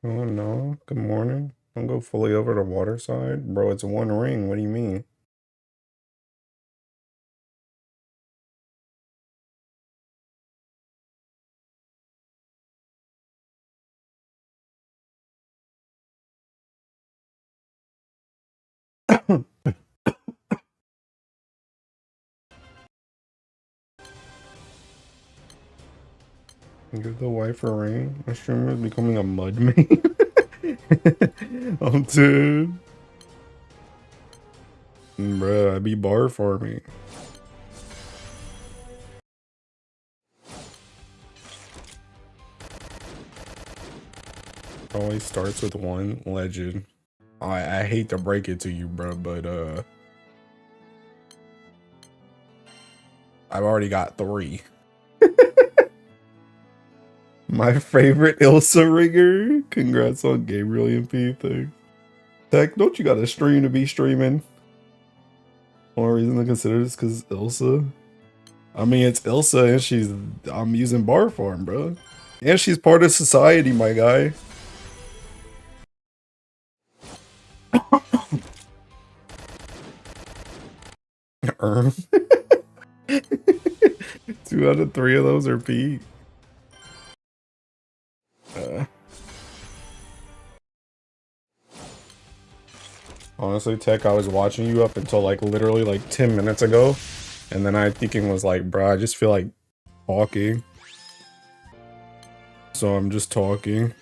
Oh no, good morning. Don't go fully over the water side. Bro, it's one ring. What do you mean? Give the wife a ring. My streamer is becoming a mud main. I'm dead. Bruh, I be bar farming. Always starts with one legend. I hate to break it to you, bro, but I've already got three. My favorite Ilsa ringer. Congrats on Gabriel MP thing. Tech, don't you got a stream to be streaming? Only reason to consider this because Ilsa. I mean, it's Ilsa and I'm using bar farm, bro. And she's part of society, my guy. Erm. 2 out of 3 of those are P. Uh, Honestly, Tech, I was watching you up until like literally like 10 minutes ago. And then I thinking was like, bro, I just feel like talking. So I'm just talking.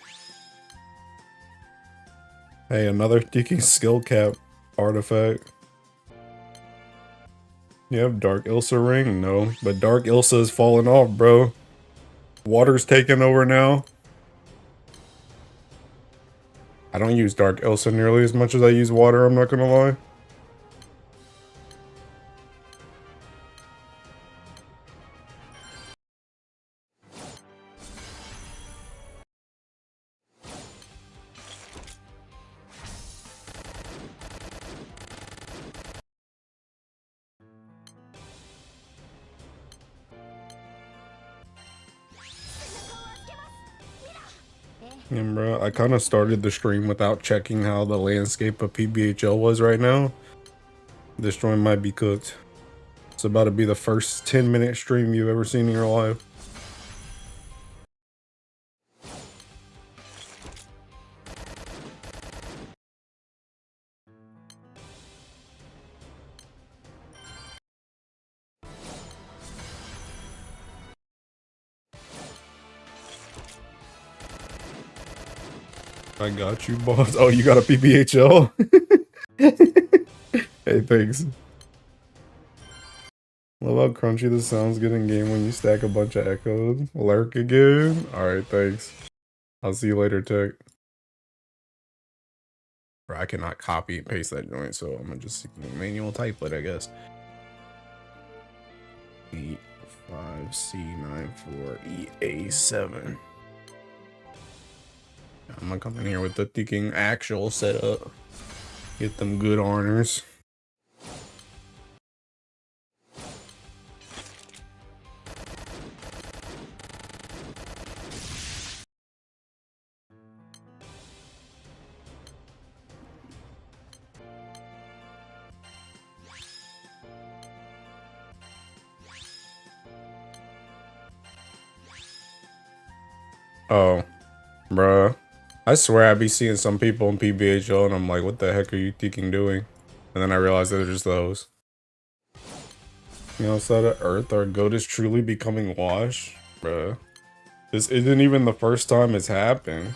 Hey, another thinking skill cap artifact. You have Dark Ilsa ring? No, but Dark Ilsa is falling off, bro. Water's taking over now. I don't use Dark Ilsa nearly as much as I use water, I'm not gonna lie. And bro, I kind of started the stream without checking how the landscape of PBHL was right now. This stream might be cooked. It's about to be the first 10-minute stream you've ever seen in your life. I got you, boss. Oh, you got a PBHL? Hey, thanks. Love how crunchy this sounds good in game when you stack a bunch of echoes. Lurk again? Alright, thanks. I'll see you later, Tech. Bro, I cannot copy and paste that joint, so I'm gonna just manual type it, I guess. 85C94EA7. I'm gonna come in here with the thinking actual setup. Get them good honors. Oh, bruh. I swear I be seeing some people in PBHL and I'm like, what the heck are you thinking doing? And then I realized they're just those. You know, outside of Earth, our goat is truly becoming washed. Bruh. This isn't even the first time it's happened.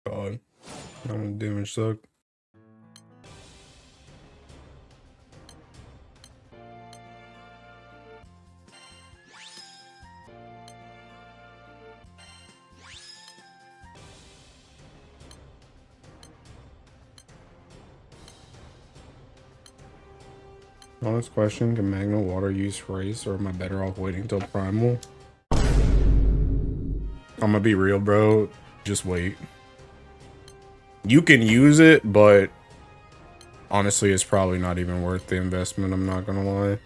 God. How much damage suck? Honest question, can Magna Water use race, or am I better off waiting till Primal? I'm gonna be real, bro. Just wait. You can use it, but honestly, it's probably not even worth the investment, I'm not gonna lie.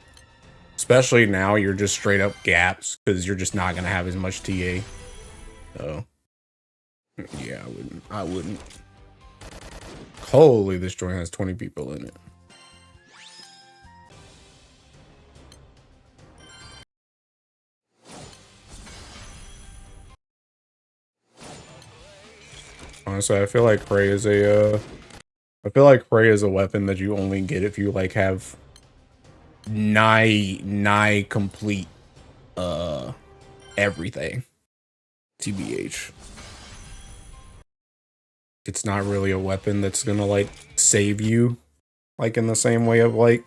Especially now, you're just straight up gaps, because you're just not gonna have as much TA. So, yeah, I wouldn't. Holy, this joint has 20 people in it. Honestly, I feel like Prey is a weapon that you only get if you like have nigh complete everything. TBH. It's not really a weapon that's gonna like save you, like in the same way of like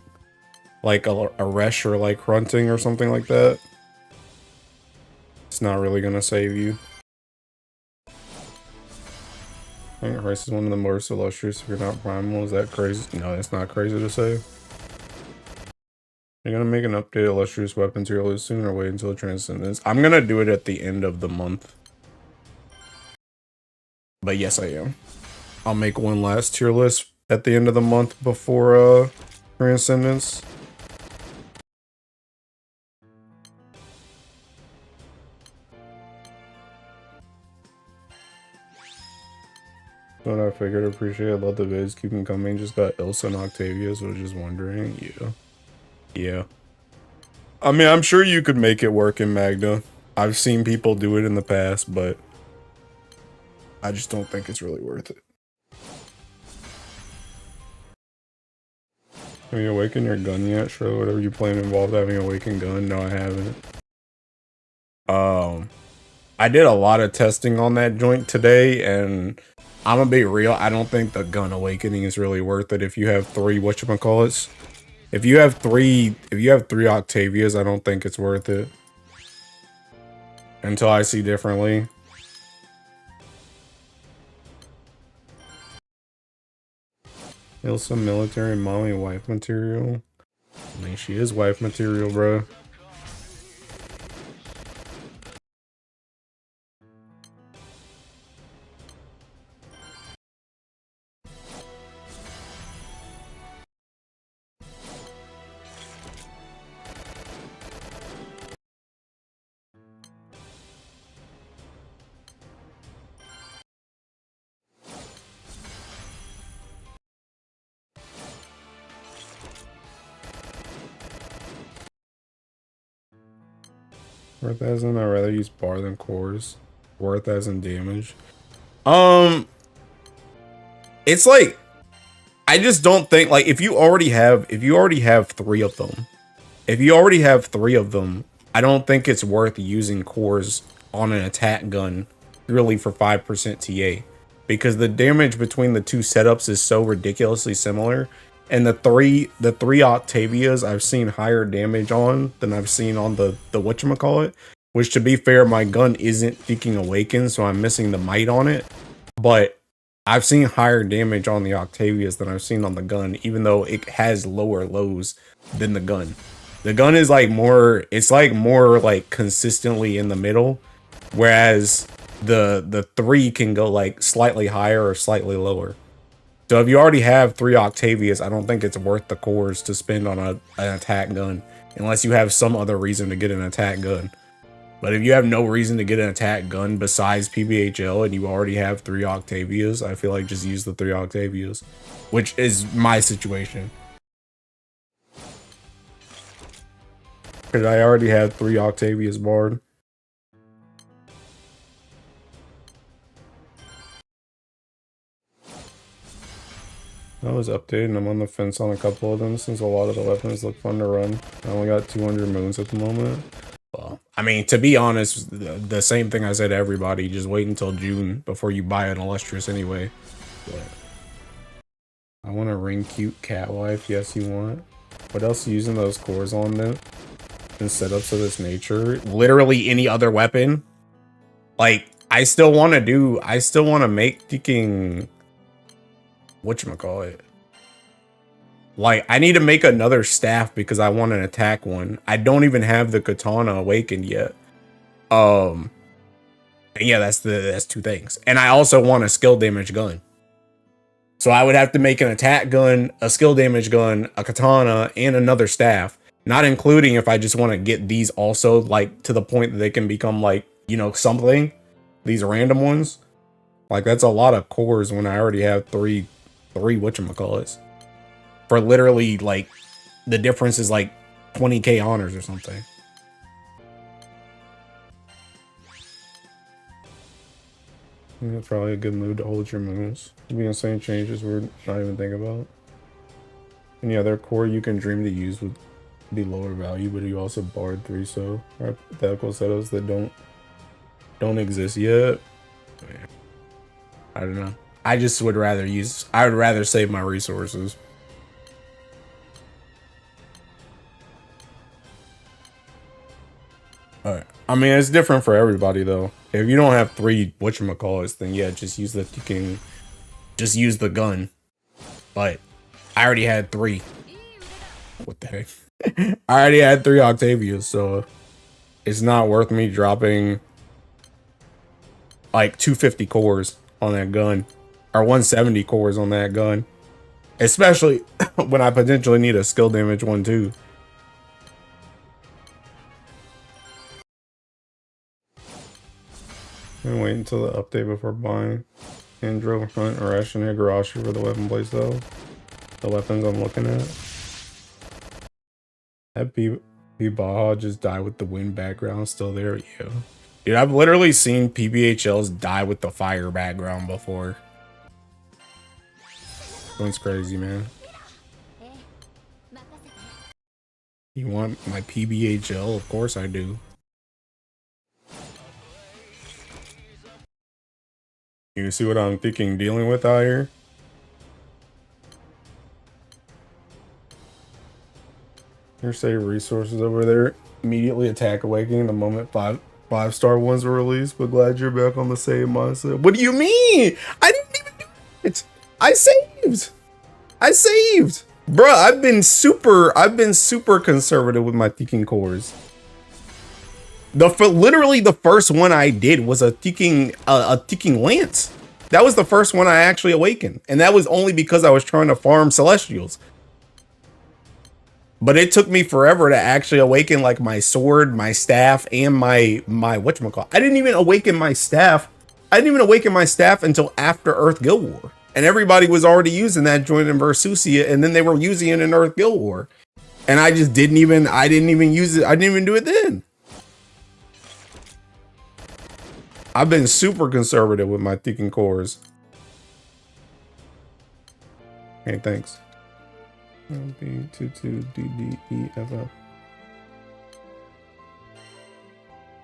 a Resh or like Grunting or something like that. It's not really gonna save you. I think Rice is one of the most illustrious if you're not primal. Is that crazy? No, it's not crazy to say. You're gonna make an updated illustrious weapon tier list soon, or wait until Transcendence? I'm gonna do it at the end of the month. But yes, I am. I'll make one last tier list at the end of the month before Transcendence. What I figured, appreciate, I love the vids, keep them coming. Just got Ilsa and Octavia, so just wondering. Yeah. I mean, I'm sure you could make it work in Magna. I've seen people do it in the past, but I just don't think it's really worth it. Have you awakened your gun yet? Sure, whatever you plan involved having an awakened gun. No, I haven't. I did a lot of testing on that joint today, and I'm gonna be real, I don't think the gun awakening is really worth it if you have three whatchamacallits. If you have three Octavias, I don't think it's worth it. Until I see differently. Ilsa military mommy wife material. I mean, she is wife material, bro. Worth as in, I'd rather use bar than cores. Worth as in damage. It's like, I just don't think, like, if you already have three of them, I don't think it's worth using cores on an attack gun really for 5% TA, because the damage between the two setups is so ridiculously similar. And the three Octavias I've seen higher damage on than I've seen on the whatchamacallit, which, to be fair, my gun isn't Seeking Awaken, so I'm missing the might on it. But I've seen higher damage on the Octavias than I've seen on the gun, even though it has lower lows than the gun. The gun is like more, it's like more like consistently in the middle, whereas the three can go like slightly higher or slightly lower. So if you already have three Octavias, I don't think it's worth the cores to spend on an attack gun, unless you have some other reason to get an attack gun. But if you have no reason to get an attack gun besides PBHL and you already have three Octavias, I feel like just use the three Octavias, which is my situation. Because I already had three Octavias barred. I was updated and I'm on the fence on a couple of them since a lot of the weapons look fun to run. I only got 200 moons at the moment. Well, I mean, to be honest, the same thing I said to everybody. Just wait until June before you buy an illustrious anyway. But I want a ring cute cat wife. Yes, you want. What else are you using those cores on then? And setups of this nature. Literally any other weapon. Like, I still want to make thinking whatchamacallit. Like, I need to make another staff because I want an attack one. I don't even have the katana awakened yet. And yeah, that's two things. And I also want a skill damage gun. So I would have to make an attack gun, a skill damage gun, a katana, and another staff. Not including if I just want to get these also, like, to the point that they can become, like, you know, something. These random ones. Like, that's a lot of cores when I already have three whatchamacallits. For literally, like, the difference is like 20k honors or something. That's probably a good move to hold your moves. To be insane changes we're not even thinking about. Any other core you can dream to use would be lower value, but you also barred 3 so hypothetical setups that don't exist yet. I don't know. I just would rather I would rather save my resources. Alright. I mean, it's different for everybody though. If you don't have 3 whatchamacallits, then yeah, just use just use the gun. But I already had 3. What the heck? I already had 3 Octavias, so it's not worth me dropping like 250 cores on that gun. Or 170 cores on that gun. Especially when I potentially need a skill damage one too. And wait until the update before buying. Andro, Hunt, Arash, and Higurashi for the weapon playstyle. The weapons I'm looking at. That Baja just died with the wind background still there. Yeah. Dude, I've literally seen PBHLs die with the fire background before. That's crazy, man. You want my PBHL? Of course I do. You see what I'm thinking dealing with out here? Your save resources over there. Immediately attack awakening the moment 5-star ones were released, but glad you're back on the save mindset. What do you mean? I didn't even do it. I saved. Bruh, I've been super conservative with my thinking cores. Literally the first one I did was a thinking lance. That was the first one I actually awakened, and that was only because I was trying to farm celestials. But it took me forever to actually awaken like my sword, my staff, and my whatchamacallit. I didn't even awaken my staff. Until after Earth Guild War, and everybody was already using that joint in Versusia, and then they were using it in Earth Guild War, and I didn't even use it. I didn't even do it then. I've been super conservative with my thinking cores. Hey, thanks. LB22DDEFF.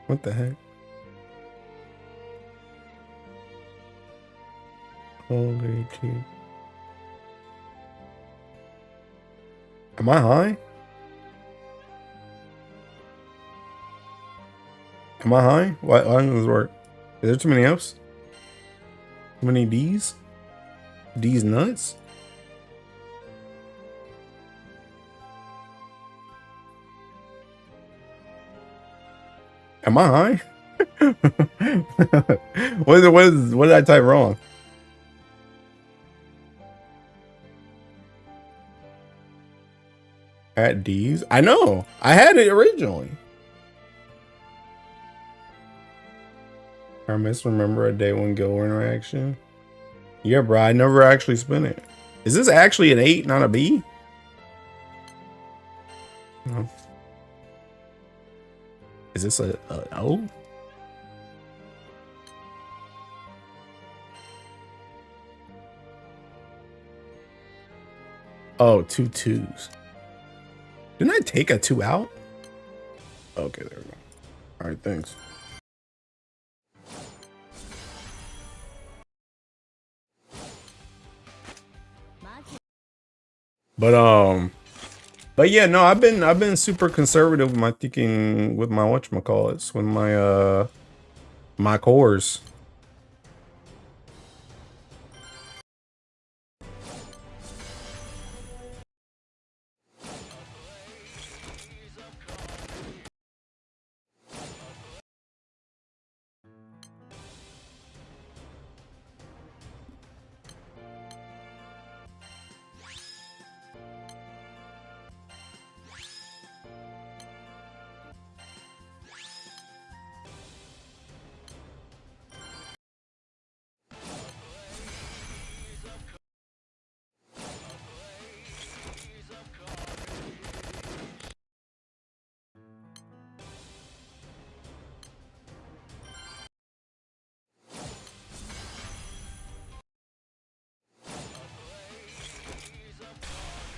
What the heck? Holy T. Am I high? Am I high? Why doesn't this work? Is there too many F's? Too many D's? D's nuts? Am I high? What did I type wrong? At D's? I know. I had it originally. I misremember a day one Guild War interaction. Yeah, bro, I never actually spent it. Is this actually an 8, not a B? No. Is this a O? Oh, 2 2s. Didn't I take a 2 out? Okay, there we go. All right, thanks. But yeah, no, I've been super conservative with my thinking with my whatchamacallits, with my my cores.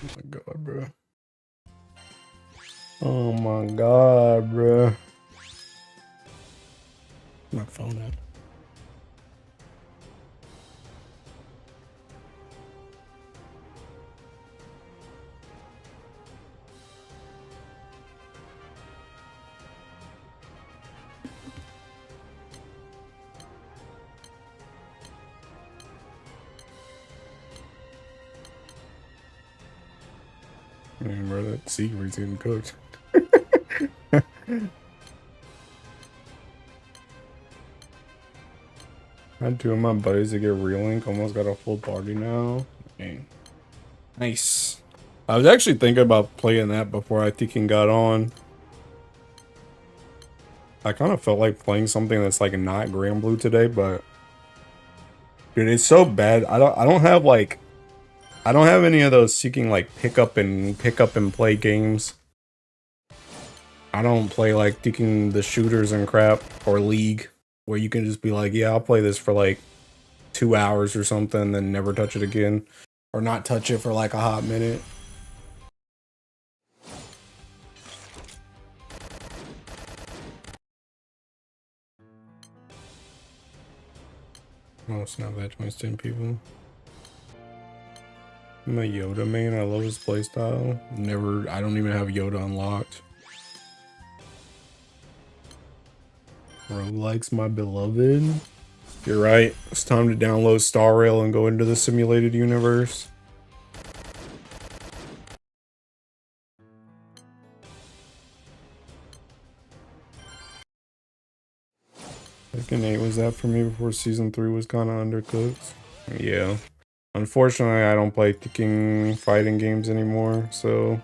Oh my god, bro. Oh my god, bro. My phone at? Man, bro, that secret's getting cooked. I had two of my buddies to get Relink. Almost got a full party now. Dang. Nice. I was actually thinking about playing that before I think got on. I kind of felt like playing something that's like not Granblue today, but dude, it's so bad. I don't have like I don't have any of those seeking like pick up and play games. I don't play like thinking the shooters and crap or League where you can just be like, yeah, I'll play this for like 2 hours or something, then never touch it again, or not touch it for like a hot minute. Oh, snap that 10 people. I'm a Yoda main. I love his playstyle. I don't even have Yoda unlocked. Roguelikes, my beloved. You're right. It's time to download Star Rail and go into the simulated universe. Second 8 was that for me before season 3 was kind of undercooked. Yeah. Unfortunately, I don't play ticking fighting games anymore, so...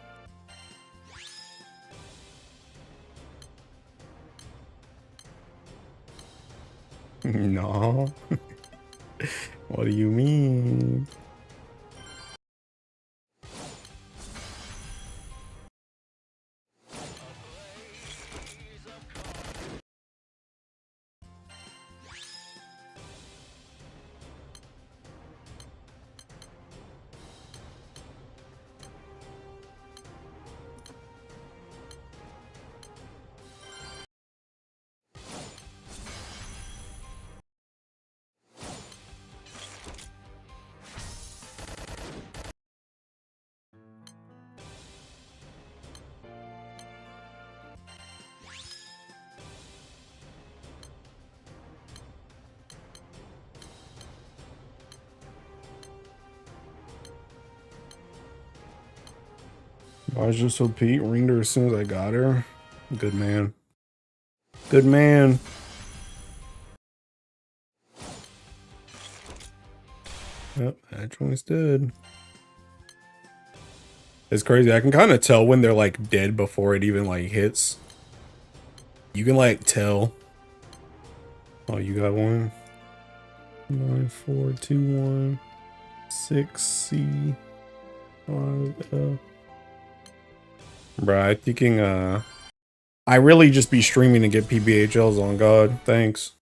No. What do you mean? I was just so Pete ringed her as soon as I got her. Good man. Good man. Yep, actually stood. It's crazy. I can kind of tell when they're like dead before it even like hits. You can like tell. Oh, you got one. 9421 6C 5L. Bruh, I thinking I really just be streaming to get PBHLs on God. Thanks.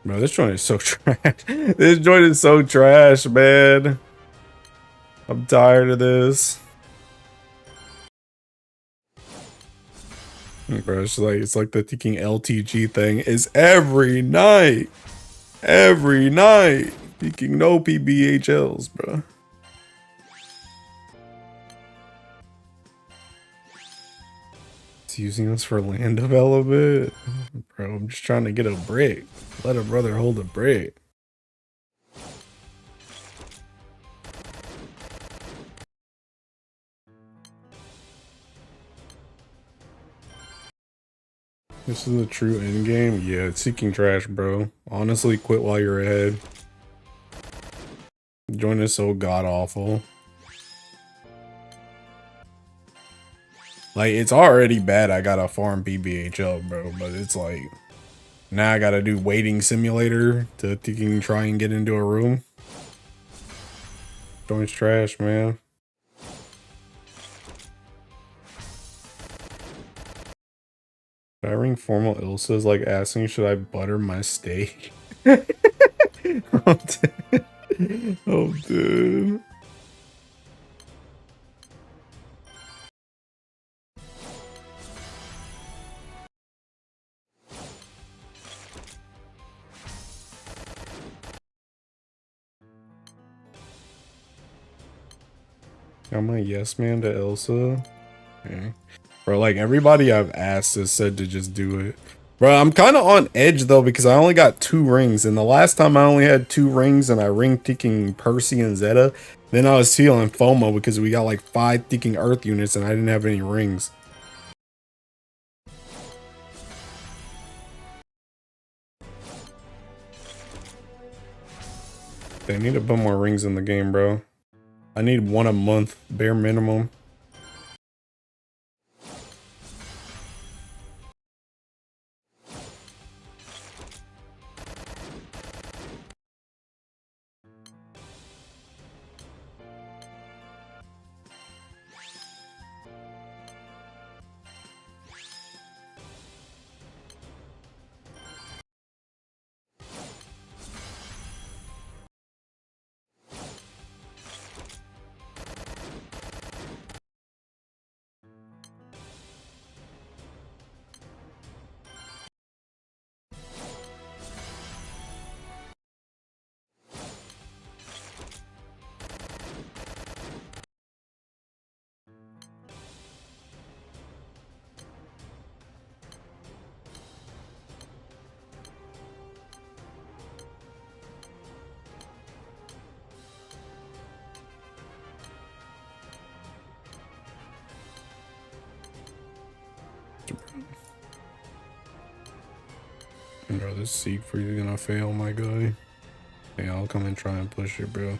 Bro, this joint is so trash. This joint is so trash, man. I'm tired of this. Bro, it's like the thinking LTG thing is every night. Every night. Thinking no PBHLs, bro. It's using us for land development. Bro, I'm just trying to get a brick. Let a brother hold a brick. This is a true end game? Yeah, it's seeking trash, bro. Honestly, quit while you're ahead. Join is so god awful. Like, it's already bad I gotta farm BBHL, bro, but it's like, now I gotta do waiting simulator to try and get into a room. Join's trash, man. Hiring formal Ilsa is like asking, should I butter my steak? Oh, dude. Oh, dude. I'm a yes man to Ilsa. Okay. Bro, like everybody I've asked has said to just do it. Bro, I'm kind of on edge though because I only got 2 rings, and the last time I only had 2 rings and I ring ticking Percy and Zeta, then I was feeling FOMO because we got like 5 ticking Earth units and I didn't have any rings. They need to put more rings in the game, bro. I need 1 a month, bare minimum. Bro, this Siegfried is gonna fail, my guy. Yeah, I'll come and try and push it, bro.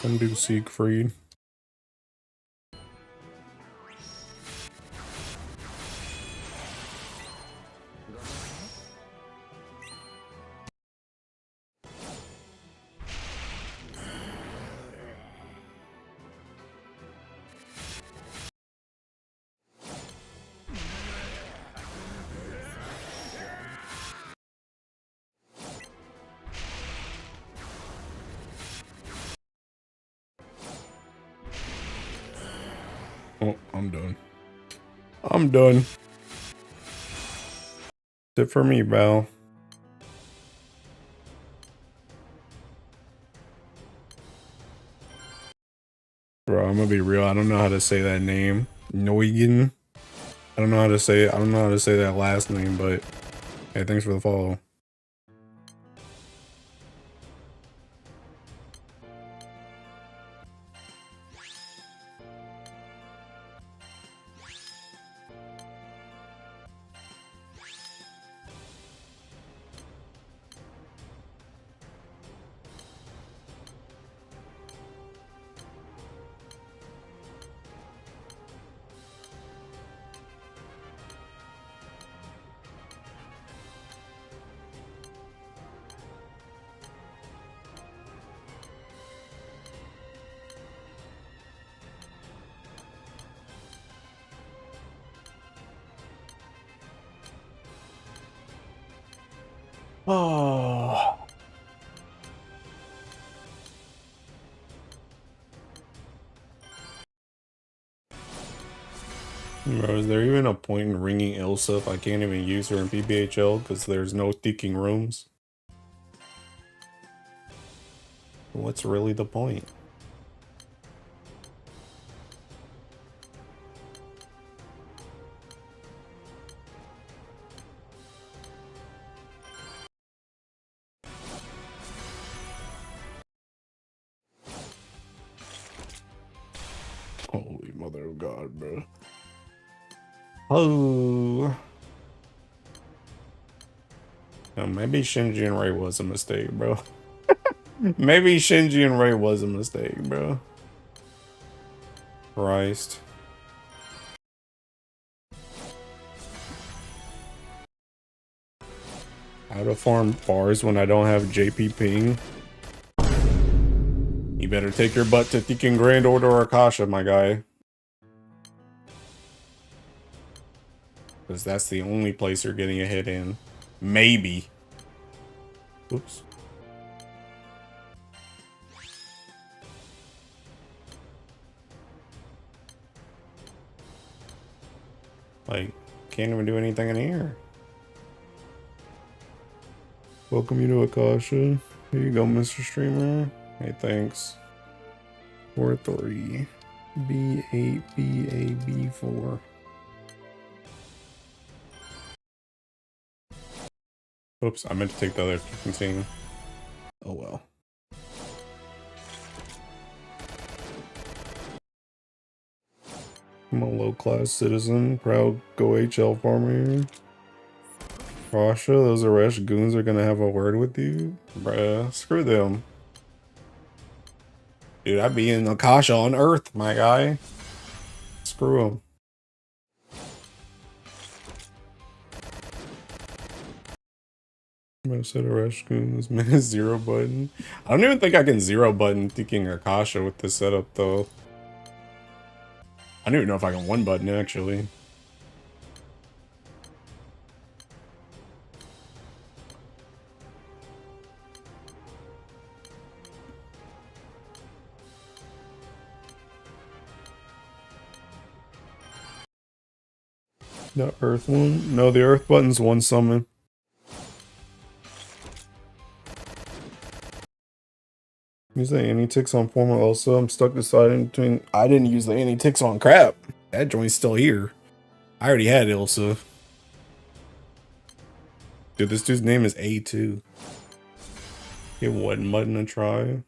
Come do Siegfried. Oh, I'm done. I'm done. That's it for me, Val. Bro, I'm gonna be real. I don't know how to say that name. Neugen. I don't know how to say it. I don't know how to say that last name, but hey, thanks for the follow. Oh. Bro, is there even a point in ringing Ilsa if I can't even use her in PBHL because there's no thinking rooms? What's really the point? Holy mother of God, bro. Oh. Maybe Shinji and Ray was a mistake, bro. Maybe Shinji and Ray was a mistake, bro. Christ. How to farm bars when I don't have JP ping? You better take your butt to Tekken Grand Order or Akasha, my guy. Because that's the only place you're getting a hit in. Maybe. Oops. Like, can't even do anything in here. Welcome you to Akasha. Here you go, Mr. Streamer. Hey, thanks. 4-3. B8, B8, B4. Oops, I meant to take the other team. Oh well. I'm a low-class citizen, proud Go HL farmer. Rasha, those Aresh goons are gonna have a word with you? Bruh, screw them. Dude, I'd be in Akasha on Earth, my guy. Screw them. I said Aresh goons, man, 0 button. I don't even think I can 0 button thinking Akasha with this setup, though. I don't even know if I can 1 button, actually. The Earth one? No, the Earth button's 1 summon. Use the anti-ticks on formal also. I'm stuck deciding between. I didn't use the anti-ticks on crap. That joint's still here. I already had Ilsa. Dude, this dude's name is A2. Get 1 button to try.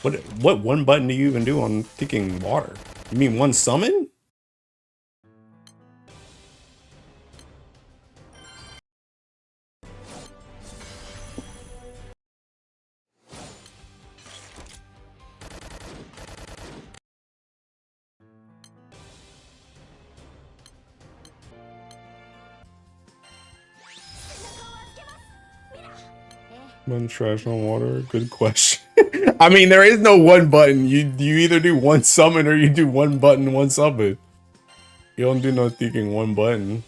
What 1 button do you even do on ticking water? You mean 1 summon? Button trash on water? Good question. I mean, there is no 1 button. You either do 1 summon or you do 1 button, 1 summon. You don't do no thinking 1 button.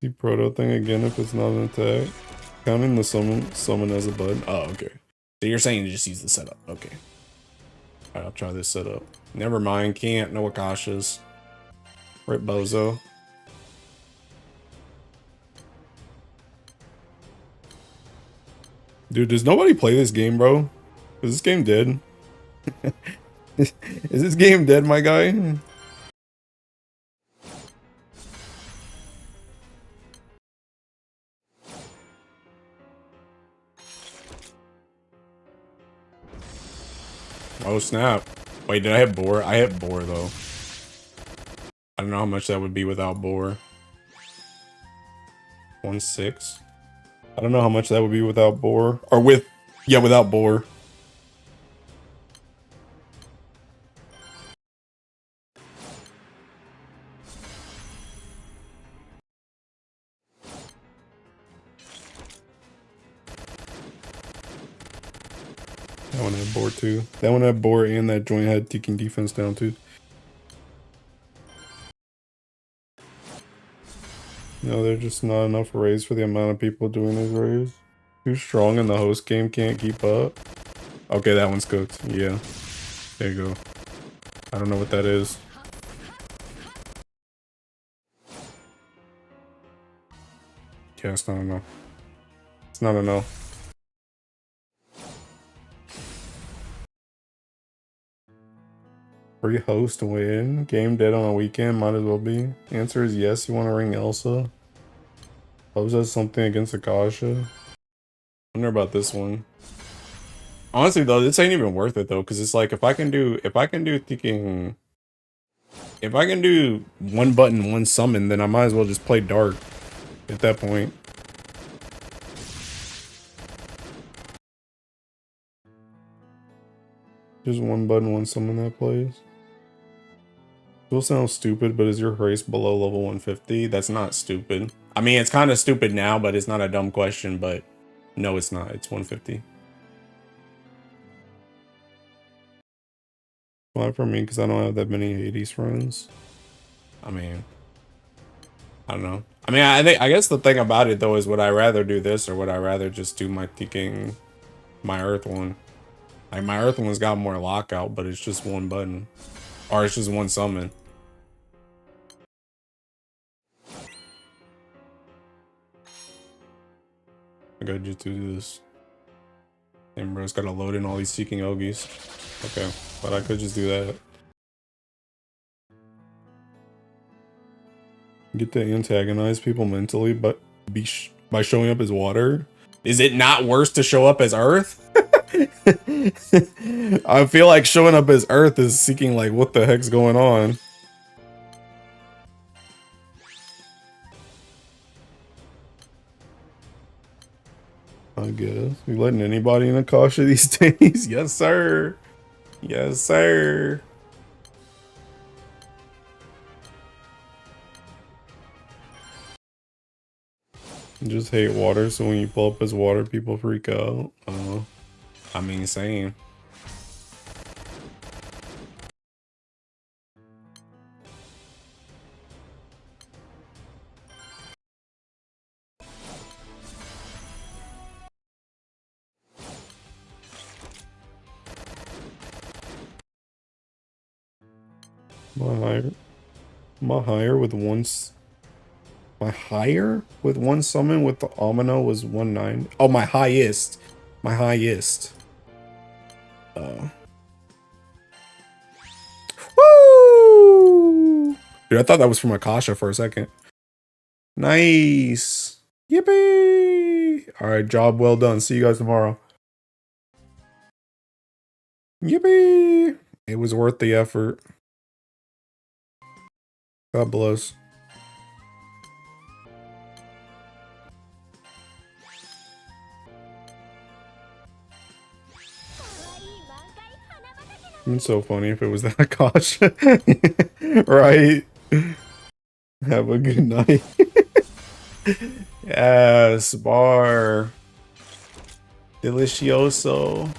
The proto thing again if it's not an attack. Counting the summon as a button. Oh, okay. So you're saying you just use the setup. Okay. Alright, I'll try this setup. Never mind, can't. No Akashas. Rip Bozo. Dude, does nobody play this game, bro? Is this game dead? Is this game dead, my guy? Oh, snap. Wait, did I have boar? I have boar, though. I don't know how much that would be without boar. 1-6. I don't know how much that would be without boar. Or with... Yeah, without boar. That one had boar, too. That one had boar and that joint had taking defense down, too. No, there's just not enough raids for the amount of people doing these raids. Too strong in the host game, can't keep up. Okay, that one's cooked. Yeah. There you go. I don't know what that is. Yeah, it's not enough. It's not enough. Free host win. Game dead on a weekend. Might as well be. Answer is yes. You want to ring Ilsa? Host has something against Akasha. Wonder about this one. Honestly though, this ain't even worth it though, because it's like if I can do one button, one summon, then I might as well just play dark at that point. Just one button, one summon that plays. Will sound stupid, but is your race below level 150? That's not stupid. I mean, it's kind of stupid now, but it's not a dumb question, but no, it's not. It's 150. Fine for me, because I don't have that many Hades friends. I mean, I don't know. I mean, I guess the thing about it, though, is would I rather do this, or would I rather just do my Earth one? Like, my Earth one's got more lockout, but it's just one button. Or it's just one summon. I gotta just do this. Damn, bro, it's gotta load in all these Seeking Ogis. Okay, but I could just do that. Get to antagonize people mentally, but by showing up as water. Is it not worse to show up as Earth? I feel like showing up as Earth is seeking like, what the heck's going on? I guess. We letting anybody in Akasha these days? Yes, sir. Yes, sir. Just hate water, so when you pull up as water, people freak out. I mean, same. My higher with one summon with the Amino was 190. Oh, my highest. My highest. Woo! Dude, I thought that was from Akasha for a second. Nice. Yippee! Alright, job well done. See you guys tomorrow. Yippee! It was worth the effort. God bless. It's so funny if it was that Akasha. Right? Have a good night. Yes, bar. Delicioso.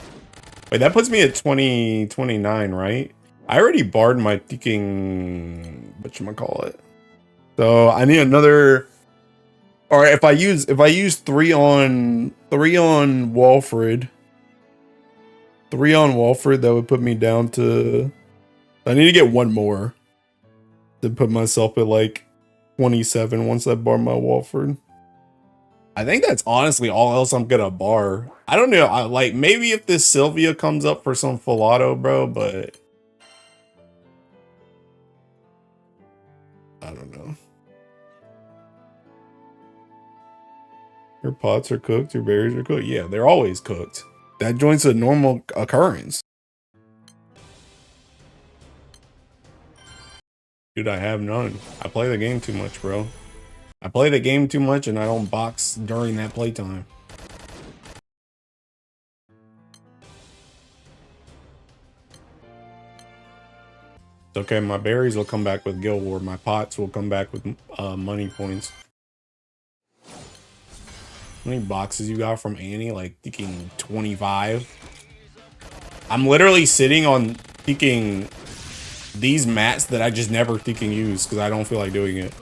Wait, that puts me at 2029, right? I already barred my thinking whatchamacallit. So I need another, or if I use 3 on Walfred. 3 on Walfred, that would put me down to, I need to get one more to put myself at like 27 once I bar my Walford. I think that's honestly all else I'm gonna bar. I don't know, like maybe if this Sylvia comes up for some full auto, bro, but I don't know. Your pots are cooked, your berries are cooked. Yeah, they're always cooked. That joint's a normal occurrence. Dude, I have none. I play the game too much, bro. I play the game too much and I don't box during that playtime. It's okay, my berries will come back with Guild War. My pots will come back with money points. How many boxes you got from Annie? Like, thinking 25? I'm literally sitting on thinking these mats that I just never thinking use because I don't feel like doing it.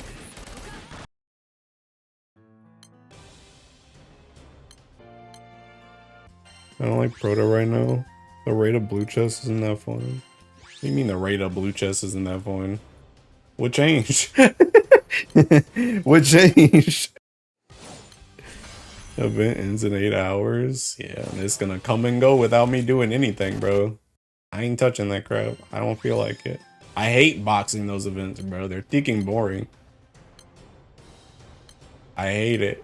I don't like Proto right now. The rate of blue chest isn't that fun. What do you mean the rate of blue chest isn't that fun? What changed? What changed? Event ends in 8 hours. Yeah, and it's gonna come and go without me doing anything, bro. I ain't touching that crap. I don't feel like it. I hate boxing those events, bro. They're freaking boring. I hate it.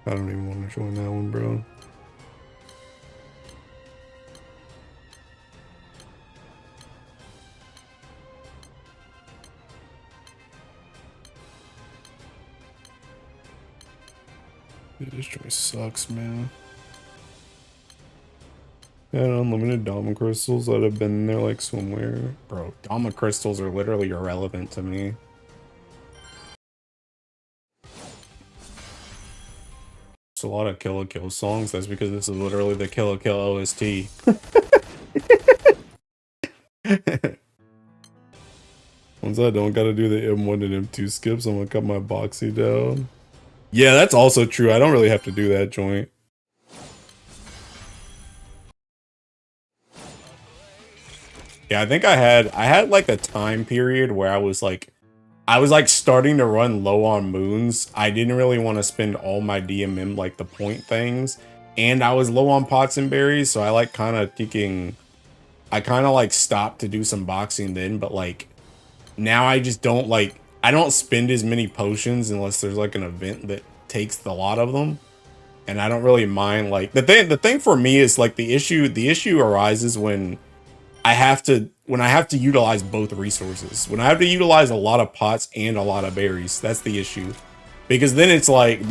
I don't even want to join that one, bro. Dude, this joint sucks, man. Yeah, unlimited Dama crystals that have been there like swimwear. Bro, Dama crystals are literally irrelevant to me. It's a lot of Kill la Kill songs. That's because this is literally the Kill la Kill OST. Once I don't gotta do the M1 and M2 skips, I'm gonna cut my boxy down. Yeah, that's also true. I don't really have to do that joint. Yeah, I think I had like a time period where I was like starting to run low on moons. I didn't really want to spend all my DMM like the point things, and I was low on pots and berries, so I like kind of thinking I kind of like stopped to do some boxing then, but like now I just don't like I don't spend as many potions unless there's like an event that takes a lot of them. And I don't really mind like the thing for me is like the issue arises when I have to utilize both resources. When I have to utilize a lot of pots and a lot of berries, that's the issue. Because then it's like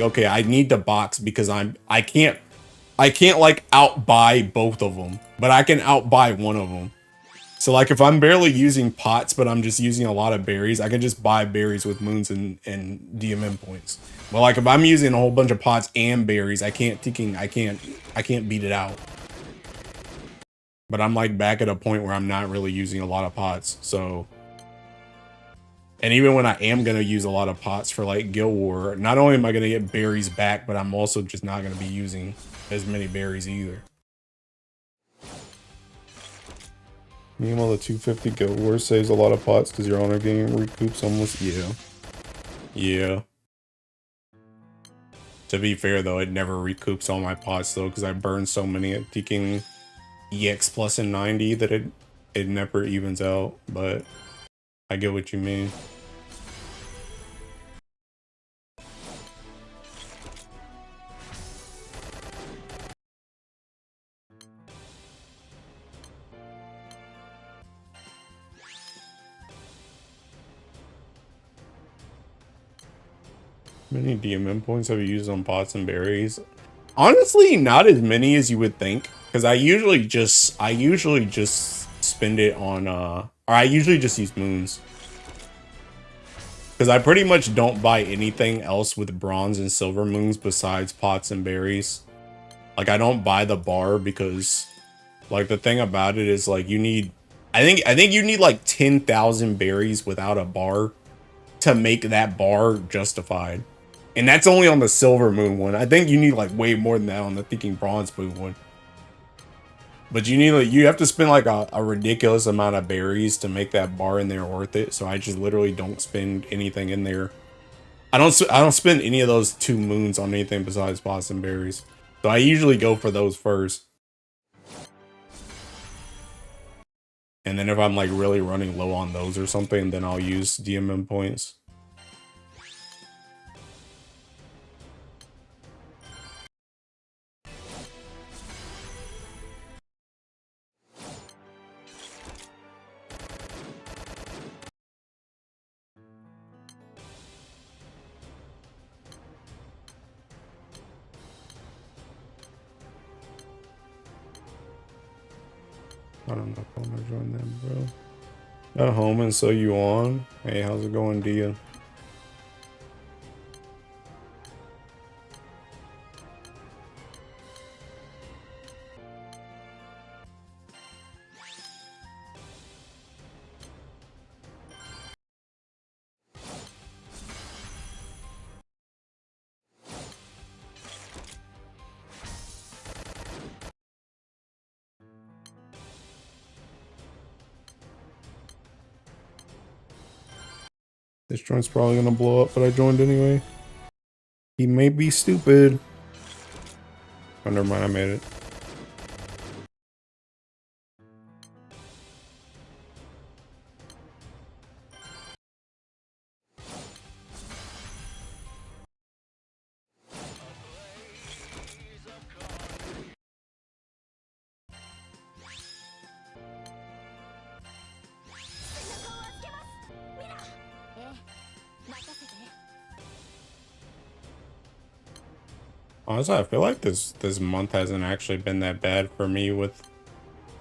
okay, I need to box because I can't like outbuy both of them, but I can outbuy one of them. So like if I'm barely using pots but I'm just using a lot of berries, I can just buy berries with moons and DMM points. But like if I'm using a whole bunch of pots and berries, I can't beat it out. But I'm like back at a point where I'm not really using a lot of pots, so. And even when I am gonna use a lot of pots for like Guild War, not only am I gonna get berries back, but I'm also just not gonna be using as many berries either. Meanwhile, the 250 Guild War saves a lot of pots because your honor game recoups almost. Yeah. To be fair though, it never recoups all my pots though, because I burn so many at taking EX plus and 90 that it never evens out, but I get what you mean. How many DMM points have you used on pots and berries? Honestly, not as many as you would think, because I usually just spend it on or I usually just use moons. Because I pretty much don't buy anything else with bronze and silver moons besides pots and berries. Like I don't buy the bar because like the thing about it is like you need I think you need like 10,000 berries without a bar to make that bar justified. And that's only on the silver moon one. I think you need like way more than that on the thinking bronze moon one. But you need like you have to spend like a ridiculous amount of berries to make that bar in there worth it. So I just literally don't spend anything in there. I don't spend any of those 2 moons on anything besides pots and berries. So I usually go for those first. And then if I'm like really running low on those or something, then I'll use DMM points. I don't know if I want to join them, bro. At home and so you on? Hey, how's it going, Dia? This joint's probably gonna blow up, but I joined anyway. He may be stupid. Oh, never mind, I made it. Honestly, I feel like this month hasn't actually been that bad for me with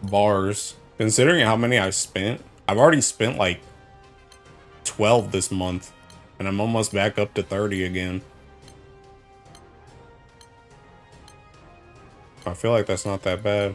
bars. Considering how many I've spent, I've already spent like 12 this month, and I'm almost back up to 30 again. I feel like that's not that bad.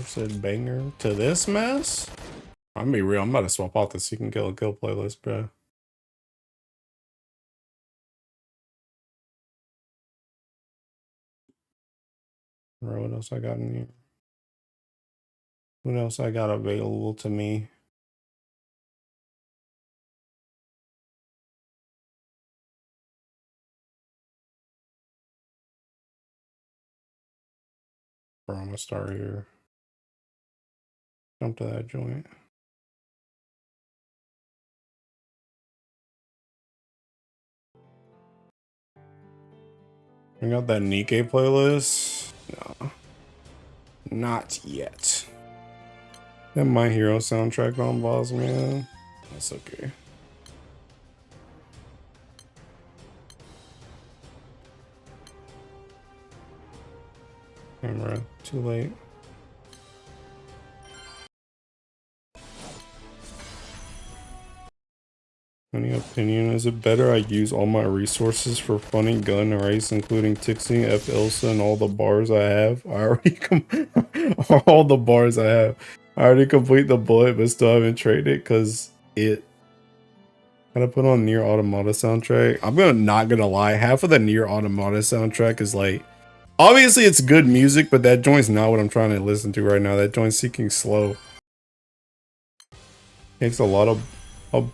Said banger to this mess. I'm gonna be real. I'm about to swap out the Seek and Kill playlist, bro. Bro, what else I got in here? What else I got available to me? Bro, I'm gonna start here. Jump to that joint. I got that Nikkei playlist. No, not yet. That My Hero soundtrack on boss, man. That's okay. Camera, too late. Any opinion? Is it better I use all my resources for funny gun race, including Tixing, F ilsa, and all the bars I have? I already all the bars I have. I already complete the bullet, but still haven't traded it because it. Gotta put on Nier Automata soundtrack. I'm not gonna lie. Half of the Nier Automata soundtrack is like, obviously it's good music, but that joint's not what I'm trying to listen to right now. That joint's seeking slow. Takes a lot of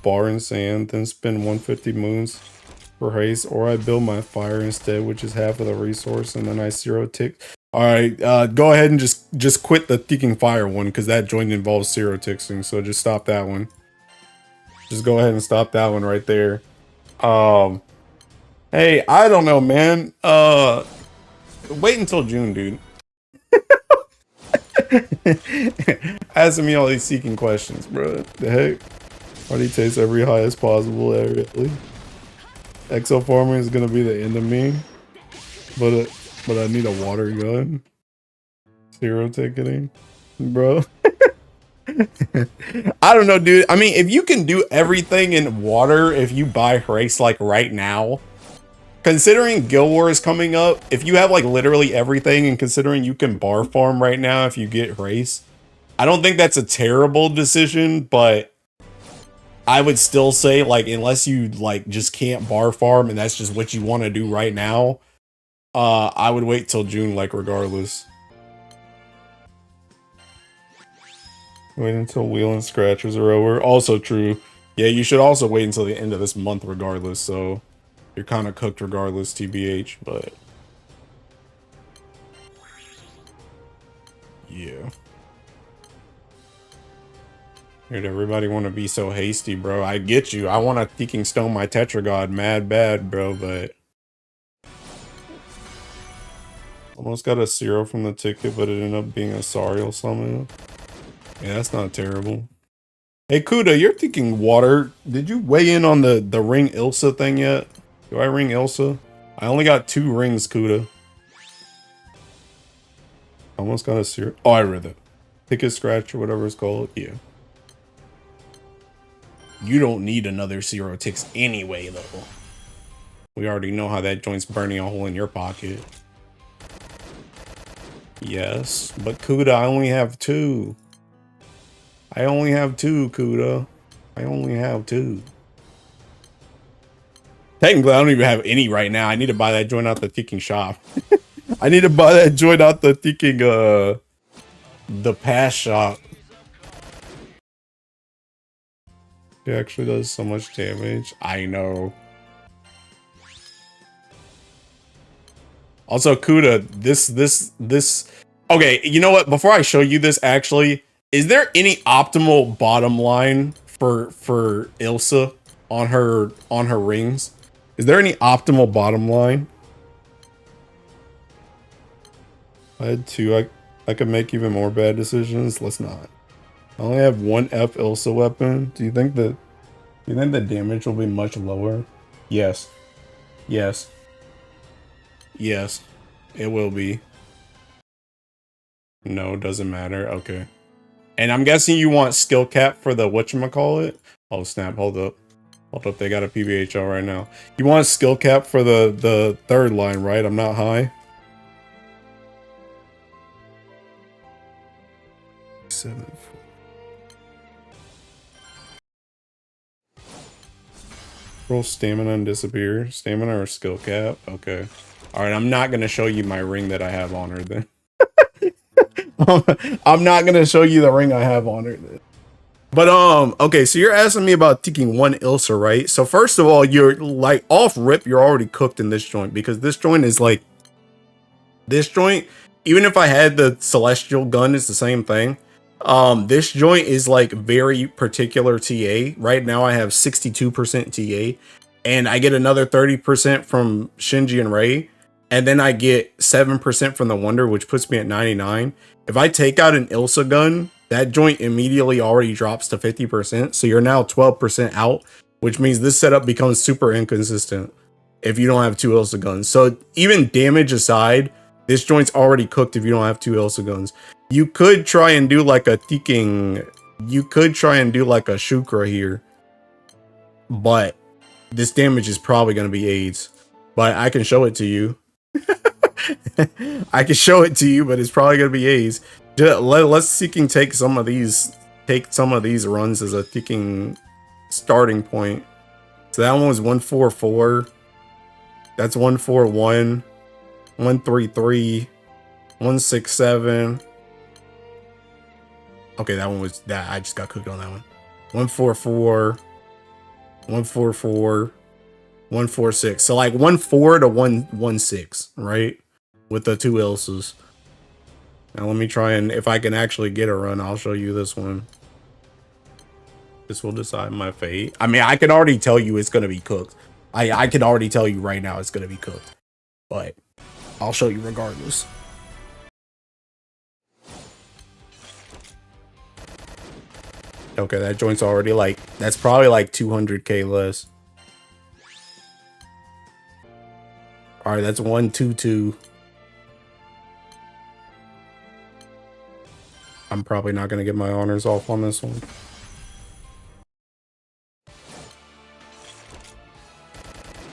bar and sand, then spend 150 moons for haste, or I build my fire instead, which is half of the resource, and then I zero tick. All right, go ahead and just quit the Seeking Fire one, because that joint involves zero tixing, so just stop that one. Just go ahead and stop that one right there. Hey, I don't know, man. Wait until June, dude. Asking me all these seeking questions, bro. The heck? Already taste every high as possible, really. Exo farming is gonna be the end of me. But I need a water gun. Zero ticketing. Bro. I don't know, dude. I mean, if you can do everything in water, if you buy race like right now, considering Guild War is coming up, if you have like literally everything and considering you can bar farm right now if you get race, I don't think that's a terrible decision, but I would still say like unless you like just can't bar farm and that's just what you want to do right now, I would wait till June like regardless. Wait until wheel and scratchers are over. Also true. Yeah, you should also wait until the end of this month regardless, so you're kind of cooked regardless, TBH, but yeah. Dude, everybody want to be so hasty, bro. I get you. I want to Seeking Stone my Tetragod mad bad, bro, but almost got a 0 from the ticket, but it ended up being a Sariel summon. yeah, that's not terrible. Hey, Kuda, you're thinking water. Did you weigh in on the ring Ilsa thing yet? Do I ring Ilsa? I only got 2 rings, Kuda. Almost got a 0. Oh, I read that. Ticket scratch or whatever it's called. Yeah. You don't need another 0 ticks anyway, though. We already know how that joint's burning a hole in your pocket. Yes, but Kuda, I only have 2. I only have 2, Kuda. I only have 2. Technically, I don't even have any right now. I need to buy that joint out the ticking shop. I need to buy that joint out the ticking, the pass shop. It actually does so much damage. I know. Also, Kuda, this. Okay, you know what? Before I show you this, actually, is there any optimal bottom line for Ilsa on her rings? Is there any optimal bottom line? I had 2. I could make even more bad decisions. Let's not. I only have 1 F Ilsa weapon. Do you think the damage will be much lower? Yes. Yes. Yes. It will be. No, doesn't matter. Okay. And I'm guessing you want skill cap for the whatchamacallit? Oh snap, hold up. Hold up, they got a PBHL right now. You want skill cap for the 3rd line, right? I'm not high. 7. Roll stamina and disappear. Stamina or skill cap? Okay. Alright, I'm not gonna show you my ring that I have on her then. I'm not gonna show you the ring I have on her then. But okay, so you're asking me about taking 1 Ilsa, right? So first of all, you're like off rip, you're already cooked in this joint because this joint is like this joint, even if I had the celestial gun, it's the same thing. This joint is like very particular TA. Right now I have 62% TA and I get another 30% from Shinji and Rei, and then I get 7% from the Wonder, which puts me at 99. If I take out an Ilsa gun, that joint immediately already drops to 50%. So you're now 12% out, which means this setup becomes super inconsistent if you don't have 2 Ilsa guns. So even damage aside, this joint's already cooked if you don't have 2 Ilsa guns. You could try and do like a Tiking. You could try and do like a Shukra here. But this damage is probably going to be AIDS. But I can show it to you. I can show it to you, but it's probably going to be AIDS. Let's Seeking take some of these runs as a Seeking starting point. So that one was 144. That's 141, 133, 167. Okay, that one was that. I just got cooked on that one. 144, 144, 146. So like 1-4 to 1-1-6, right? With the 2 Ilsas. Now let me try and if I can actually get a run, I'll show you this one. This will decide my fate. I mean, I can already tell you it's gonna be cooked. I can already tell you right now it's gonna be cooked, but I'll show you regardless. Okay, that joint's already like, that's probably like 200k less. All right, that's 122. I'm probably not gonna get my honors off on this one.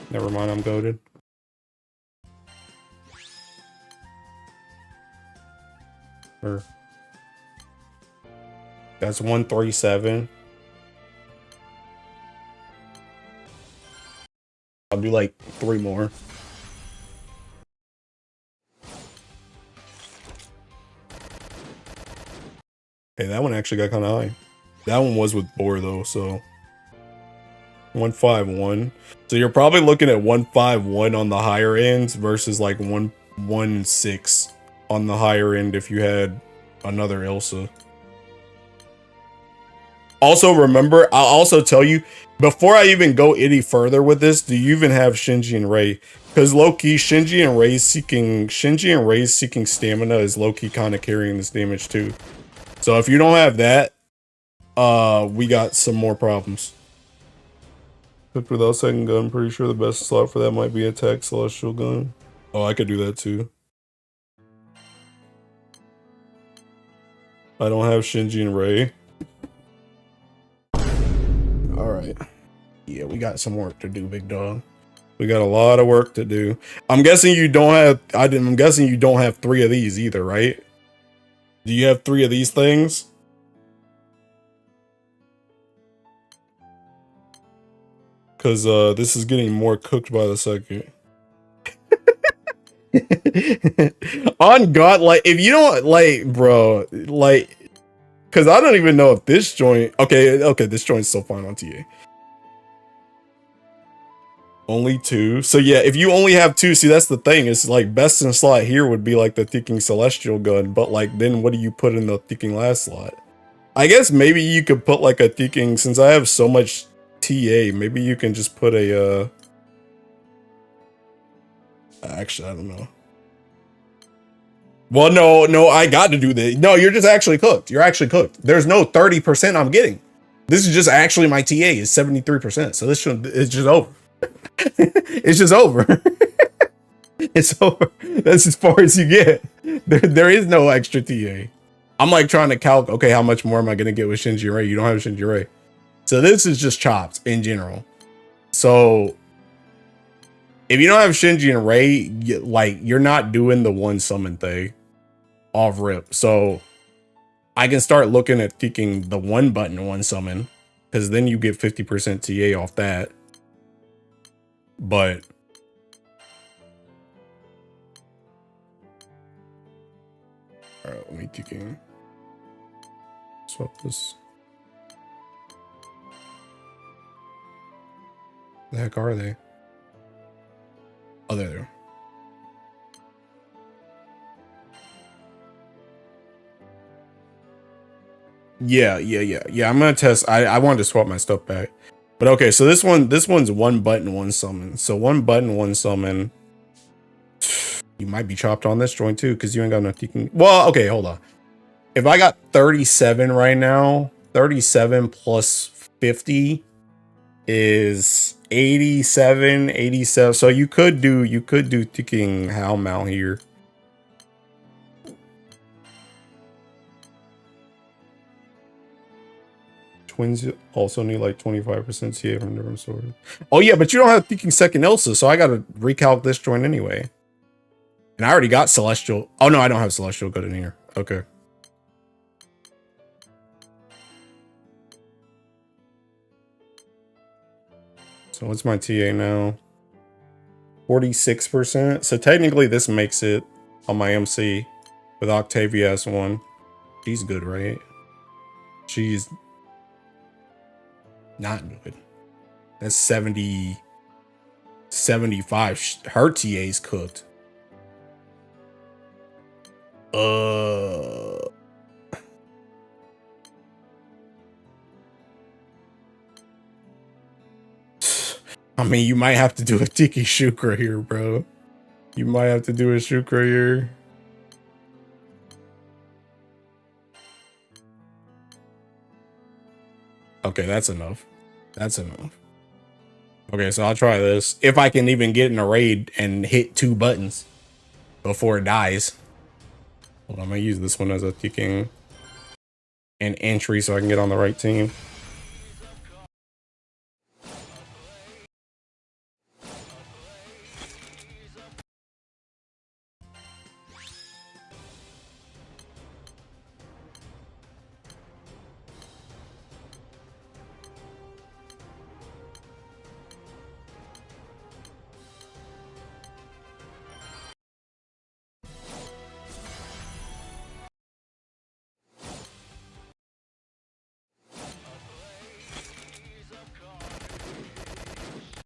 Never mind, I'm goated. That's 137. I'll do like 3 more. Hey, that one actually got kind of high. That one was with Boar though, so 151. So you're probably looking at 151 on the higher ends versus like 116 on the higher end if you had another Ilsa. Also, remember, I'll also tell you, before I even go any further with this, do you even have Shinji and Rei? Because low-key, Shinji and Rei's seeking stamina is low-key kind of carrying this damage too. So if you don't have that, we got some more problems. But without second gun, I'm pretty sure the best slot for that might be attack celestial gun. Oh, I could do that too. I don't have Shinji and Rei. Alright. Yeah, we got some work to do, big dog. We got a lot of work to do. I'm guessing you don't have I'm guessing you don't have 3 of these either, right? Do you have 3 of these things? Cause this is getting more cooked by the second. On God, like if you don't like, bro, like, cause I don't even know if this joint. Okay, this joint's still fine on TA. Only 2. So yeah, if you only have 2, see that's the thing. It's like best in slot here would be like the Thinking Celestial gun, but like then what do you put in the Thinking last slot? I guess maybe you could put like a Thinking, since I have so much TA, maybe you can just put a actually I don't know. Well, no, I got to do this. No, you're just actually cooked. You're actually cooked. There's no 30% I'm getting. This is just actually my TA is 73%. So this should, it's just over. It's just over. It's over. That's as far as you get. There is no extra TA. I'm like trying to calc, okay, how much more am I going to get with Shinji Rei? You don't have Shinji Rei. So this is just chopped in general. So if you don't have Shinji and Rei, like you're not doing the one summon thing off rip. So I can start looking at picking the 1 button 1 summon, because then you get 50% TA off that. But all right, let me picking. Swap this. The heck are they? Oh, there they are. Yeah. I'm gonna test. I wanted to swap my stuff back, but okay. So this one's 1 button 1 summon. So 1 button 1 summon. You might be chopped on this joint too, because you ain't got enough. Well, okay, hold on. If I got 37 right now, 37 plus 50 is 87. So you could do ticking how mount here. Twins also need like 25% CA from different sources. Oh yeah, but you don't have thinking second Ilsa, so I gotta recalc this joint anyway. And I already got Celestial. Oh no, I don't have Celestial good in here. Okay. So what's my TA now? 46%. So technically this makes it on my MC with Octavia S1. She's good, right? She's not good. That's 70, 75. Her TA's cooked. I mean, you might have to do a Tiki Shukra here, bro. You might have to do a Shukra here. Okay, that's enough. That's enough. Okay, so I'll try this. If I can even get in a raid and hit 2 buttons before it dies. Hold on, I'm gonna use this one as a ticking an entry so I can get on the right team.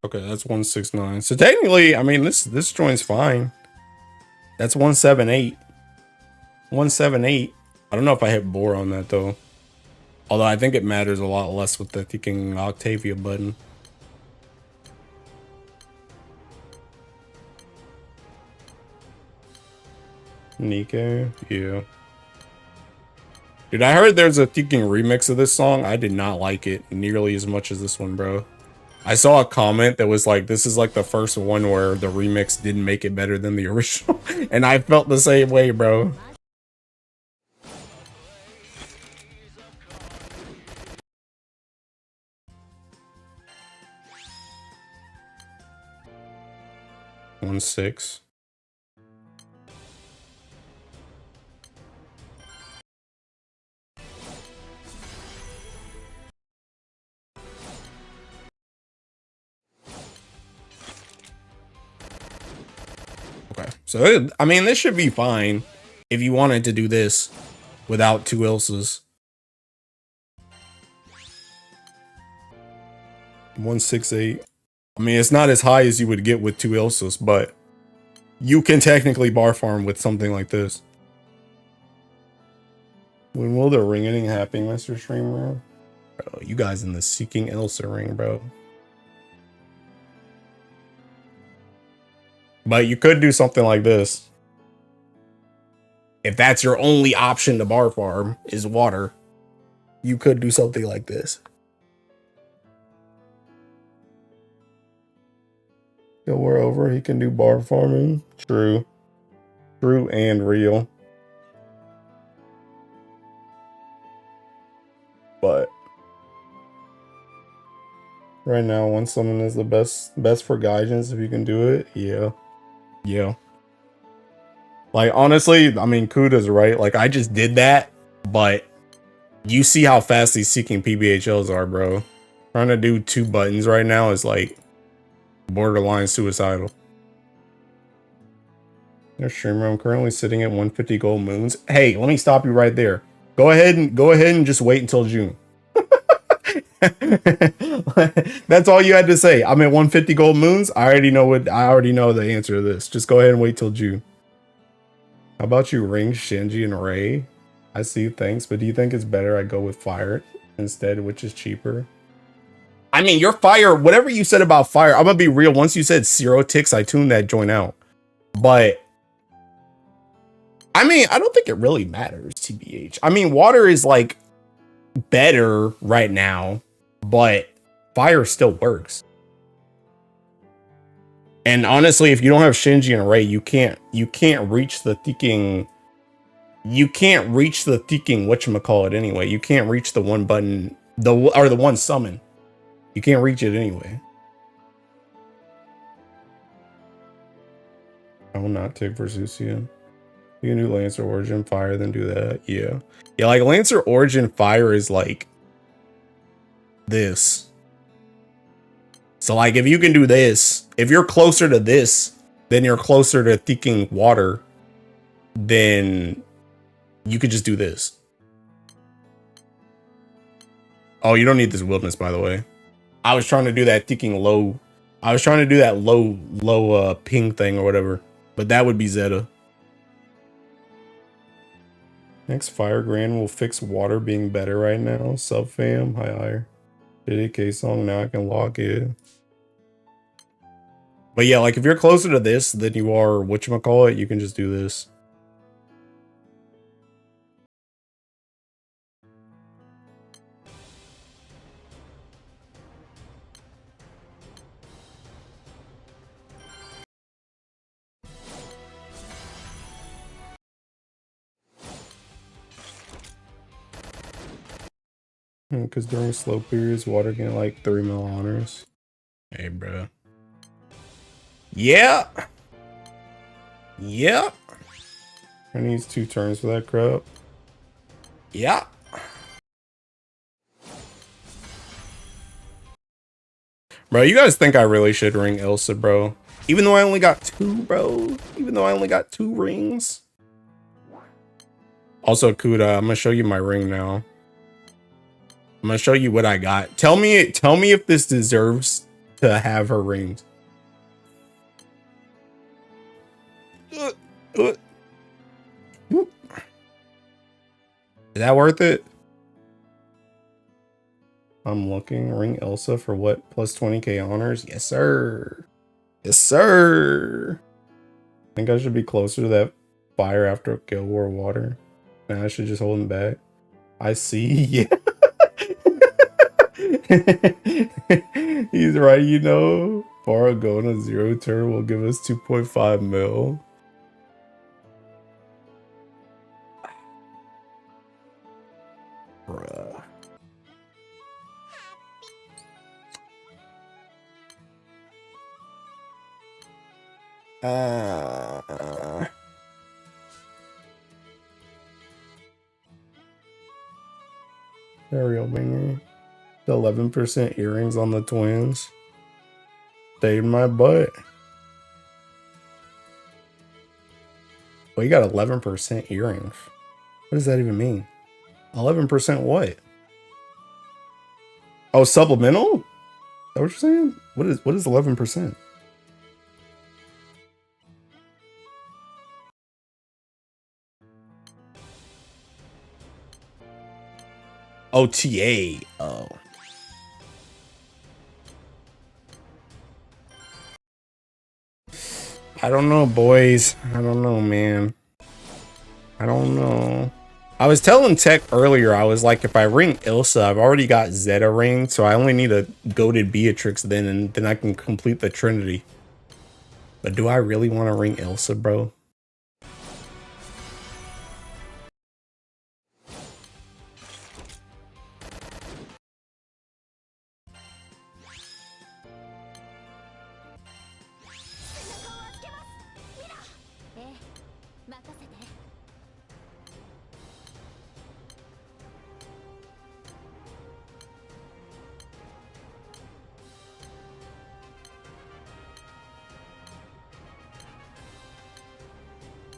Okay, that's 169. So technically, I mean, this joint's fine. That's 178. 178. I don't know if I hit bore on that though. Although I think it matters a lot less with the ticking Octavia button. Nico, yeah. Dude, I heard there's a ticking remix of this song. I did not like it nearly as much as this one, bro. I saw a comment that was like, this is like the first one where the remix didn't make it better than the original. And I felt the same way, bro. One six. Okay, so I mean, this should be fine if you wanted to do this without 2 ilsas. 168. I mean, it's not as high as you would get with 2 ilsas, but you can technically bar farm with something like this. When will the ring ending happen, Mr. Streamer? Bro, you guys in the seeking ilsa ring, bro. But you could do something like this. If that's your only option to bar farm is water, you could do something like this. Yo, we're over. He can do bar farming. True. True and real. But right now, one summon is the best for guidance if you can do it. Yeah. Yeah. Like, honestly, I mean, Kuda's right. Like, I just did that, but you see how fast these seeking PBHLs are, bro. Trying to do 2 buttons right now is like borderline suicidal. Streamer, I'm currently sitting at 150 gold moons. Hey, let me stop you right there. Go ahead and just wait until June. That's all you had to say. I'm at 150 gold moons. I already know the answer to this. Just go ahead and wait till June. How about you ring Shinji and Ray? I see, thanks, but do you think it's better I go with fire instead, which is cheaper? I mean, your fire, whatever you said about fire, I'm gonna be real. Once you said 0 ticks, I tuned that joint out. But I mean, I don't think it really matters, TBH. I mean, water is like better right now, but fire still works. And honestly, if you don't have Shinji and Ray, you can't reach the ticking. You can't reach the ticking whatchamacallit anyway. You can't reach the one button, the one summon. You can't reach it anyway. I will not take Versusian. You can do Lancer Origin Fire, then do that. Yeah. Yeah, like Lancer Origin Fire is like this. So like if you can do this, if you're closer to this, then you're closer to thinking water, then you could just do this. Oh, you don't need this wilderness, by the way. I was trying to do that ticking low. I was trying to do that low ping thing or whatever, but that would be Zeta. Next Fire Grand will fix water being better right now. Sub fam, hi higher. JDK song, now I can log in. But yeah, like if you're closer to this than you are whatchamacallit, you can just do this. Because during slow periods, water get like 3 mil honors. Hey, bro. Yeah. Yeah. I need 2 turns for that crap. Yeah. Bro, you guys think I really should ring Ilsa, bro? Even though I only got 2, bro. Even though I only got 2 rings. Also, Kuda, I'm gonna show you my ring now. I'm gonna show you what I got. Tell me if this deserves to have her rings. Is that worth it? I'm looking. Ring Ilsa for what? Plus 20k honors? Yes, sir. Yes, sir. I think I should be closer to that fire after Guild War water. Now I should just hold him back. I see. Yeah. He's right, you know. Faragona 0 turn will give us 2.5 mil. Bruh. Ariel Binger. 11% earrings on the twins. Stayed in my butt. Well, you got 11% earrings. What does that even mean? 11% what? Oh, supplemental? Is that what you're saying? What is 11%? OTA. Oh. I don't know, boys. I don't know, man. I don't know. I was telling Tech earlier, I was like, if I ring Ilsa, I've already got Zeta ring, so I only need a goated Beatrix then, and then I can complete the Trinity. But do I really want to ring Ilsa, bro?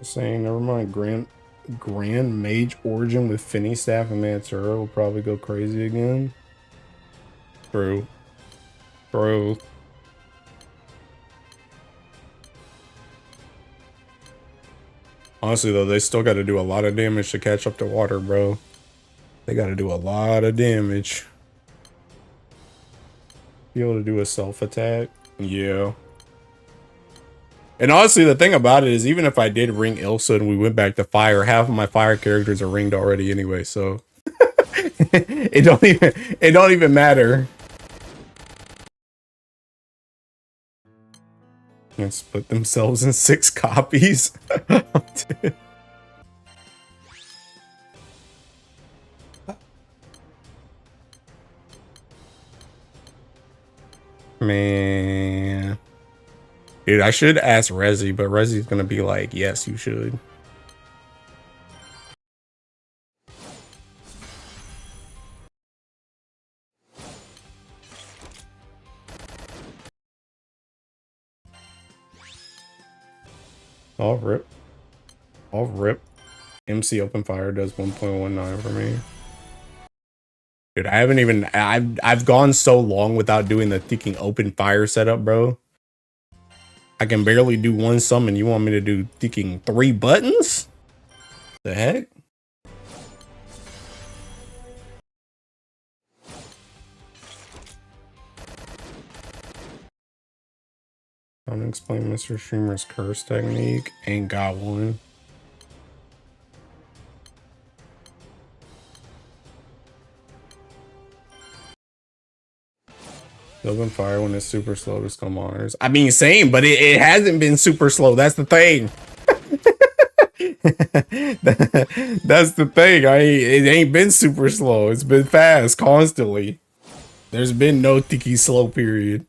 Saying never mind. Grand Mage Origin with Finny Staff and Mantura will probably go crazy again. True. True. Honestly though, they still got to do a lot of damage to catch up to water, bro. They got to do a lot of damage. Be able to do a self attack. Yeah. And honestly, the thing about it is, even if I did ring Ilsa and we went back to fire, half of my fire characters are ringed already anyway, so it don't even matter. And split themselves in 6 copies. Man. Dude, I should ask Rezi, but Rezi's gonna be like, yes, you should. I'll rip. I'll rip. MC Open Fire does 1.19 for me. Dude, I haven't even... I've gone so long without doing the thinking Open Fire setup, bro. I can barely do 1 summon. You want me to do thinking 3 buttons? The heck? Explain Mr. Streamer's curse technique. Ain't got one. Open fire when it's super slow to scum honors. I mean, same, but it hasn't been super slow. That's the thing. That's the thing. It ain't been super slow. It's been fast constantly. There's been no tiki slow period.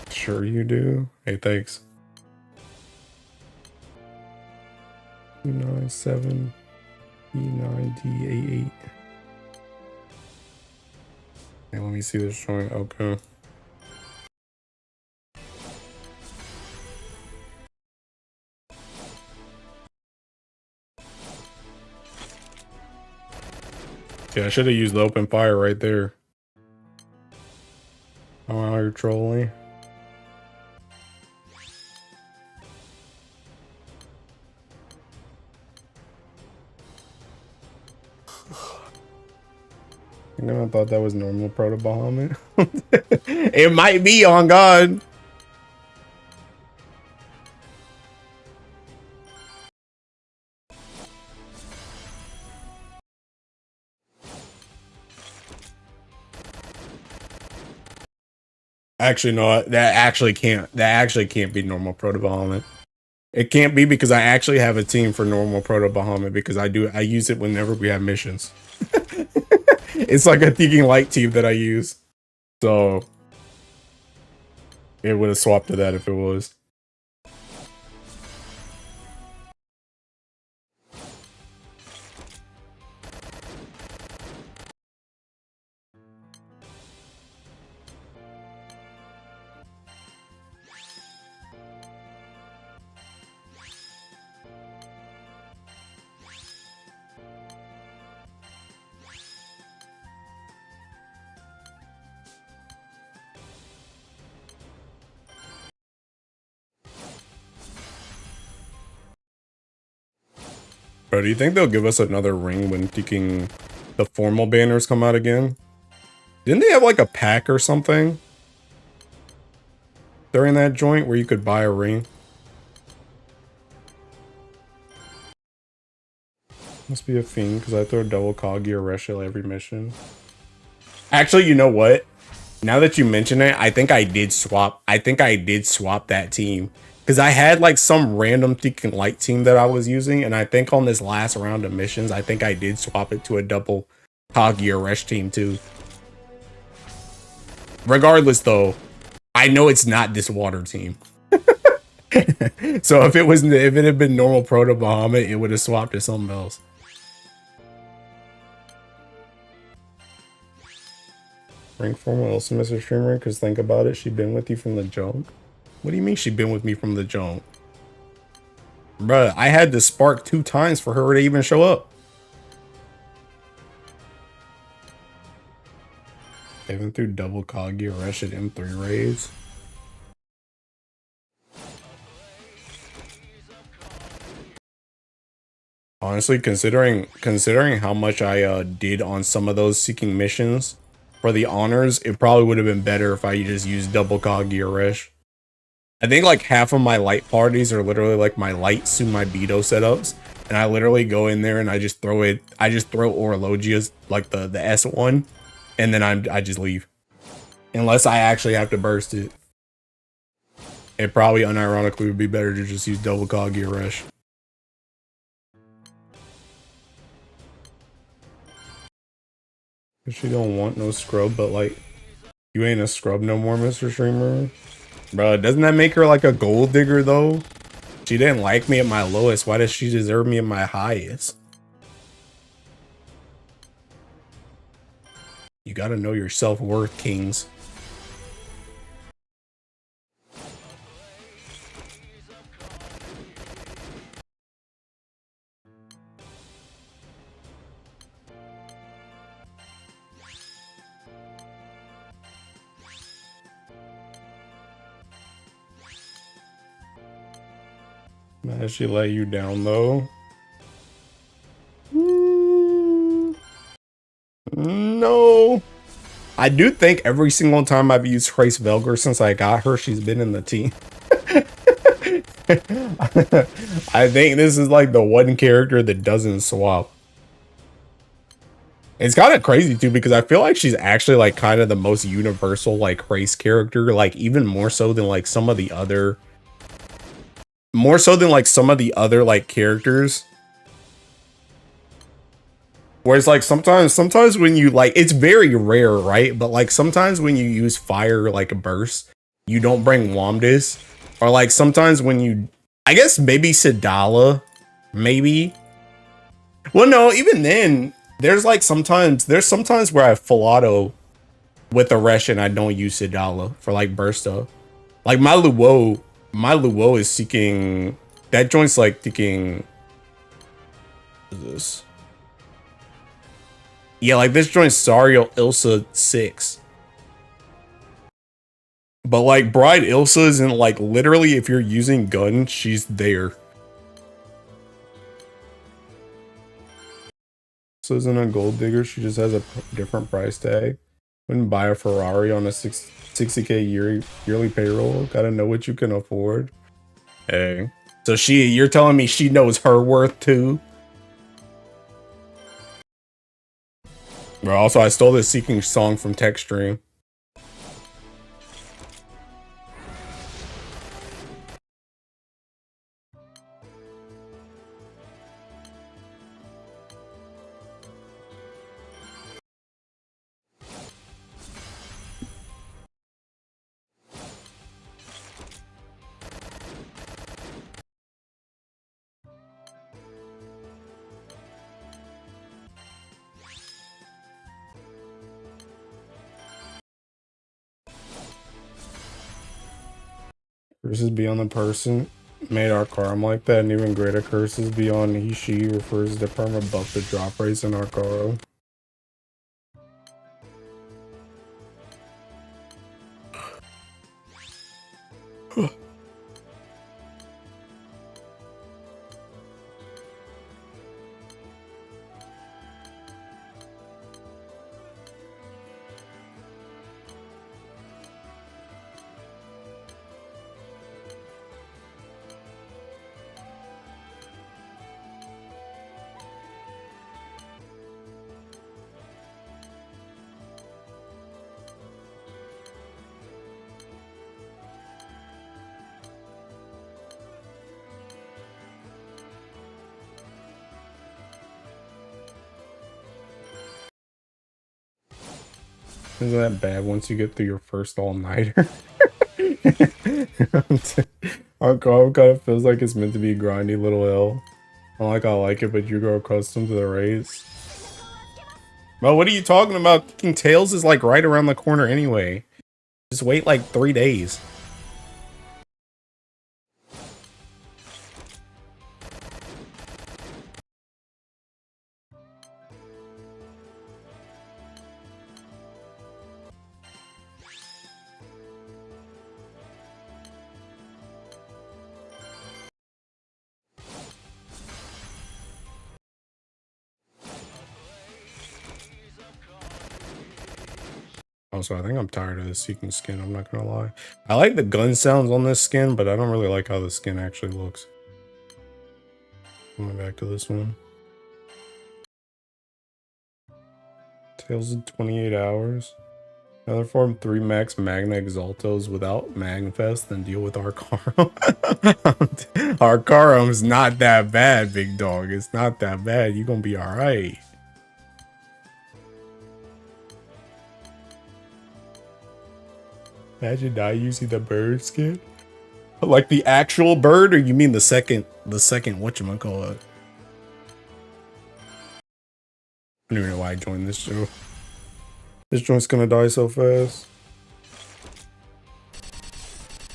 Sure you do. Hey, thanks. 297 E9D88. Hey, let me see this joint. Okay. Yeah, I should have used the open fire right there. Oh, you're trolling. You know, I thought that was normal proto Bahamut. It might be, on God. Actually, no, that actually can't be normal proto Bahamut. It can't be, because I actually have a team for normal proto Bahamut, because I use it whenever we have missions. It's like a thinking light team that I use. So it would have swapped to that if it was. Bro, do you think they'll give us another ring when thinking the formal banners come out again? Didn't they have like a pack or something during that joint where you could buy a ring? Must be a fiend, because I throw double Kagi or Reshel every mission. Actually, you know what? Now that you mention it, I think I did swap that team. Because I had like some random Thinking Light team that I was using, and I think on this last round of missions, I think I did swap it to a double Kagi or Resh team too. Regardless though, I know it's not this water team. So if it had been normal proto Bahamut, it would have swapped to something else. Rank formal Ilsa, Mr. Streamer, because think about it, she been with you from the jump. What do you mean she been with me from the jump? Bruh, I had to spark 2 times for her to even show up. Even through double Kagi or Resh at M3 raids. Honestly, considering how much I did on some of those seeking missions for the honors, it probably would have been better if I just used double Kagi or Resh. I think like half of my light parties are literally like my light Sumabido setups, and I literally go in there and I just throw Orologia's like the S1, and then I just leave. Unless I actually have to burst it. It probably unironically would be better to just use double Kagi or Resh. She don't want no scrub, but like, you ain't a scrub no more, Mr. Streamer. Bro, doesn't that make her like a gold digger though? She didn't like me at my lowest. Why does she deserve me at my highest? You gotta know your self-worth, kings. Has she let you down though? No. I do think every single time I've used Trace Velger since I got her, she's been in the team. I think this is like the one character that doesn't swap. It's kind of crazy too, because I feel like she's actually like kind of the most universal like race character, like even more so than like some of the other like characters. Whereas like sometimes when you like, it's very rare, right? But like sometimes when you use fire like a burst, you don't bring Womdis. Or like sometimes when you, I guess maybe Sidala, maybe. Well, no, even then, there's sometimes where I full auto with a Resh and I don't use Sidala for like burst stuff. Like my Luo is seeking, that joint's like seeking, what is this? Yeah, like this joint's Sariel Ilsa 6. But like Bride Ilsa isn't like, literally if you're using gun, she's there. So isn't a gold digger, she just has a different price tag. Wouldn't buy a Ferrari on a 60K yearly payroll. Gotta know what you can afford. Hey. So you're telling me she knows her worth too? Bro, also I stole this Seeking song from Tech Stream. Curses beyond the person made our Karam like that, and even greater curses beyond he, she refers to perma buff the drop rates in our Karo. Isn't that bad once you get through your first all-nighter? Our car kind of feels like it's meant to be a grindy little L. I like it, but you grow accustomed to the race. Well, what are you talking about? Kicking Tails is like right around the corner anyway. Just wait like 3 days. Also, I think I'm tired of this Seeking skin, I'm not gonna lie. I like the gun sounds on this skin, but I don't really like how the skin actually looks. Going back to this one. Tails in 28 hours. Another form 3 max Magna Exaltos without Magfest, then deal with Arcarum. Arcarum's not that bad, big dog. It's not that bad. You're gonna be alright. Imagine not using the bird skin. Like the actual bird, or you mean the second whatchamacallit? I don't even know why I joined this show. This joint's gonna die so fast.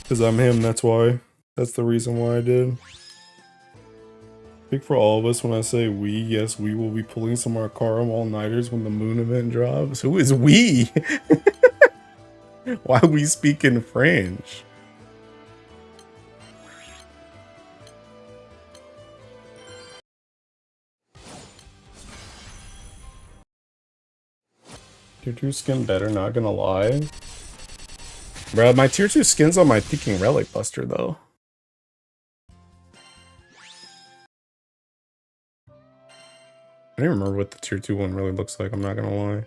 Because I'm him, that's why. That's the reason why I did. Speak for all of us when I say we. Yes, we will be pulling some Arcarum all-nighters when the moon event drops. Who is we? Why are we speaking French? Tier 2 skin better, not gonna lie. Bro, my tier 2 skin's on my Thinking Relic Buster, though. I don't remember what the tier 2 one really looks like, I'm not gonna lie.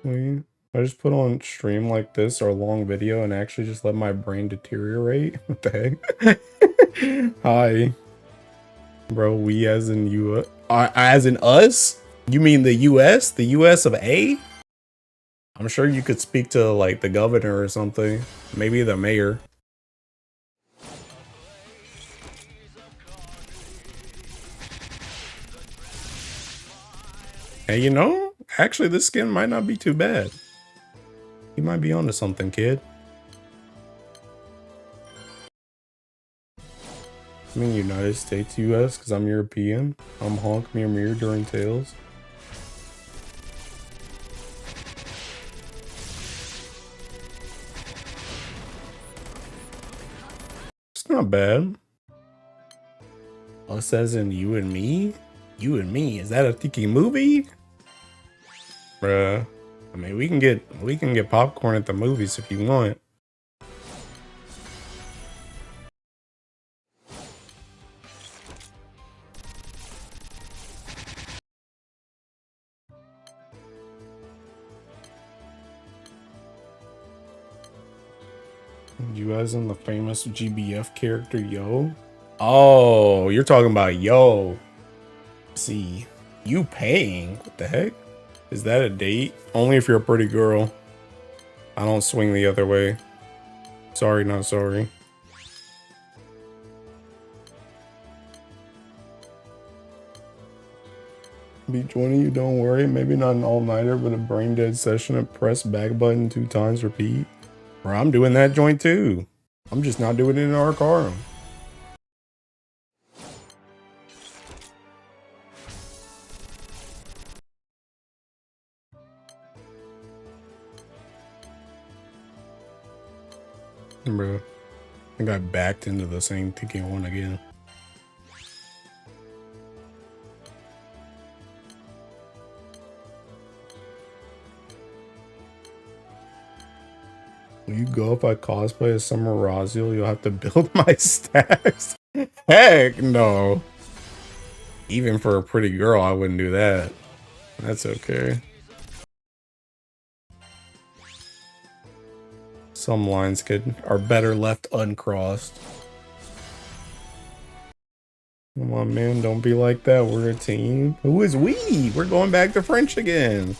Wait, I just put on stream like this or a long video and actually just let my brain deteriorate? What the heck? Hi. Bro, we as in you, as in us? You mean the US? The US of A? I'm sure you could speak to like the governor or something. Maybe the mayor. Hey, you know, actually this skin might not be too bad. You might be onto something, kid. I mean United States, US, because I'm European. I'm Honk Mir during Tails. It's not bad. Us as in you and me? You and me? Is that a tiki movie? Bruh. I mean, we can get popcorn at the movies if you want. You guys in the famous GBF character, Yo? Oh, you're talking about Yo. See, you paying? What the heck? Is that a date? Only if you're a pretty girl. I don't swing the other way. Sorry, not sorry. Be joining you, don't worry. Maybe not an all-nighter, but a brain dead session and press back button 2 times, repeat. Bro, I'm doing that joint too. I'm just not doing it in our car. Bro, I got backed into the same ticket one again. Will you go if I cosplay as Summer Raziel? You'll have to build my stacks. Heck no. Even for a pretty girl, I wouldn't do that. That's okay. Some lines are better left uncrossed. Come on, man, don't be like that. We're a team. Who is we? We're going back to French again.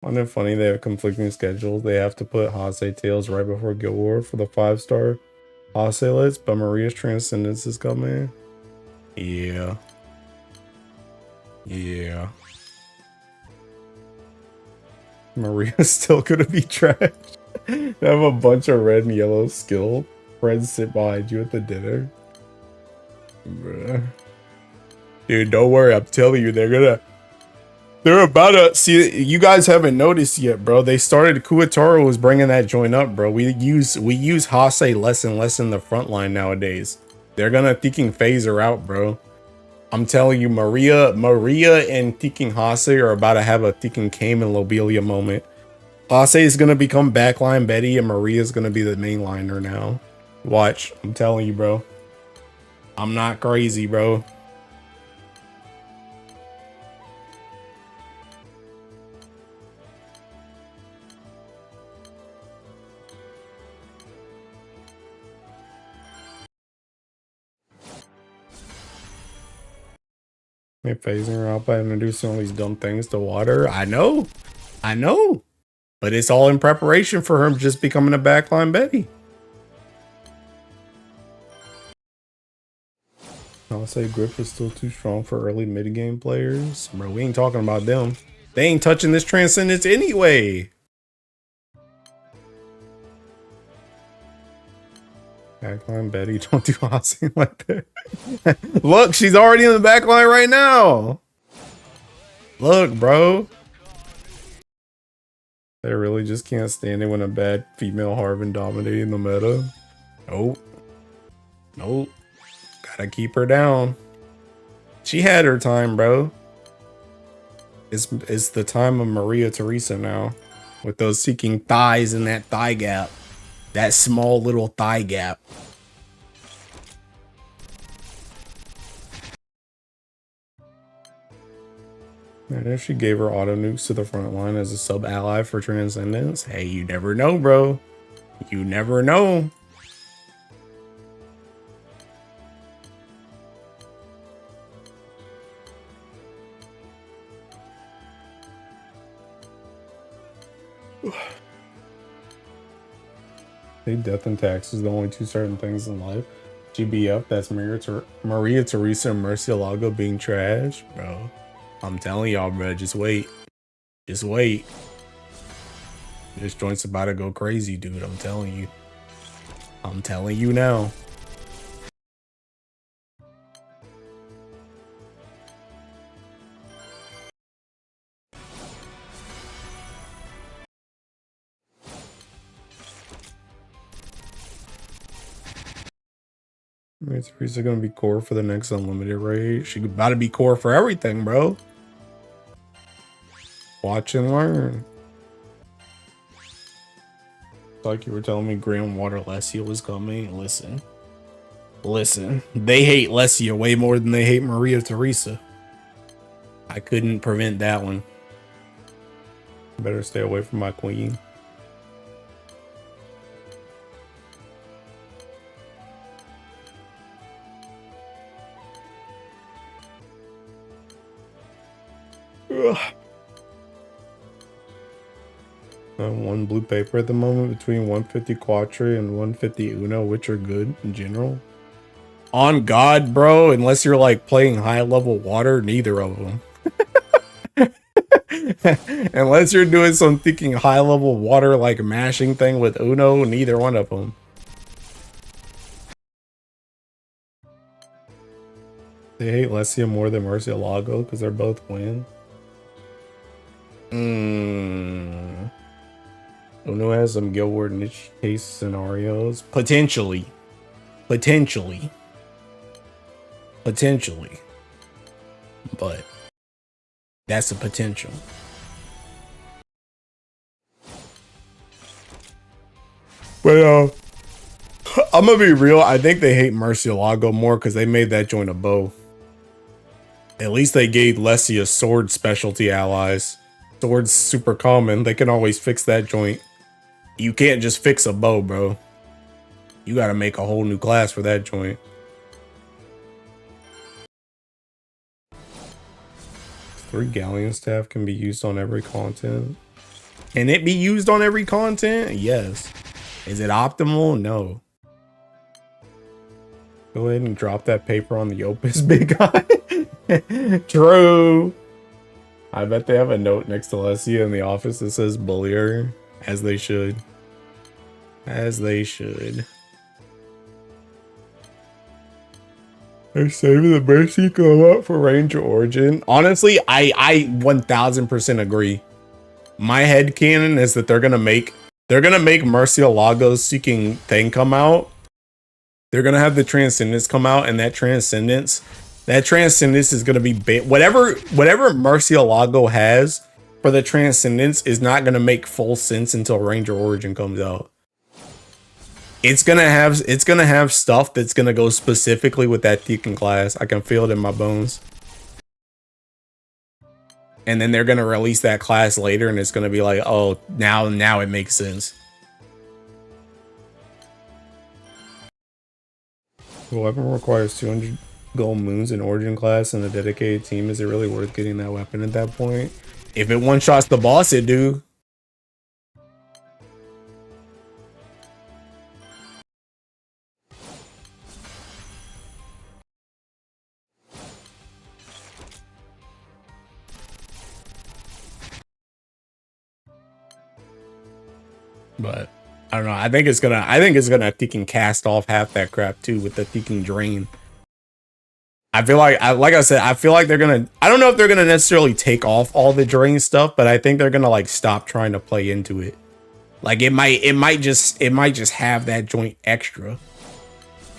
Isn't it funny they have conflicting schedules? They have to put Hase Tails right before Guild War for the 5-star Hase list, but Maria's Transcendence is coming. Yeah. Yeah. Maria's still gonna be trash. They have a bunch of red and yellow skill friends sit behind you at the dinner. Bruh. Dude, don't worry. I'm telling you, they're about to see. You guys haven't noticed yet, bro. They started. Kuwataro was bringing that joint up, bro. We use Hase less and less in the front line nowadays. They're gonna Thinking phase her out, bro. I'm telling you, Maria and Thinking Hase are about to have a Thinking Came and Lobelia moment. Hase is gonna become backline Betty, and Maria is gonna be the mainliner now. Watch. I'm telling you, bro. I'm not crazy, bro. They're phasing her out by introducing all these dumb things to water. I know. But it's all in preparation for her just becoming a backline Betty. I'll say grip is still too strong for early mid-game players. Bro, we ain't talking about them. They ain't touching this Transcendence anyway. Backline Betty, don't do Hase like that. Look, she's already in the backline right now. Look, bro. They really just can't stand it when a bad female Harvin dominating the meta. Nope. Gotta keep her down. She had her time, bro. It's the time of Maria Teresa now. With those seeking thighs in that thigh gap. That small little thigh gap. And if she gave her auto nukes to the front line as a sub ally for Transcendence, hey, you never know, bro. You never know. Hey, death and taxes, the only two certain things in life. GBF, that's Maria Teresa and Murcielago being trash, bro. I'm telling y'all, bro, just wait. Just wait. This joint's about to go crazy, dude. I'm telling you. I'm telling you now. Teresa gonna be core for the next unlimited raid. She about to be core for everything, bro. Watch and learn. Like you were telling me Groundwater Lesia was coming. Listen. Listen. They hate Lesia way more than they hate Maria Teresa. I couldn't prevent that one. Better stay away from my queen. One blue paper at the moment between 150 Quattro and 150 Uno, which are good in general. On God, bro, unless you're like playing high level water, neither of them. Unless you're doing some thinking high level water like mashing thing with Uno, neither one of them. They hate Lesia more than Murcielago because they're both win. Uno has some Guild War niche case scenarios. Potentially. Potentially. Potentially. But that's a potential. But I'm gonna be real. I think they hate Murcielago more because they made that joint a bow. At least they gave Lesia sword specialty allies. Sword's super common. They can always fix that joint. You can't just fix a bow, bro. You gotta make a whole new class for that joint. Three galleon staff can be used on every content. Can it be used on every content? Yes. Is it optimal? No. Go ahead and drop that paper on the Opus, big guy. True. I bet they have a note next to Lesia in the office that says bullier. As they should. As they should. They're saving the Mercy go up for Ranger Origin. Honestly, I 1000% agree. My headcanon is that they're gonna make Murcielago's Seeking thing come out. They're gonna have the Transcendence come out, and that Transcendence is gonna be whatever Murcielago has for the Transcendence is not gonna make full sense until Ranger Origin comes out. It's gonna have stuff that's gonna go specifically with that Deacon class. I can feel it in my bones. And then they're gonna release that class later, and it's gonna be like, oh, now it makes sense. The weapon requires 200 gold moons in Origin class and a dedicated team. Is it really worth getting that weapon at that point? If it one-shots the boss, it do. But I don't know. I think it's gonna thinking cast off half that crap too with the thinking drain. I feel like I said, I feel like they're gonna, I don't know if they're gonna necessarily take off all the drain stuff, but I think they're gonna like stop trying to play into it. Like it might just have that joint extra.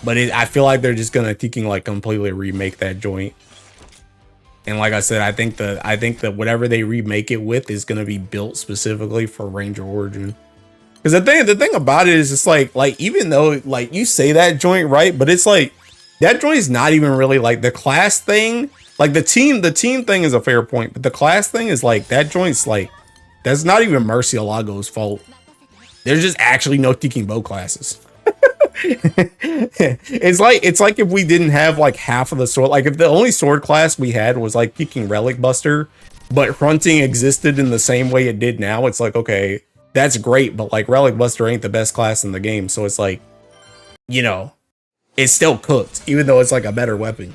But I feel like they're just gonna thinking like completely remake that joint. And like I said, I think that whatever they remake it with is gonna be built specifically for Ranger Origin. Because the thing about it is, it's like even though like you say that joint right, but it's like that joint is not even really like the class thing. Like the team thing is a fair point, but the class thing is like that joint's like that's not even Murcielago's fault. There's just actually no Teking Bow classes. it's like if we didn't have like half of the sword, like if the only sword class we had was like Teking Relic Buster, but hunting existed in the same way it did now, it's like, okay, that's great, but like Relic Buster ain't the best class in the game, so it's like, you know, it's still cooked, even though it's like a better weapon.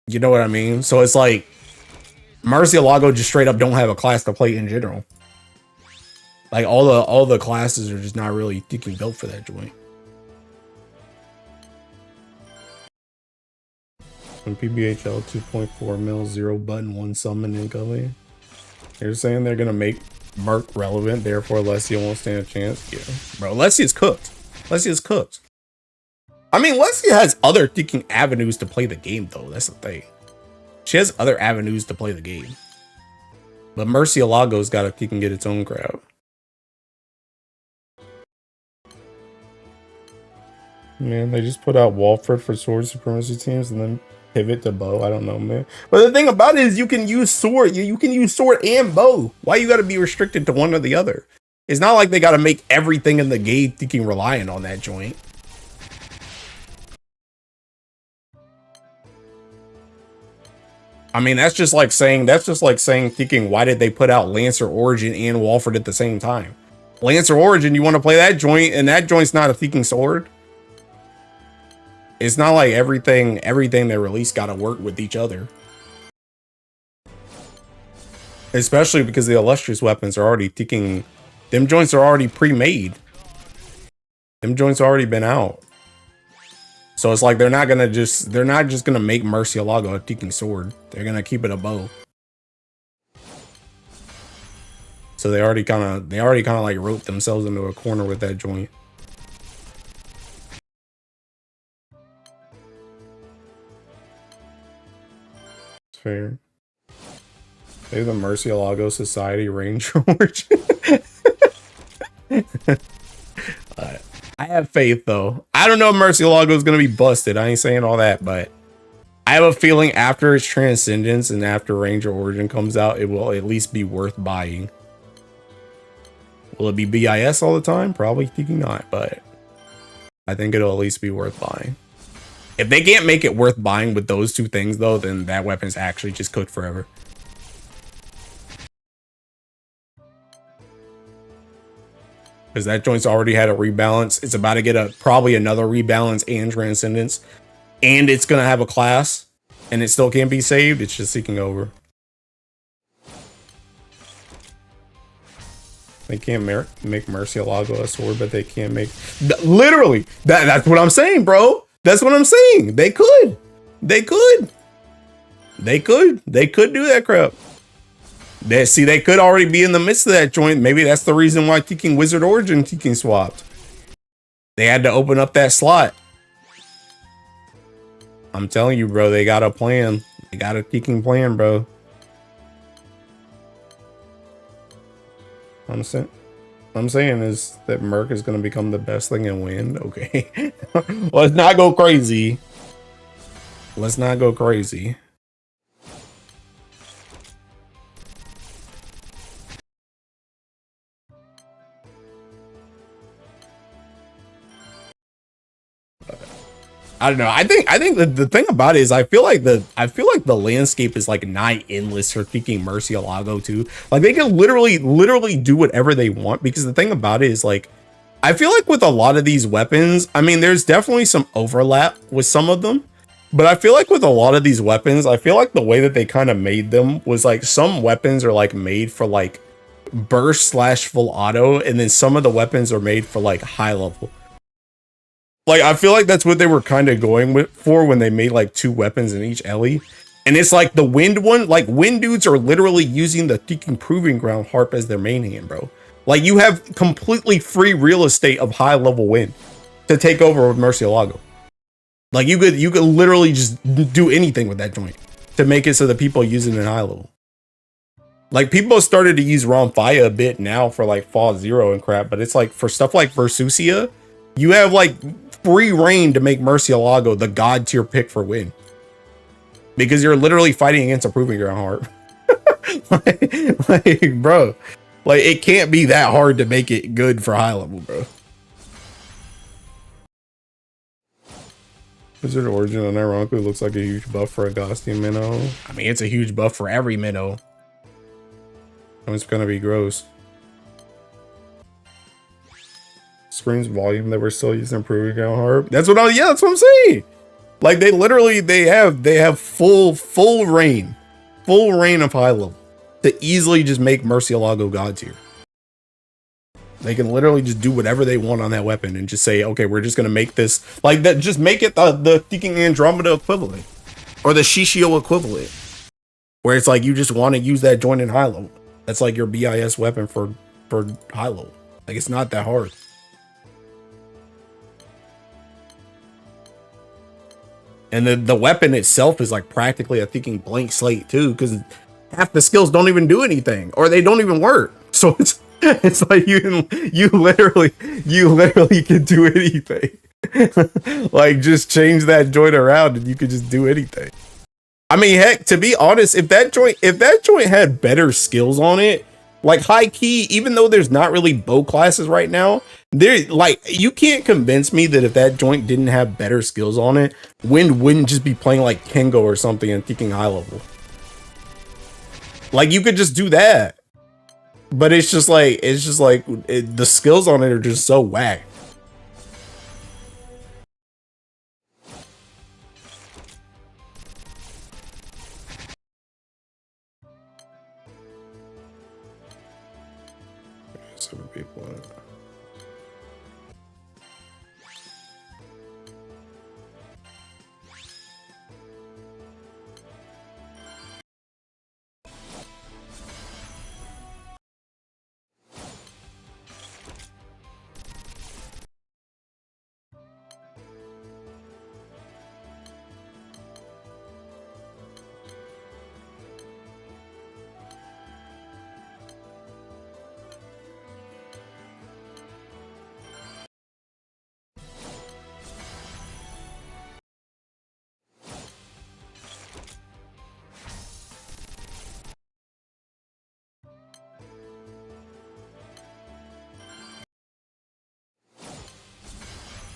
You know what I mean? So it's like Murcielago just straight up don't have a class to play in general. Like all the classes are just not really Teking built for that joint. When PBHL 2.4 mil 0 button 1 summon incoming. You're saying they're gonna make Merc relevant, therefore Lesia won't stand a chance? Yeah. Bro, Lesia's cooked. Lesia's cooked. I mean, Lesia has other Teking avenues to play the game though, that's the thing. She has other avenues to play the game. But Murcielago's got a Teking get its own crowd. Man, they just put out Walford for sword supremacy teams and then pivot to bow. I don't know, man. But the thing about it is you can use sword. You can use sword and bow. Why you got to be restricted to one or the other? It's not like they got to make everything in the game Teking reliant on that joint. I mean, that's just like saying Teking, why did they put out Lancer Origin and Walford at the same time? Lancer Origin, you want to play that joint, and that joint's not a Teking sword. It's not like everything they release got to work with each other. Especially because the illustrious weapons are already Teking. Them joints are already pre-made. Them joints already been out. So it's like they're not just gonna make Murcielago a Teking sword. They're gonna keep it a bow. So they already kind of like roped themselves into a corner with that joint. Fair. Maybe the Murcielago Society Ranger Origin. I have faith though. I don't know if Murcielago is gonna be busted. I ain't saying all that, but I have a feeling after its Transcendence and after Ranger Origin comes out, it will at least be worth buying. Will it be BIS all the time? Probably thinking not, but I think it'll at least be worth buying. If they can't make it worth buying with those two things, though, then that weapon's actually just cooked forever. Because that joint's already had a rebalance. It's about to get probably another rebalance and Transcendence. And it's going to have a class. And it still can't be saved. It's just seeking over. They can't make Murcielago a sword, but they can't make... Literally! That's what I'm saying, bro! That's what I'm saying. They could. They could. They could. They could do that crap. They could already be in the midst of that joint. Maybe that's the reason why Teking Wizard Origin Teking swapped. They had to open up that slot. I'm telling you, bro, they got a plan. They got a Teking plan, bro. I'm saying is that Merc is going to become the best thing and win. Okay. Let's not go crazy. Let's not go crazy. I don't know. I think the thing about it is I feel like the landscape is like nigh endless for Teking Murcielago too. Like they can literally do whatever they want, because the thing about it is like I feel like with a lot of these weapons, I mean there's definitely some overlap with some of them, but I feel like with a lot of these weapons, I feel like the way that they kind of made them was like some weapons are like made for like burst / full auto, and then some of the weapons are made for like high level. Like, I feel like that's what they were kind of going for when they made, like, 2 weapons in each Ellie. And it's like the wind one, like, wind dudes are literally using the Teking Proving Ground harp as their main hand, bro. Like, you have completely free real estate of high-level wind to take over with Murcielago. Like, you could literally just do anything with that joint. to make it so that people use it in high level. Like people started to use Romfaya a bit now for like Fall Zero and crap, but it's like for stuff like Versusia, you have like free reign to make Murcielago the god tier pick for win. Because you're literally fighting against a Proving Ground Harp. like, bro, like it can't be that hard to make it good for high level, bro. Wizard Origin unironically looks like a huge buff for a Gaustian minnow. I mean, it's a huge buff for every minnow. It's gonna be gross. Screen's volume that we're still using Proving Ground Harp. That's what that's what I'm saying. Like they literally they have full reign of high level to easily just make Murcielago god tier. They can literally just do whatever they want on that weapon and just say, okay, we're just gonna make this like that. Just make it the Seeking Andromeda equivalent or the Shishio equivalent, where it's like you just want to use that joint in high level. That's like your BIS weapon for high level. Like it's not that hard. And the weapon itself is like practically a thinking blank slate too, because half the skills don't even do anything or they don't even work. So it's like you literally can do anything. Like just change that joint around and you could just do anything. I mean, heck, to be honest, if that joint had better skills on it, like high key, even though there's not really bow classes right now, there like you can't convince me that if that joint didn't have better skills on it, Wind wouldn't just be playing like Kengo or something and thinking high level. Like you could just do that. But it's just like the skills on it are just so whack. Some people.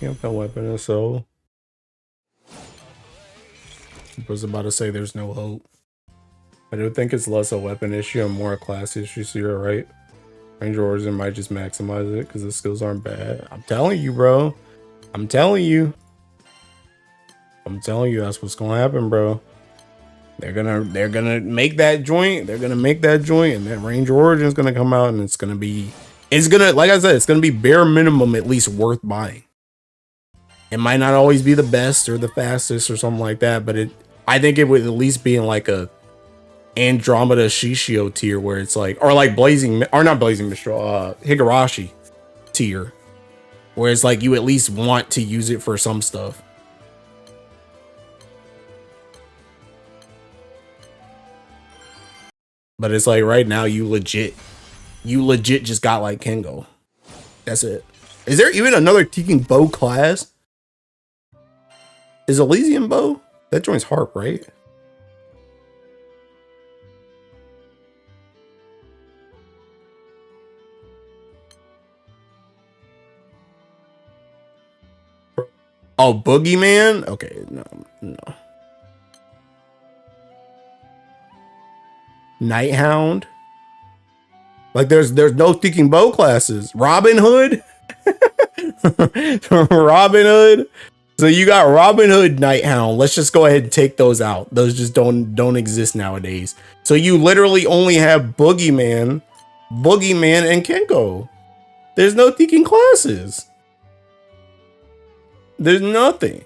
Yep, that weapon is so. I was about to say there's no hope. I do think it's less a weapon issue and more a class issue, so you're right. Ranger Origin might just maximize it because the skills aren't bad. I'm telling you, bro. I'm telling you that's what's gonna happen, bro. They're gonna make that joint. They're gonna make that joint, and then Ranger Origin is gonna come out, and it's gonna like I said, it's gonna be bare minimum at least worth buying. It might not always be the best or the fastest or something like that, but I think it would at least be in like a Andromeda Shishio tier where it's like, or like not Blazing Mistral, Higurashi tier, where it's like you at least want to use it for some stuff. But it's like right now you legit just got like Kengo. That's it. Is there even another Teking bow class? Is Elysian bow? That joins harp, right? Oh, Boogeyman? Okay, no. Nighthound? Like there's no Teking bow classes. Robin Hood? Robin Hood? So you got Robin Hood, Nighthound. Let's just go ahead and take those out. Those just don't exist nowadays. So you literally only have Boogeyman, and Kenko. There's no Teking classes. There's nothing.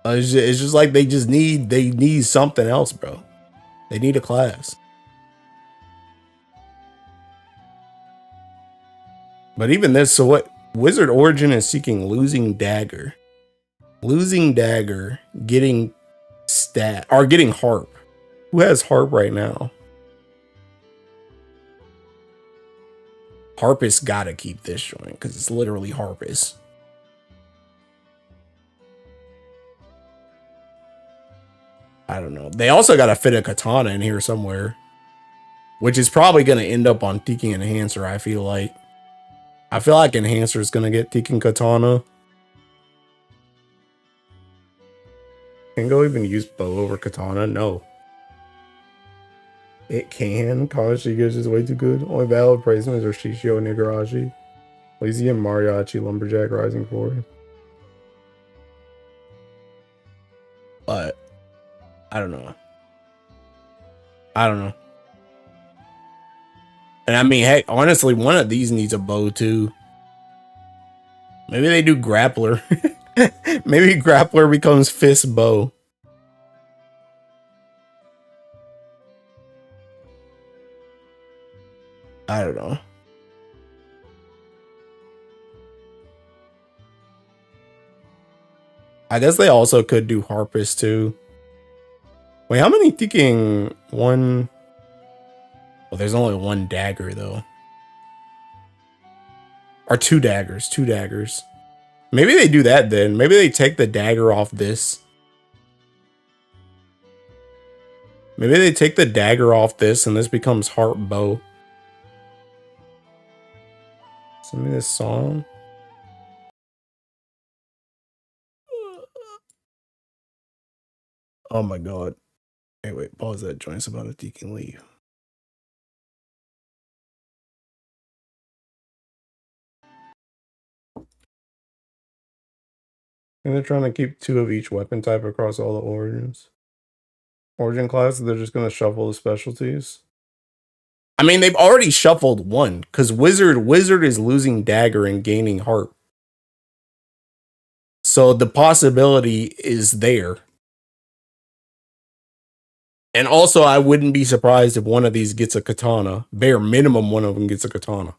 It's just like they need something else, bro. They need a class. But even this, so what? Wizard Origin is seeking Losing Dagger. Losing dagger, getting stat, or getting harp. Who has harp right now? Harpist gotta keep this joint because it's literally Harpist. I don't know. They also gotta fit a katana in here somewhere, which is probably gonna end up on Tiki Enhancer. I feel like Enhancer is gonna get Tiki Katana. Can go even use bow over katana? No. It can. Kanashi is just way too good. Only valid placements are Shishio and Igarashi. Lazy and Mariachi Lumberjack Rising Forward. But I don't know. And I mean, heck, honestly, one of these needs a bow too. Maybe they do grappler. Maybe grappler becomes fist bow. I don't know. I guess they also could do Harpist too. Wait, how many thinking one? Well, there's only one dagger though. Or two daggers. Maybe they do that then. Maybe they take the dagger off this. Maybe they take the dagger off this and this becomes harp bow. Send me this song. Oh my god. Hey, wait, pause that. Joint's about to Tiki and leave. And they're trying to keep 2 of each weapon type across all the origins. Origin classes, they're just going to shuffle the specialties. I mean, they've already shuffled one, because Wizard is losing dagger and gaining harp. So the possibility is there. And also, I wouldn't be surprised if one of these gets a katana. Bare minimum, one of them gets a katana.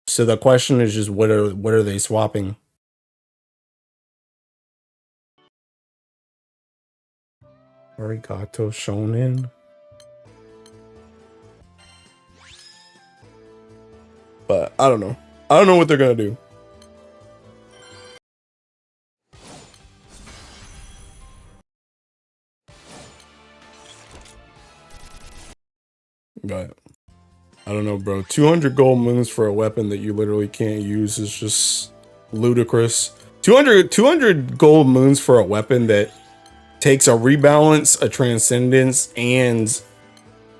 So the question is just what are they swapping? Arigato Shonen. But I don't know. I don't know what they're gonna do. But I don't know, bro. 200 gold moons for a weapon that you literally can't use is just ludicrous. 200 gold moons for a weapon that takes a rebalance, a transcendence, and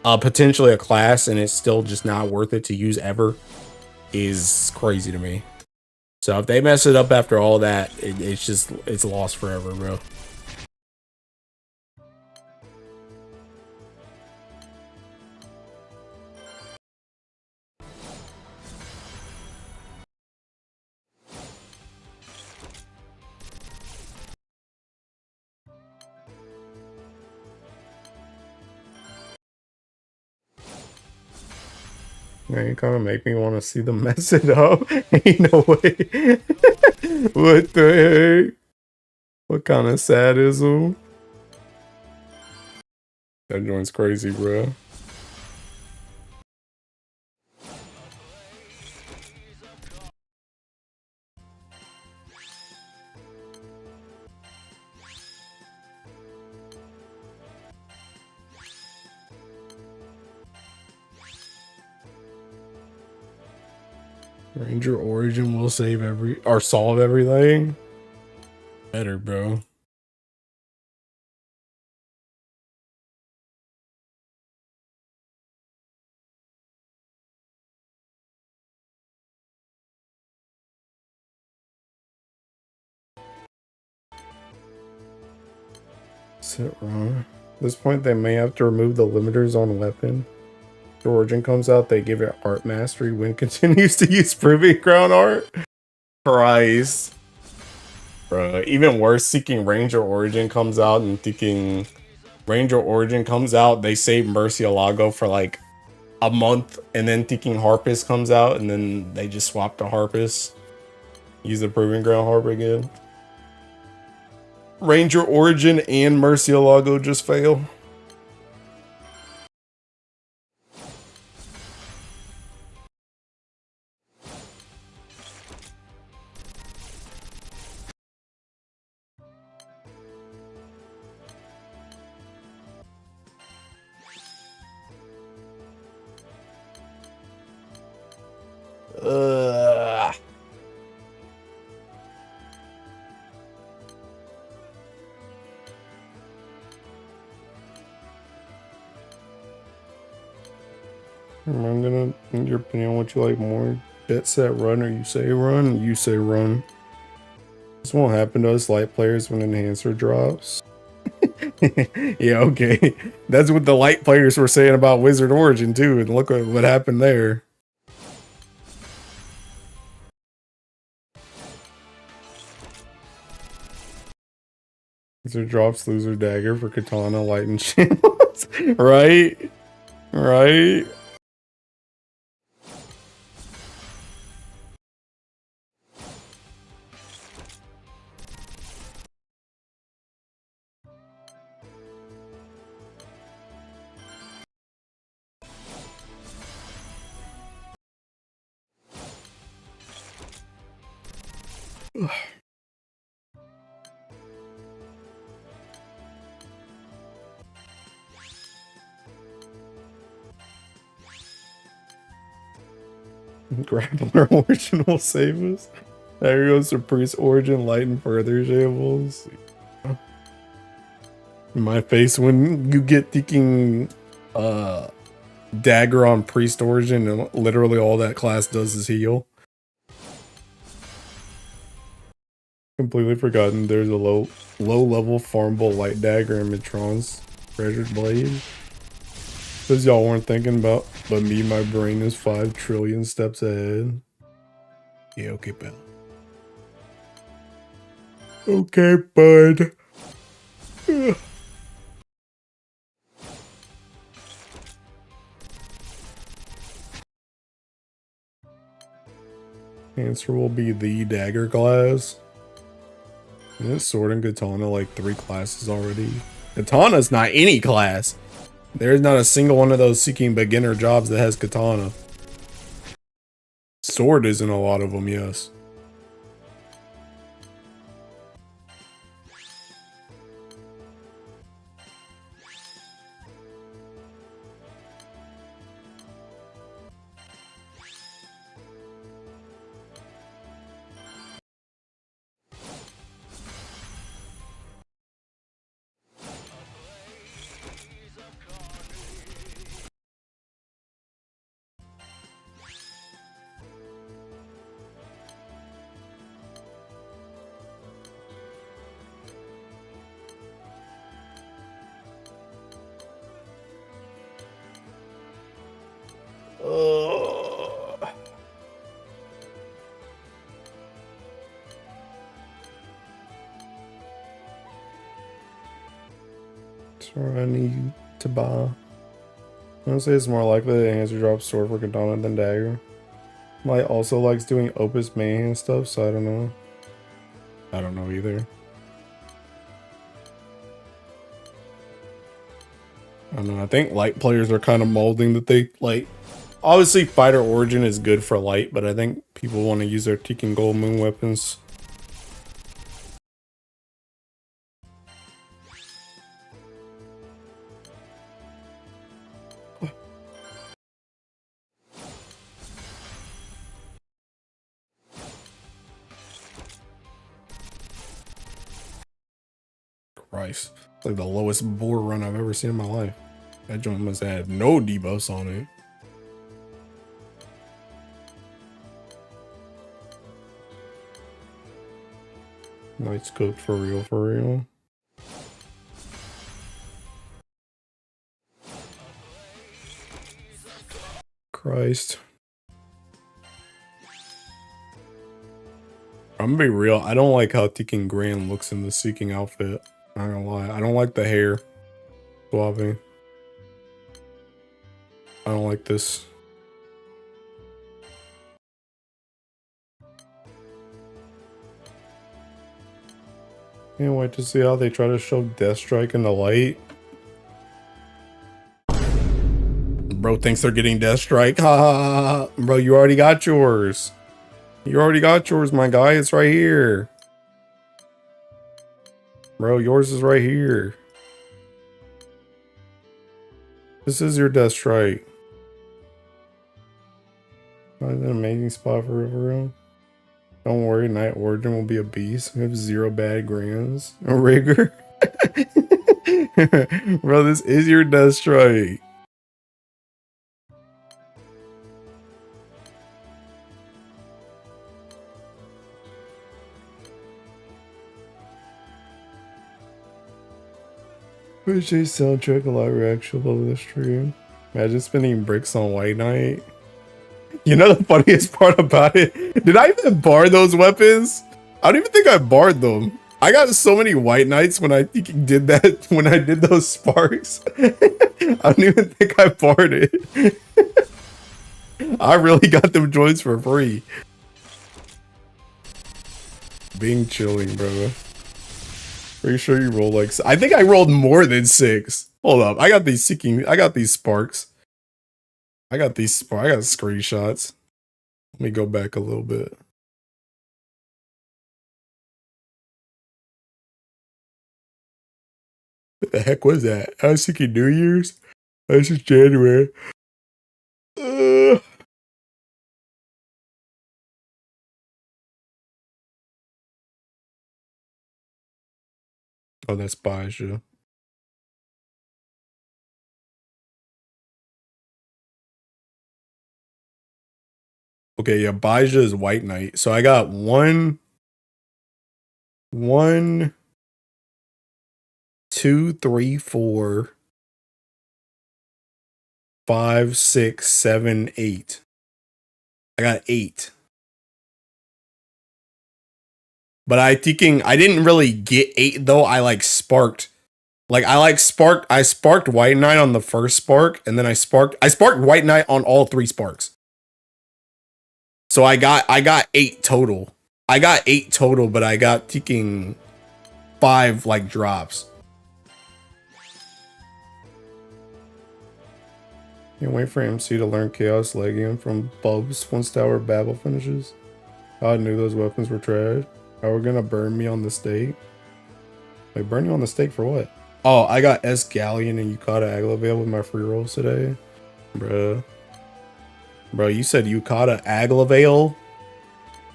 potentially a class, and it's still just not worth it to use ever, is crazy to me. So if they mess it up after all that, it's lost forever, bro. Yeah, you kind of make me want to see them mess it up. Ain't no way. What the heck? What kind of sadism? That joint's crazy, bro. Ranger Origin will save solve everything. Better, bro. Sit wrong. At this point, they may have to remove the limiters on weapon. The Origin comes out, they give it art mastery. Win continues to use Proving Ground art. Christ. Bro, even worse, Seeking Ranger Origin comes out and thinking Ranger Origin comes out, they save Murcielago for like a month, and then thinking Harpist comes out, and then they just swap to Harpist. Use the Proving Ground Harbor again. Ranger Origin and Murcielago just fail. I'm gonna need your opinion on what you like more. Jet Set Run or You Say Run? You Say Run. This won't happen to us light players when Enhancer drops. Yeah, okay. That's what the light players were saying about Wizard Origin too, and look what happened there. Wizard drops Loser Dagger for Katana, Light, and Channels. Right? Right? Grappler Origin will save us. There goes the Priest Origin, Light, and further shambles. My face when you get thinking Dagger on Priest Origin and literally all that class does is heal. Completely forgotten there's a low level farmable light dagger in Mitron's treasured blade. Because y'all weren't thinking about, but me, my brain is 5 trillion steps ahead. Yeah, okay, pal. Okay, bud. Ugh. Answer will be the dagger class. And Sword and Katana like 3 classes already. Katana's not any class. There's not a single one of those seeking beginner jobs that has Katana. Sword isn't a lot of them, yes. Sorry, I need to buy. Honestly, it's more likely that Answer drops Sword for Katana than Dagger. Light also likes doing Opus Mayhem stuff, so I don't know. I don't know either. I don't know. I think Light players are kind of molding that they like. Obviously, Fighter Origin is good for Light, but I think people want to use their Tekken Gold Moon weapons. Christ. It's like the lowest boar run I've ever seen in my life. That joint must have no debuffs on it. Night's cooked for real, for real. Christ. I'm gonna be real, I don't like how Tekken Grand looks in the Seeking outfit. Not gonna lie, I don't like the hair swapping. I don't like this. Can't wait to see how they try to show Death Strike in the light. Bro thinks they're getting Death Strike. Ha ha ha. Bro, you already got yours. You already got yours, my guy. It's right here. Bro, yours is right here. This is your Death Strike. That's an amazing spot for River. Don't worry, Night Origin will be a beast. We have 0 bad grands. A rigger. Bro, this is your Death Strike. Appreciate soundtrack, a live reaction over the stream. Imagine spending bricks on White Knight. You know the funniest part about it? Did I even bar those weapons? I don't even think I barred them. I got so many White Knights when I did that, when I did those sparks. I don't even think I barred it. I really got them joints for free. Being chilling, bro. Pretty sure you roll like, I think I rolled more than 6. Hold up, I got these sparks. I got screenshots. Let me go back a little bit. What the heck was that? I was thinking New Year's. This is January. Oh, that's Baja. Okay, yeah, Baja is White Knight. So I got one, 2, 3, 4, 5, 6, 7, 8. I got 8. But I didn't really get 8 though. I sparked. I sparked White Knight on the first spark, and then I sparked White Knight on all 3 sparks. So I got 8 total. I got 8 total, but I got taking 5 drops. Can't wait for MC to learn Chaos Legion from Bubs once Tower Babel finishes. I knew those weapons were trash. How are gonna burn me on the stake? Wait, burn you on the stake for what? Oh, I got S Galleon and Yukata Aglavale with my free rolls today. Bruh. Bro, you said Yukata Aglavale?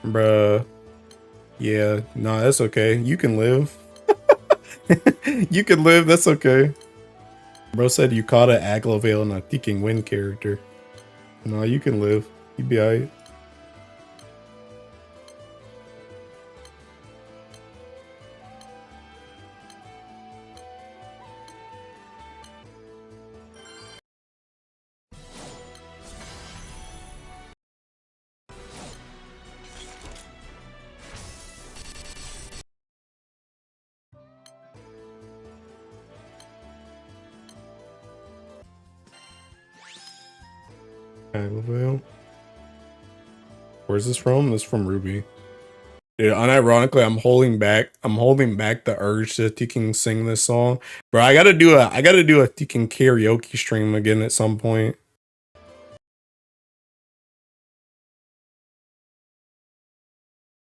Bruh. Yeah, nah, that's okay. You can live. You can live, that's okay. Bro said Yukata Aglavale, not thinking win character. Nah, you can live. You be alright. Aglavale. Where's this from? This is from Ruby. Dude, unironically, I'm holding back the urge to fucking sing this song. Bro, I gotta do a fucking karaoke stream again at some point.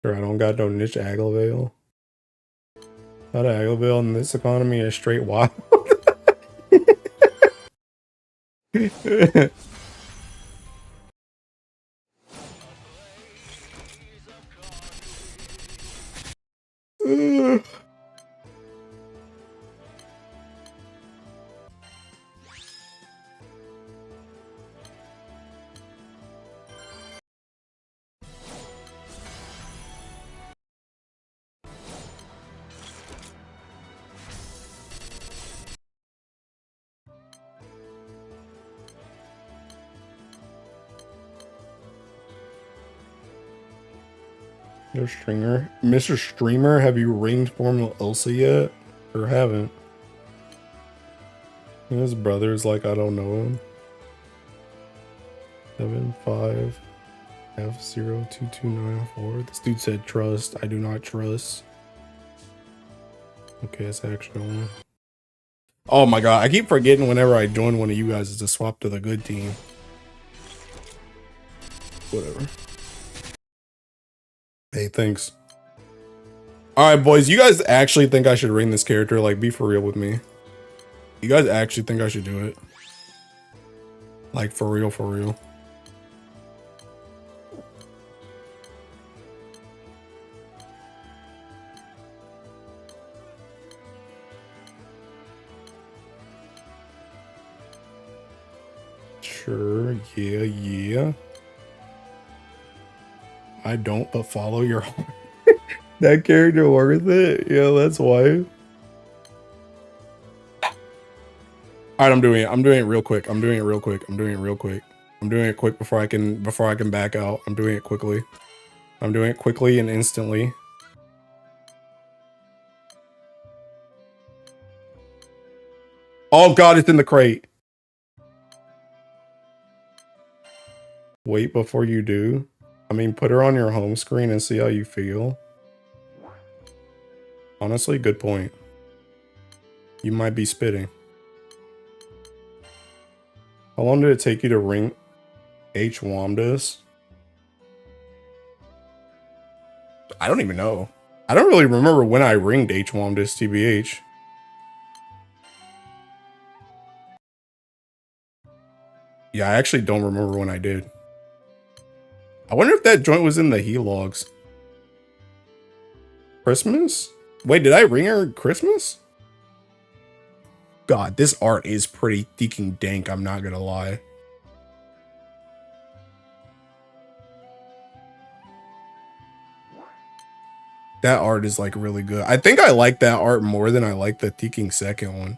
Sure, I don't got no niche Aglavale. Not Aglavale in this economy is straight wild. Mr. Streamer, have you ringed Formula Ilsa yet? Or haven't? And his brother's like, I don't know him. 75 F02294. This dude said trust. I do not trust. Okay, it's actually one. Oh my god, I keep forgetting whenever I join one of you guys is to swap to the good team. Whatever. Hey, thanks. Alright, boys, you guys actually think I should ring this character? Like, be for real with me. You guys actually think I should do it? Like, for real, for real. Sure, yeah. I don't, but follow your heart. That character worth it? Yeah, that's why. Alright, I'm doing it real quick. I'm doing it quick before I can back out. I'm doing it quickly. I'm doing it quickly and instantly. Oh god, it's in the crate. Wait before you do. I mean, put her on your home screen and see how you feel. Honestly, good point. You might be spitting. How long did it take you to ring H. Wamdas? I don't even know. I don't really remember when I ringed H. Wamdas, TBH. Yeah, I actually don't remember when I did. I wonder if that joint was in the logs. Christmas? Wait, did I ring her Christmas? God, this art is pretty freaking dank, I'm not gonna lie. That art is like really good. I think I like that art more than I like the freaking second one.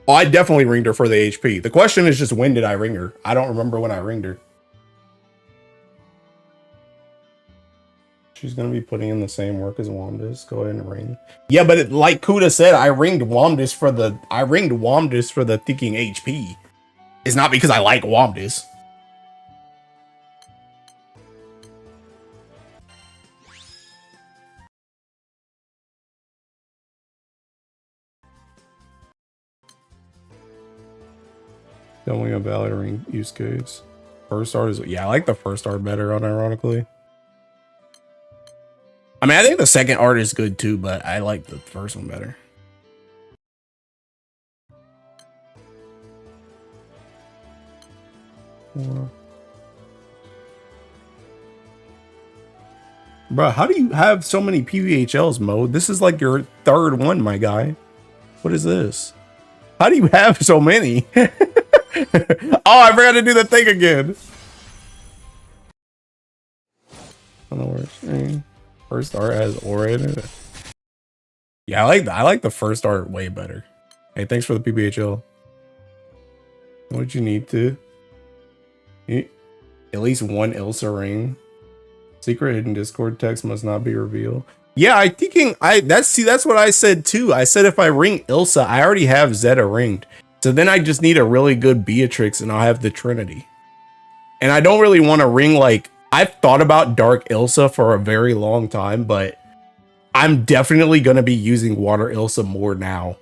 Oh, I definitely ringed her for the HP. The question is just when did I ring her? I don't remember when I ringed her. She's gonna be putting in the same work as Wamdas. Go ahead and ring. Yeah, but it, like Kuda said, I ringed Wamdas for the freaking HP. It's not because I like Wamdas. Only a valid ring use case. First art is, yeah, I like the first art better, unironically. I mean, I think the second art is good too, but I like the first one better. Bro, how do you have so many PVHLs, Mo? This is like your third one, my guy. What is this? How do you have so many? Oh, I forgot to do the thing again. I don't know where it's saying. First art has aura in it. Yeah, I like the first art way better. Hey, thanks for the PBHL. What'd you need to? At least one Ilsa ring. Secret hidden Discord text must not be revealed. Yeah, that's what I said too. I said if I ring Ilsa, I already have Zeta ringed. So then I just need a really good Beatrix and I'll have the Trinity. And I don't really want to ring, like, I've thought about Dark Ilsa for a very long time, but I'm definitely going to be using Water Ilsa more now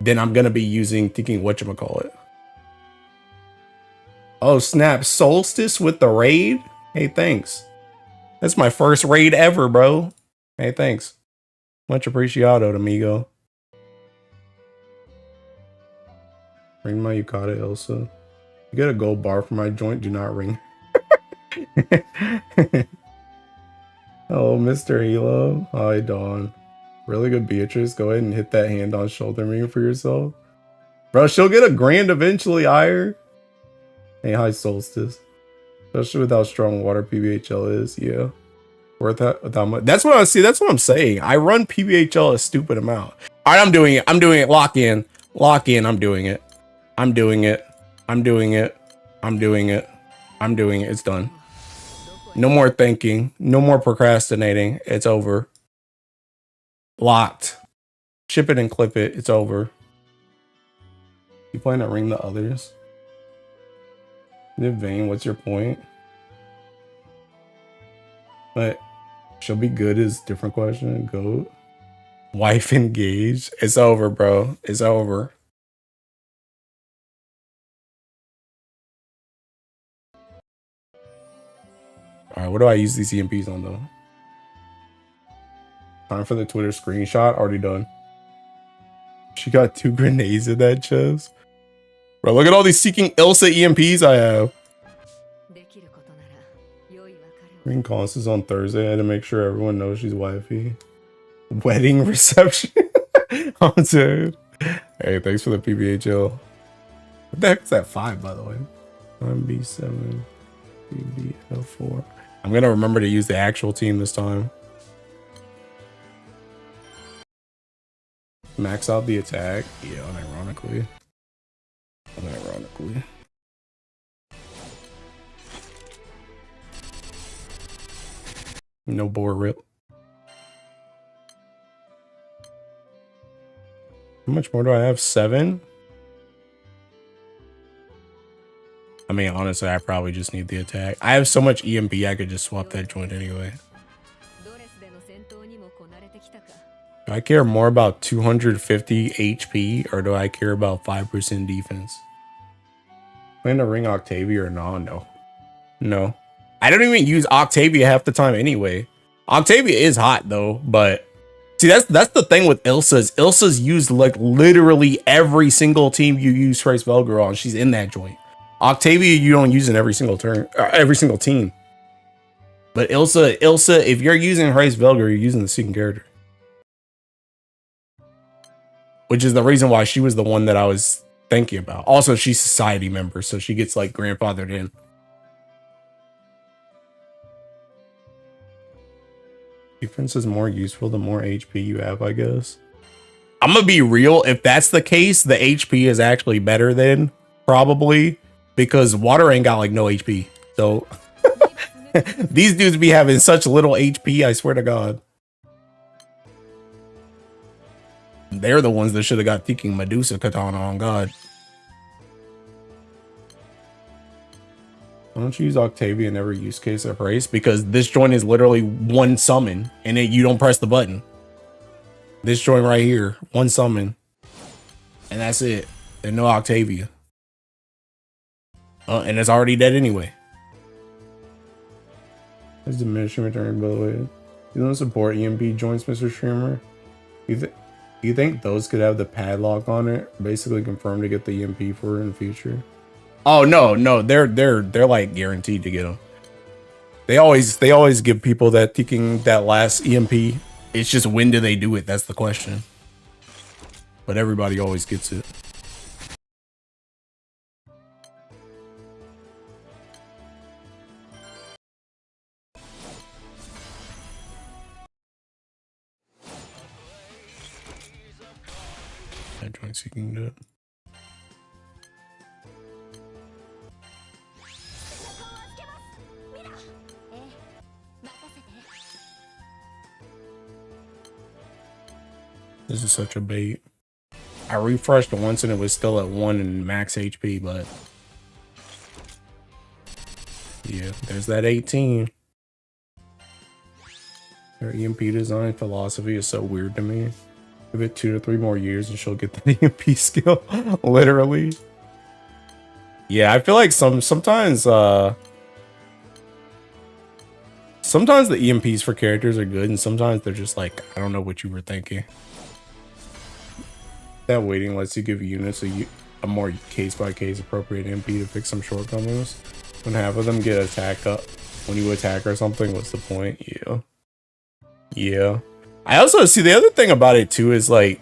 than I'm going to be using thinking whatchamacallit. Oh snap, Solstice with the raid? Hey, thanks. That's my first raid ever, bro. Hey, thanks. Much appreciado, amigo. Ring my Yukata, Ilsa. You get a gold bar for my joint, do not ring. Hello, Mr. Hilo. Hi, Dawn. Really good Beatrice. Go ahead and hit that hand on shoulder ring for yourself. Bro, she'll get a grand eventually, Ire. Hey, hi, Solstice. Especially with how strong water PBHL is, yeah. Worth that without much. That's what I see. That's what I'm saying. I run PBHL a stupid amount. All right, I'm doing it. Lock in. I'm doing it. It's done. No more thinking. No more procrastinating. It's over. Locked. Ship it and clip it. It's over. You plan to ring the others? Vane, what's your point? But she'll be good is different question. Goat. Wife engaged. It's over, bro. It's over. Alright, what do I use these EMPs on though? Time for the Twitter screenshot. Already done. She got 2 grenades in that chest. Bro, look at all these seeking Ilsa EMPs I have. Green Cons is on Thursday. I had to make sure everyone knows she's wifey. Wedding reception. I'm dead. Hey, thanks for the PBHL. What the heck is that 5, by the way? 9B7, PBL4. I'm gonna remember to use the actual team this time. Max out the attack. Yeah, unironically. Unironically. No bore rip. How much more do I have? 7? I mean, honestly, I probably just need the attack. I have so much EMP, I could just swap that joint anyway. Do I care more about 250 HP or do I care about 5% defense? Plan to ring Octavia or no? No. No. I don't even use Octavia half the time anyway. Octavia is hot though, but see, that's the thing with Ilsa's. Ilsa's used like literally every single team you use Trace Velgar on. She's in that joint. Octavia, you don't use in every single turn, every single team. But Ilsa, if you're using Trace Velgar, you're using the second character. Which is the reason why she was the one that I was thinking about. Also, she's society member, so she gets like grandfathered in. Defense is more useful the more HP you have, I guess. I'm gonna be real. If that's the case, the HP is actually better than probably because water ain't got like no HP. So these dudes be having such little HP, I swear to God. They're the ones that should have got thinking Medusa Katana on God. Why don't you use Octavia in every use case of race? Because this joint is literally one summon and then you don't press the button. This joint right here, one summon. And that's it. There's no Octavia. And it's already dead anyway. There's diminishing return, by the way. You don't support EMP joints, Mr. Streamer? You think those could have the padlock on it? Basically confirmed to get the EMP for in the future? Oh no, they're like guaranteed to get them. They always give people that taking that last EMP. It's just when do they do it? That's the question. But everybody always gets it. I joined seeking that. This is such a bait. I refreshed once and it was still at 1 and max HP, but yeah, there's that 18. Their EMP design philosophy is so weird to me. Give it 2 to 3 more years and she'll get the EMP skill. Literally. Yeah, I feel like sometimes the EMPs for characters are good and sometimes they're just like, I don't know what you were thinking. That waiting lets you give units a more case-by-case appropriate MP to fix some shortcomings. When half of them get attacked up when you attack or something, what's the point? Yeah. I also see the other thing about it too is like,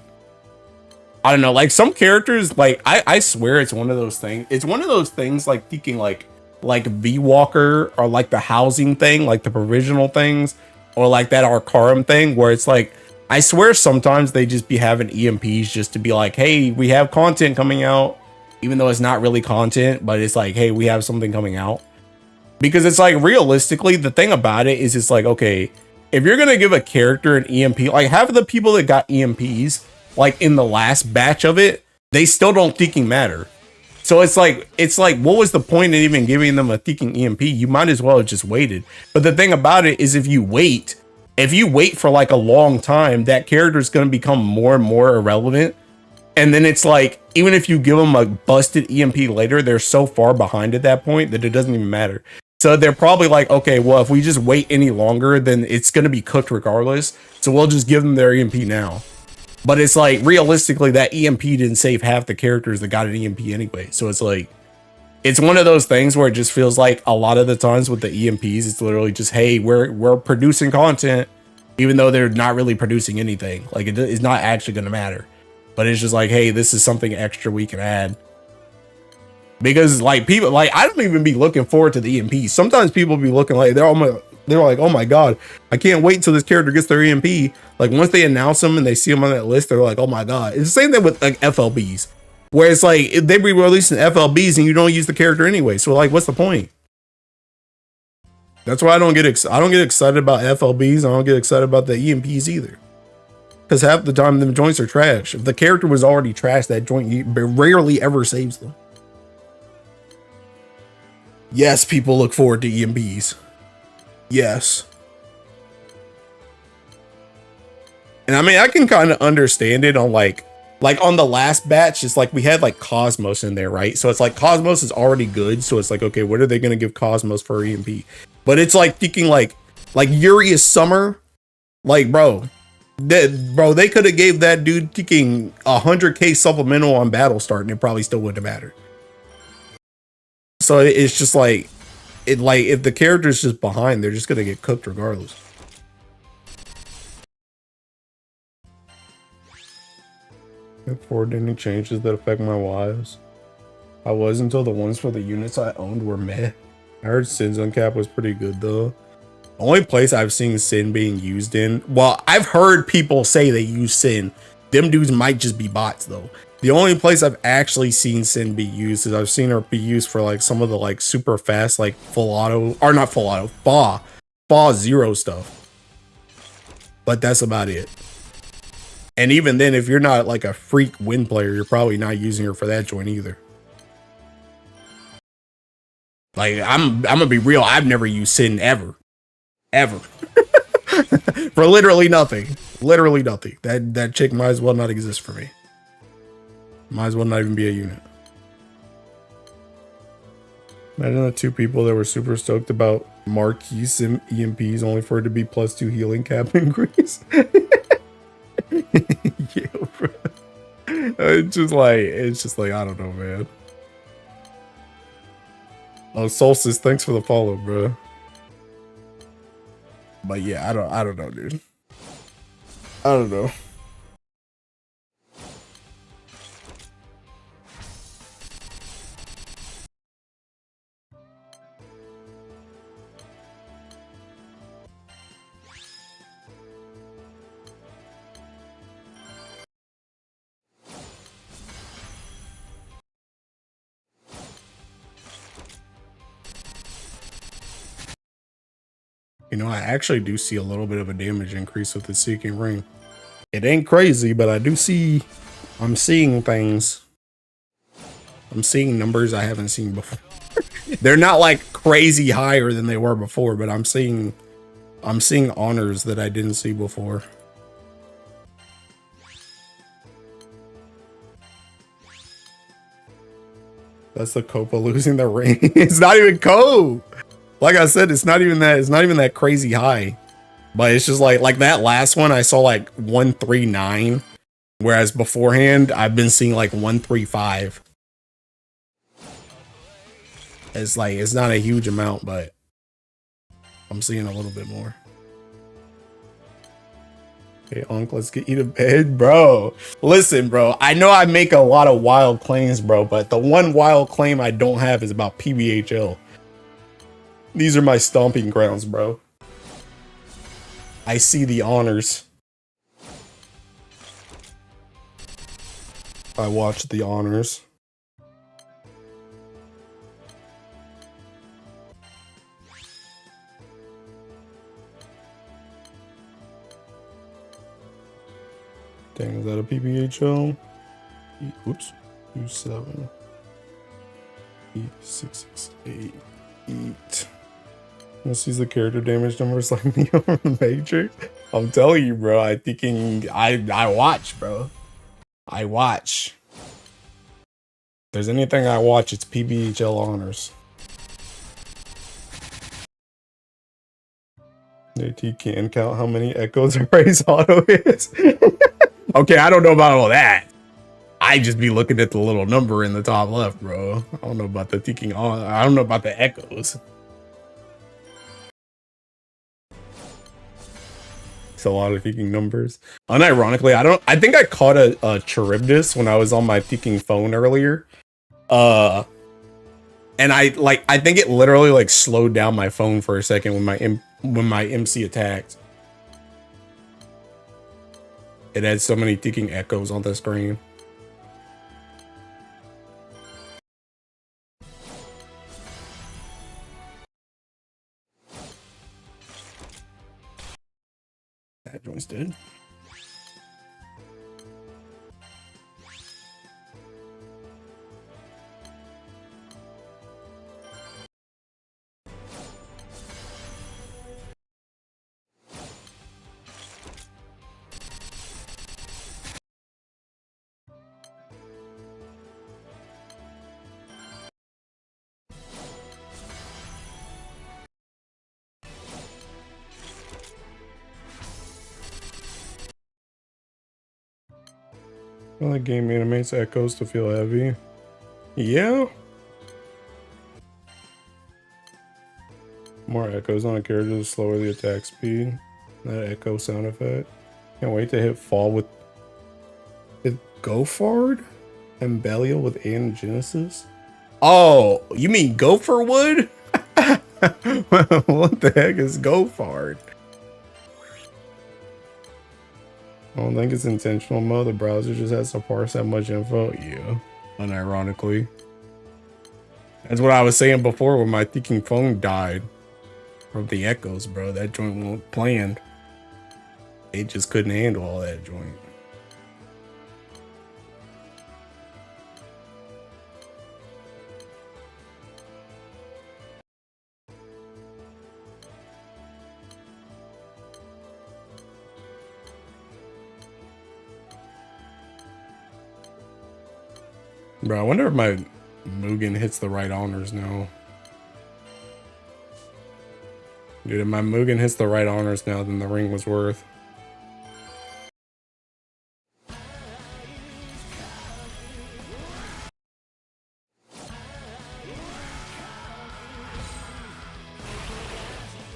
I don't know, like some characters, like I swear it's one of those things. It's one of those things like thinking like V-Walker or like the housing thing, like the provisional things, or like that Arcarum thing where it's like, I swear sometimes they just be having EMPs just to be like, hey, we have content coming out, even though it's not really content, but it's like, hey, we have something coming out. Because it's like, realistically, the thing about it is it's like, okay, if you're going to give a character an EMP, like half of the people that got EMPs, like in the last batch of it, they still don't thinking matter. So it's like, what was the point in even giving them a ticking EMP? You might as well have just waited. But the thing about it is, if you wait for like a long time, that character is going to become more and more irrelevant. And then it's like, even if you give them a busted EMP later, they're so far behind at that point that it doesn't even matter. So they're probably like, okay, well, if we just wait any longer, then it's going to be cooked regardless. So we'll just give them their EMP now. But it's like, realistically, that EMP didn't save half the characters that got an EMP anyway. So it's like, it's one of those things where it just feels like a lot of the times with the EMPs, it's literally just, hey, we're producing content, even though they're not really producing anything. Like, it's not actually going to matter. But it's just like, hey, this is something extra we can add. Because like people, like, I don't even be looking forward to the EMPs. Sometimes people be looking like they're like, oh my god, I can't wait until this character gets their EMP. Like once they announce them and they see them on that list, they're like, oh my god. It's the same thing with like FLBs, where it's like they be releasing FLBs and you don't use the character anyway. So like, what's the point? That's why I don't get excited about FLBs. I don't get excited about the EMPs either. Because half the time the joints are trash. If the character was already trash, that joint rarely ever saves them. Yes, people look forward to EMPs. Yes. And I mean, I can kind of understand it on like on the last batch, it's like we had like Cosmos in there, right? So it's like Cosmos is already good. So it's like, okay, what are they going to give Cosmos for EMP? But it's like thinking like Yuri is Summer. Like, bro, they could have gave that dude taking 100k supplemental on Battlestar and it probably still wouldn't have mattered. So it's just like, if the character's just behind, they're just gonna get cooked regardless. Forward any changes that affect my wives. I was until the ones for the units I owned were meh. I heard Sin's Uncap was pretty good though. Only place I've seen Sin being used in, well, I've heard people say they use Sin. Them dudes might just be bots though. The only place I've actually seen Sin be used is I've seen her be used for like some of the like super fast, like full auto, or not full auto, Fa Zero stuff. But that's about it. And even then, if you're not like a freak win player, you're probably not using her for that joint either. Like I'm gonna be real, I've never used Sin ever. For literally nothing. Literally nothing. That chick might as well not exist for me. Might as well not even be a unit. Imagine the two people that were super stoked about Marquis EMPs only for it to be +2 healing cap increase. Yeah, bro. It's just like, I don't know, man. Oh, Solstice, thanks for the follow, bro. But yeah, I don't know, dude. I don't know. You know, I actually do see a little bit of a damage increase with the Seeking Ring. It ain't crazy, but I'm seeing things. I'm seeing numbers I haven't seen before. They're not like crazy higher than they were before, but I'm seeing honors that I didn't see before. That's the Copa losing the ring. It's not even Cope. Like I said, it's not even that crazy high. But it's just like that last one I saw like 139, whereas beforehand I've been seeing like 135. It's like, it's not a huge amount, but I'm seeing a little bit more. Okay, Unc, let's get you to bed, bro. Listen, bro, I know I make a lot of wild claims, bro, but the one wild claim I don't have is about PBHL. These are my stomping grounds, bro. I see the honors. I watch the honors. Dang, is that a PBHL? Oops. 27. 668. Let's use the character damage numbers like me on the Matrix. I'm telling you, bro. I watch, bro. I watch. If there's anything I watch, it's PBHL honors. JT can count how many echoes a raise auto is. Okay, I don't know about all that. I just be looking at the little number in the top left, bro. I don't know about the ticking on. I don't know about the echoes. It's a lot of ticking numbers. Unironically, I think I caught a Charybdis when I was on my ticking phone earlier. And I think it literally like slowed down my phone for a second when my MC attacked. It had so many ticking echoes on the screen. That joint's dead. Well, the game animates echoes to feel heavy. Yeah. More echoes on a character, the slower the attack speed. That echo sound effect. Can't wait to hit fall with Gofard and Belial with Anagenesis. Oh, you mean Gopherwood? What the heck is Gofard? I don't think it's intentional mode. The browser just has to parse that much info. Yeah, unironically. That's what I was saying before when my ticking phone died from the echoes, bro. That joint wasn't planned. It just couldn't handle all that joint. Bro, I wonder if my Mugen hits the right honors now. Dude, if my Mugen hits the right honors now, then the ring was worth.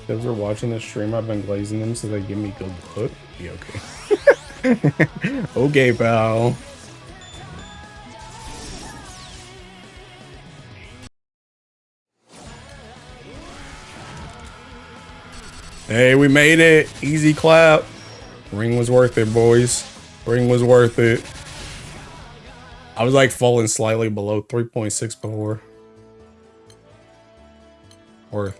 If they're watching this stream, I've been glazing them so they give me good look. Yeah, okay. Okay, pal. Hey, we made it. Easy clap. Ring was worth it, boys. Ring was worth it. I was like falling slightly below 3.6 before. Worth.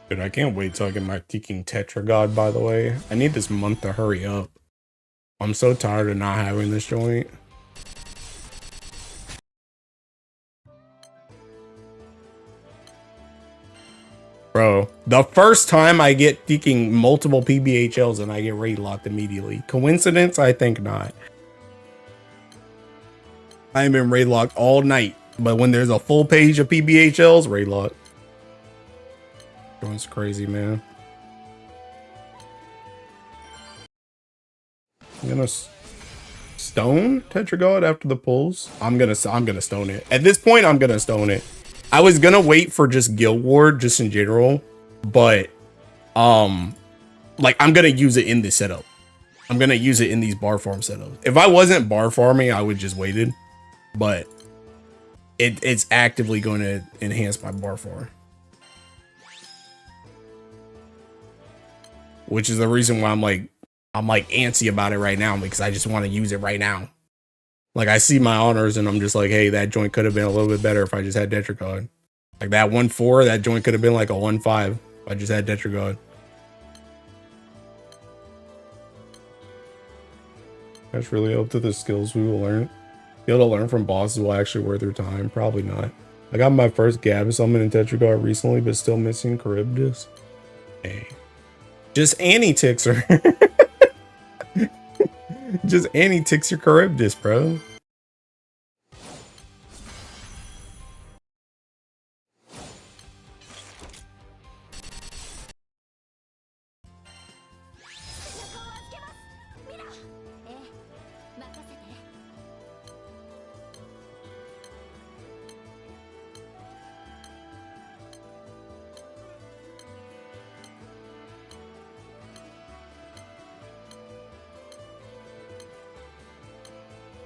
Dude, I can't wait till I get my Teking Tetra God, by the way. I need this month to hurry up. I'm so tired of not having this joint. Bro, the first time I get Teking multiple PBHLs and I get raid locked immediately. Coincidence? I think not. I ain't been raid locked all night, but when there's a full page of PBHLs, raid lock. Joint's crazy, man. I'm gonna stone Tetragod after the pulls. I'm gonna stone it. At this point, I'm gonna stone it. I was gonna wait for just Guild Ward, just in general, but like I'm gonna use it in this setup. I'm gonna use it in these bar farm setups. If I wasn't bar farming, I would just waited, but it's actively going to enhance my bar farm, which is the reason why I'm like antsy about it right now, because I just want to use it right now. Like, I see my honors and I'm just like, hey, that joint could have been a little bit better if I just had Detricod. Like that 1-4, that joint could have been like a 1-5 if I just had Detricod. That's really up to the skills we will learn. Be able to learn from bosses will actually worth their time. Probably not. I got my first Gab summon in Tetragard recently, but still missing Charybdis. Hey. Just anti-ticks her. Just anti-ticks your Charybdis, bro.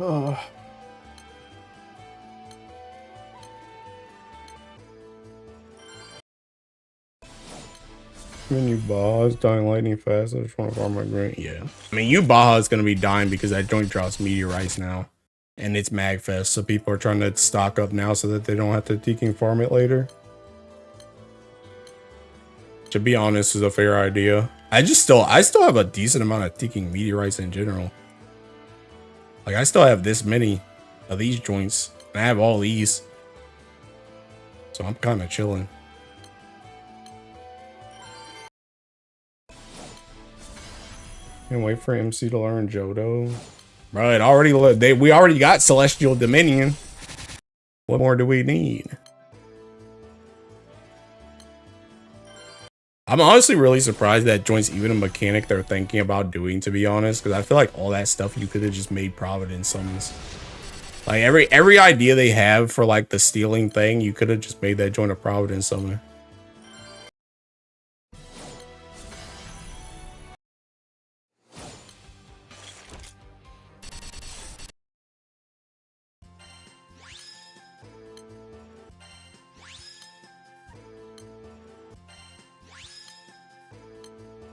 Oh. When you Baja's dying lightning fast, I just want to farm my grant. Yeah. I mean, you Baja is going to be dying because that joint drops meteorites now. And it's Magfest, so people are trying to stock up now so that they don't have to Teking farm it later. To be honest, is a fair idea. I still have a decent amount of Teking meteorites in general. Like, I still have this many of these joints. And I have all these. So I'm kind of chilling. Can't wait for MC to learn Johto. Bro, we already got Celestial Dominion. What more do we need? I'm honestly really surprised that joint's even a mechanic they're thinking about doing, to be honest, because I feel like all that stuff you could have just made Providence summons. Like every idea they have for like the stealing thing, you could have just made that joint a Providence summoner.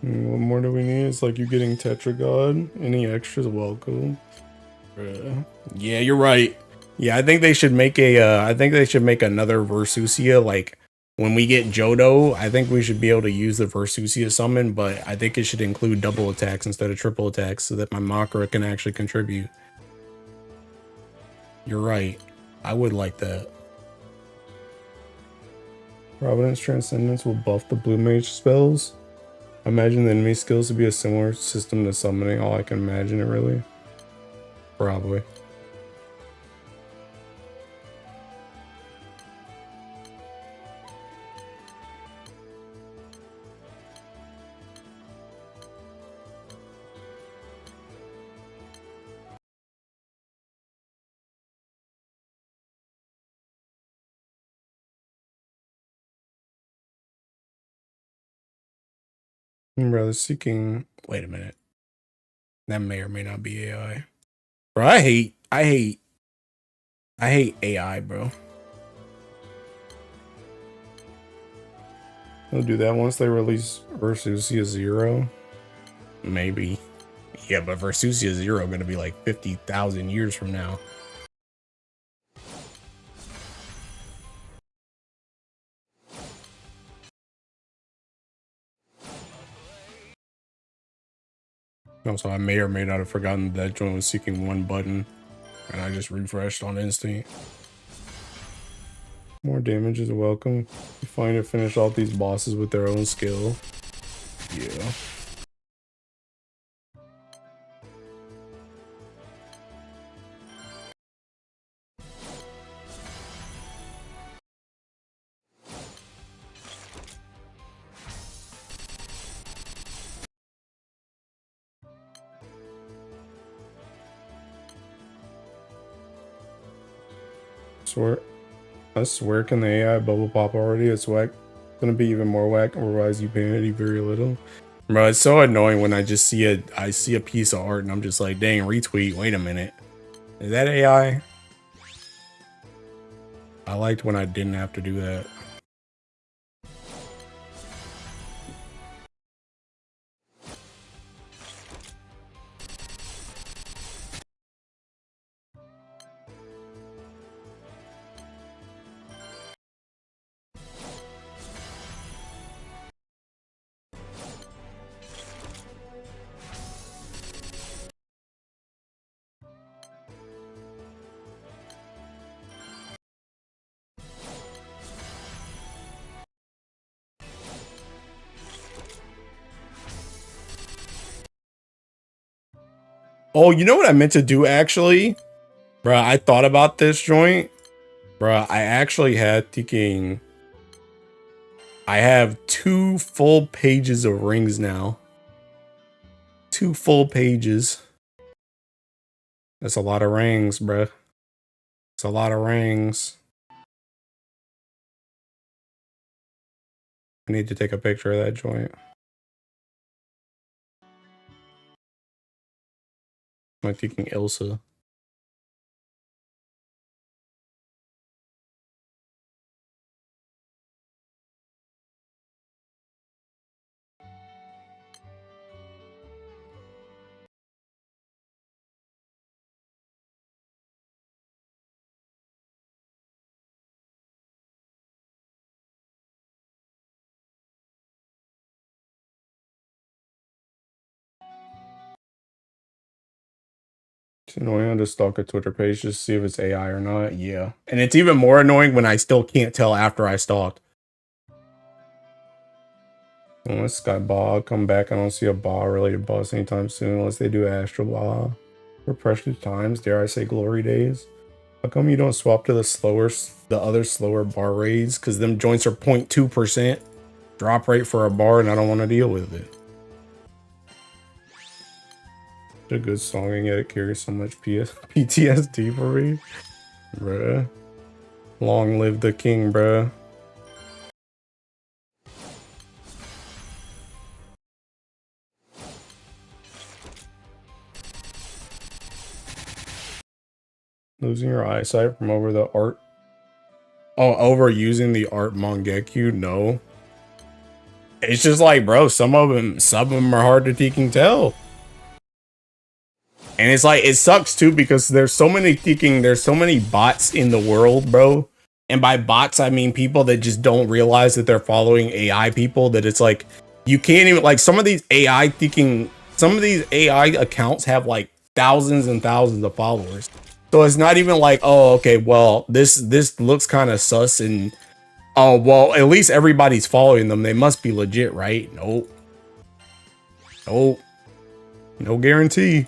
What more do we need? It's like you getting Tetragod. Any extras welcome. Yeah, you're right. Yeah, I think they should make another Versusia. Like when we get Johto, I think we should be able to use the Versusia summon, but I think it should include double attacks instead of triple attacks so that my Makara can actually contribute. You're right. I would like that. Providence Transcendence will buff the Blue Mage spells. I imagine the enemy skills to be a similar system to summoning. All I can imagine it really. Probably. Brother seeking. Wait a minute. That may or may not be AI. Bro, I hate AI, bro. They'll do that once they release Versusia 0. Maybe. Yeah, but Versusia 0 gonna be like 50,000 years from now. Also, I may or may not have forgotten that joint was seeking one button, and I just refreshed on instinct. More damage is welcome. You find to finish off these bosses with their own skill. Yeah. I swear, can the AI bubble pop already? It's whack. It's gonna be even more whack, otherwise you vanity very little. Bro, it's so annoying when I just see a piece of art and I'm just like, dang, retweet. Wait a minute. Is that AI? I liked when I didn't have to do that. Oh, you know what I meant to do actually? Bruh, I thought about this joint. Bruh, I actually had thinking. I have 2 full pages of rings now. 2 full pages. That's a lot of rings, bruh. It's a lot of rings. I need to take a picture of that joint. I'm thinking Ilsa. It's annoying to stalk a Twitter page just to see if it's AI or not. Yeah. And it's even more annoying when I still can't tell after I stalked. Unless Sky Ball come back, I don't see a ball related boss anytime soon unless they do Astral Ball. For precious times, dare I say glory days. How come you don't swap to the other slower bar raids? Because them joints are 0.2% drop rate for a bar and I don't want to deal with it. It's a good song and yet it carries so much PTSD for me. Bruh. Long live the king, bruh. Losing your eyesight from over the art. Oh, overusing the art Mangekyu? No. It's just like, bro, some of them are hard to tell. And it's like, it sucks too because there's so many bots in the world, bro. And by bots, I mean people that just don't realize that they're following AI people, that it's like, you can't even, like, some of these AI accounts have like thousands and thousands of followers. So it's not even like, oh, okay, well, this looks kind of sus and, oh, well, at least everybody's following them. They must be legit, right? Nope. Nope. No guarantee.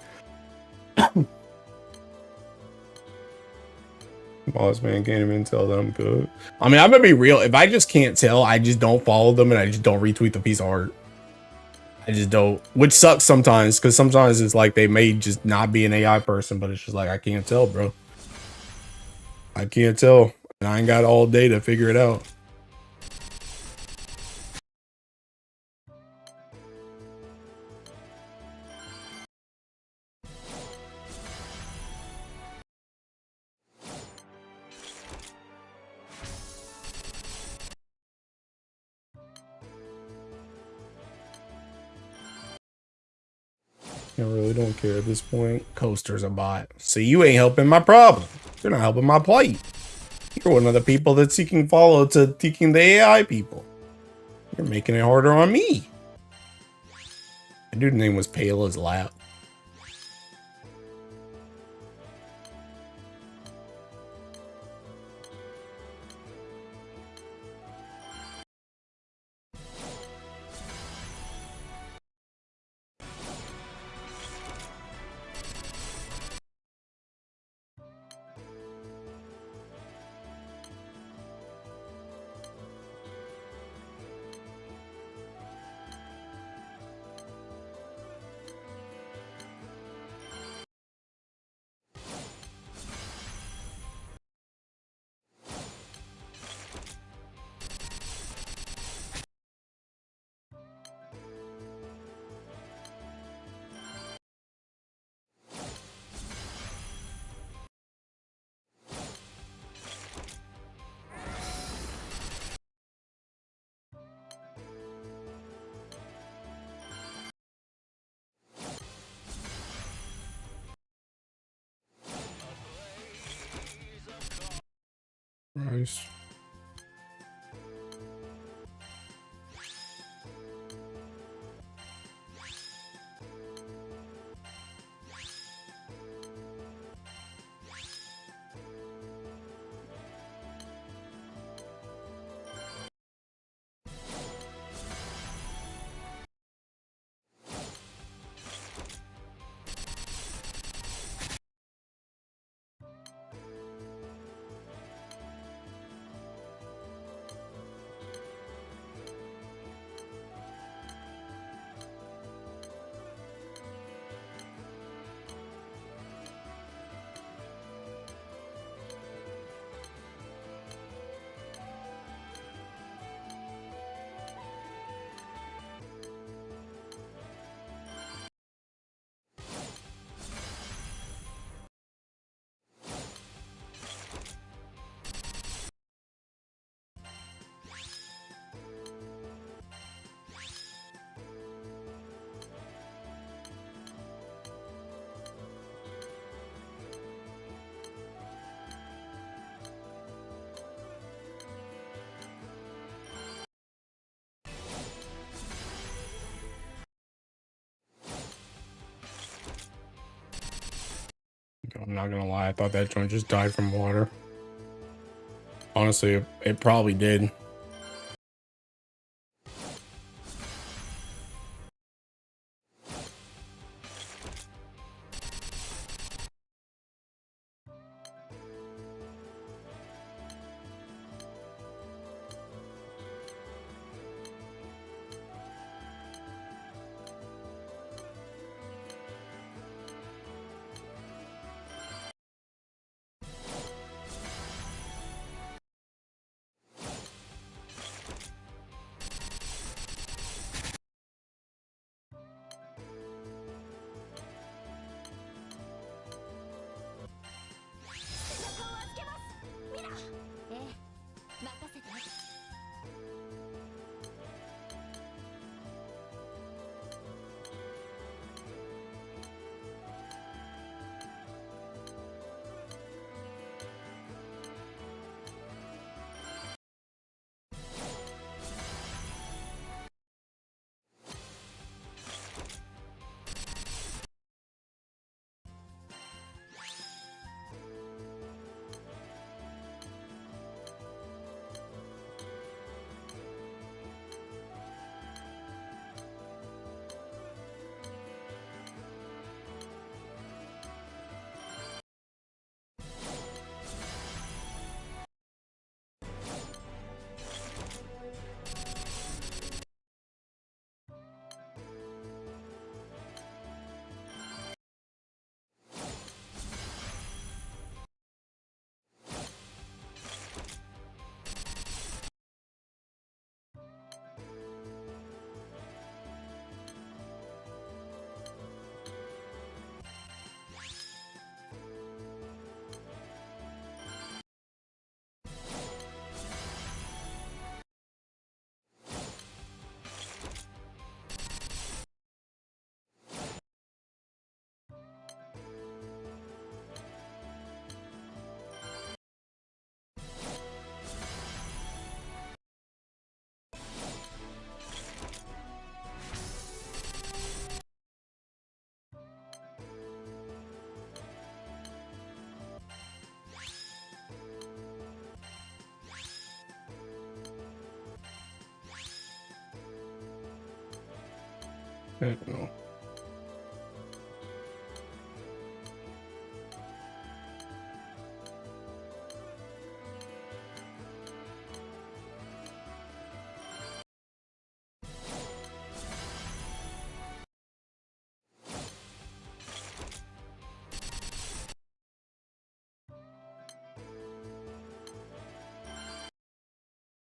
Boss man can't even tell that I'm good. I mean, I'm gonna be real. If I just can't tell, I just don't follow them and I just don't retweet the piece of art. I just don't, which sucks sometimes because sometimes it's like they may just not be an AI person, but it's just like, I can't tell, bro. I can't tell. And I ain't got all day to figure it out. I really don't care at this point. Coaster's a bot. See, you ain't helping my problem. You're not helping my plight. You're one of the people that's seeking follow to seeking the AI people. You're making it harder on me. The dude's name was Pale as Lap. Christ. I'm not gonna lie, I thought that joint just died from water. Honestly, it probably did. Heck no.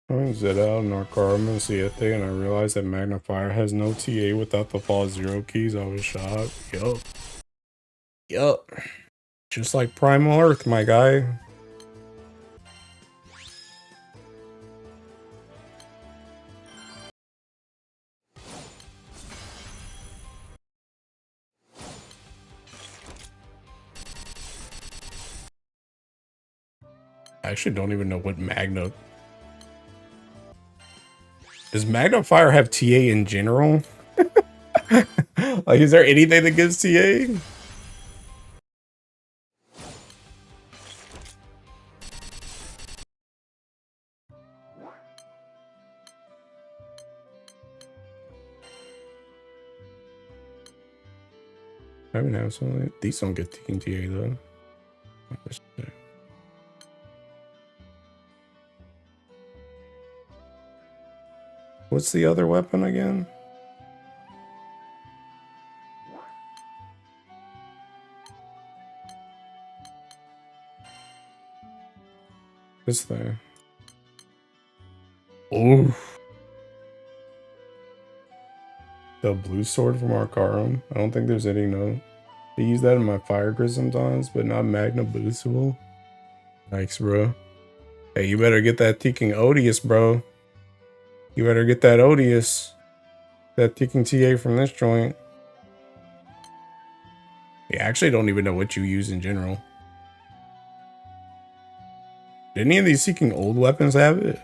I mean, Zedal, Narcarum, and Siete, and I realized that Magnifier has no TA without the fall 0 keys. I was shocked. Yup. Yup. Just like Primal Earth, my guy. I actually don't even know what Magna. Does Magna Fire have TA in general? Like, is there anything that gives TA? I haven't had some. These don't get taking TA though. What's the other weapon again? This thing. Oh. The blue sword from Arcarum. I don't think there's any no. I use that in my fire grid sometimes, but not Magna boostable. Yikes, bro. Hey, you better get that Teaking Odious, bro. You better get that Odious. That Teaking TA from this joint. Yeah, I actually don't even know what you use in general. Did any of these Seeking Old weapons have it?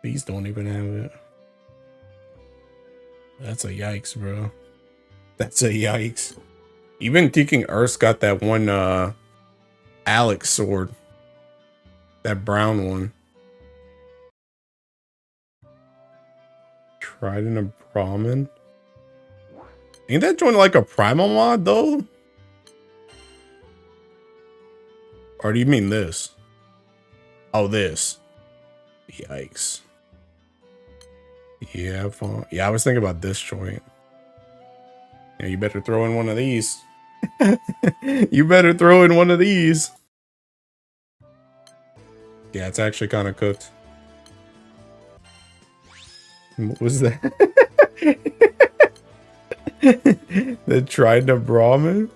These don't even have it. That's a yikes, bro. That's a yikes. Even Teaking Earth's got that one Alex sword. That brown one. Trident of Brahmin. Ain't that joint like a primal mod though? Or do you mean this? Oh, this. Yikes. Yeah, fun. Yeah, I was thinking about this joint. Yeah, you better throw in one of these. You better throw in one of these. Yeah, it's actually kind of cooked. What was that? The Trident of Brahmin?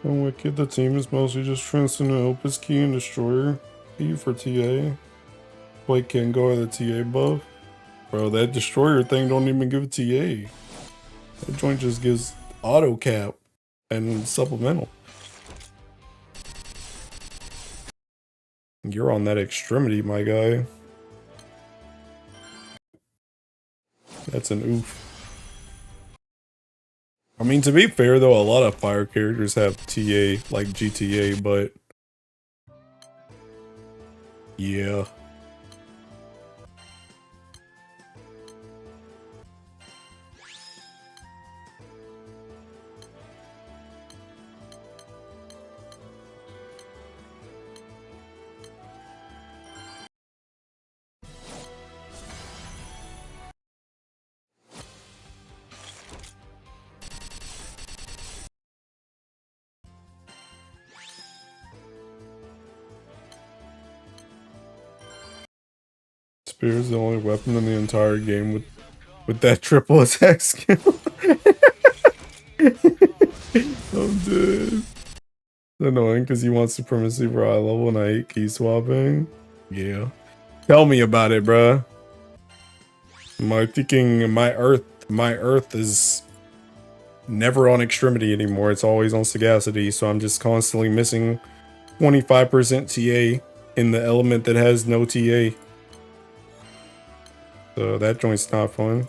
Oh, wicked. The team is mostly just transcendent Opus Key and Destroyer. Key for TA. Play Kengo at the TA buff. Bro, that Destroyer thing don't even give a TA. That joint just gives auto cap and supplemental. You're on that extremity, my guy. That's an oof. I mean, to be fair though, a lot of fire characters have TA, like GTA, but yeah. Spear is the only weapon in the entire game with that triple attack skill. I'm dead. It's annoying because you want supremacy for high level and I hate key swapping. Yeah. Tell me about it, bruh. My earth is never on extremity anymore. It's always on sagacity, so I'm just constantly missing 25% TA in the element that has no TA. So that joint's not fun.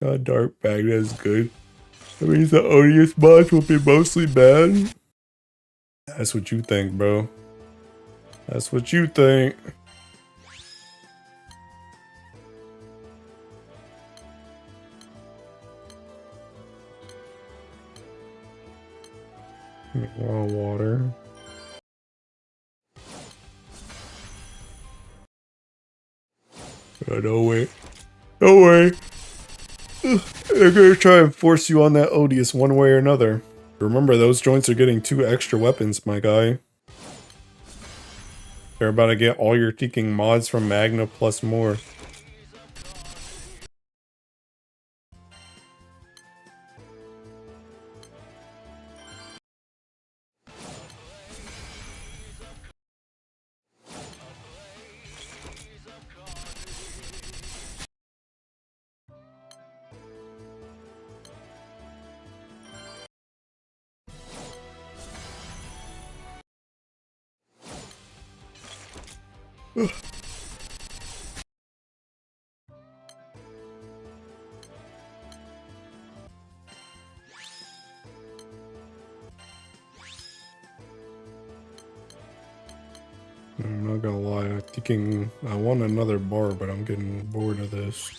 God, Dark Baghdad is good. That means the odious boss will be mostly bad. That's what you think, bro. That's what you think. No way. No way. They're gonna try and force you on that odious one way or another. Remember, those joints are getting 2 extra weapons, my guy. They're about to get all your Teking mods from Magna plus more. I'm not gonna lie, I want another bar, but I'm getting bored of this.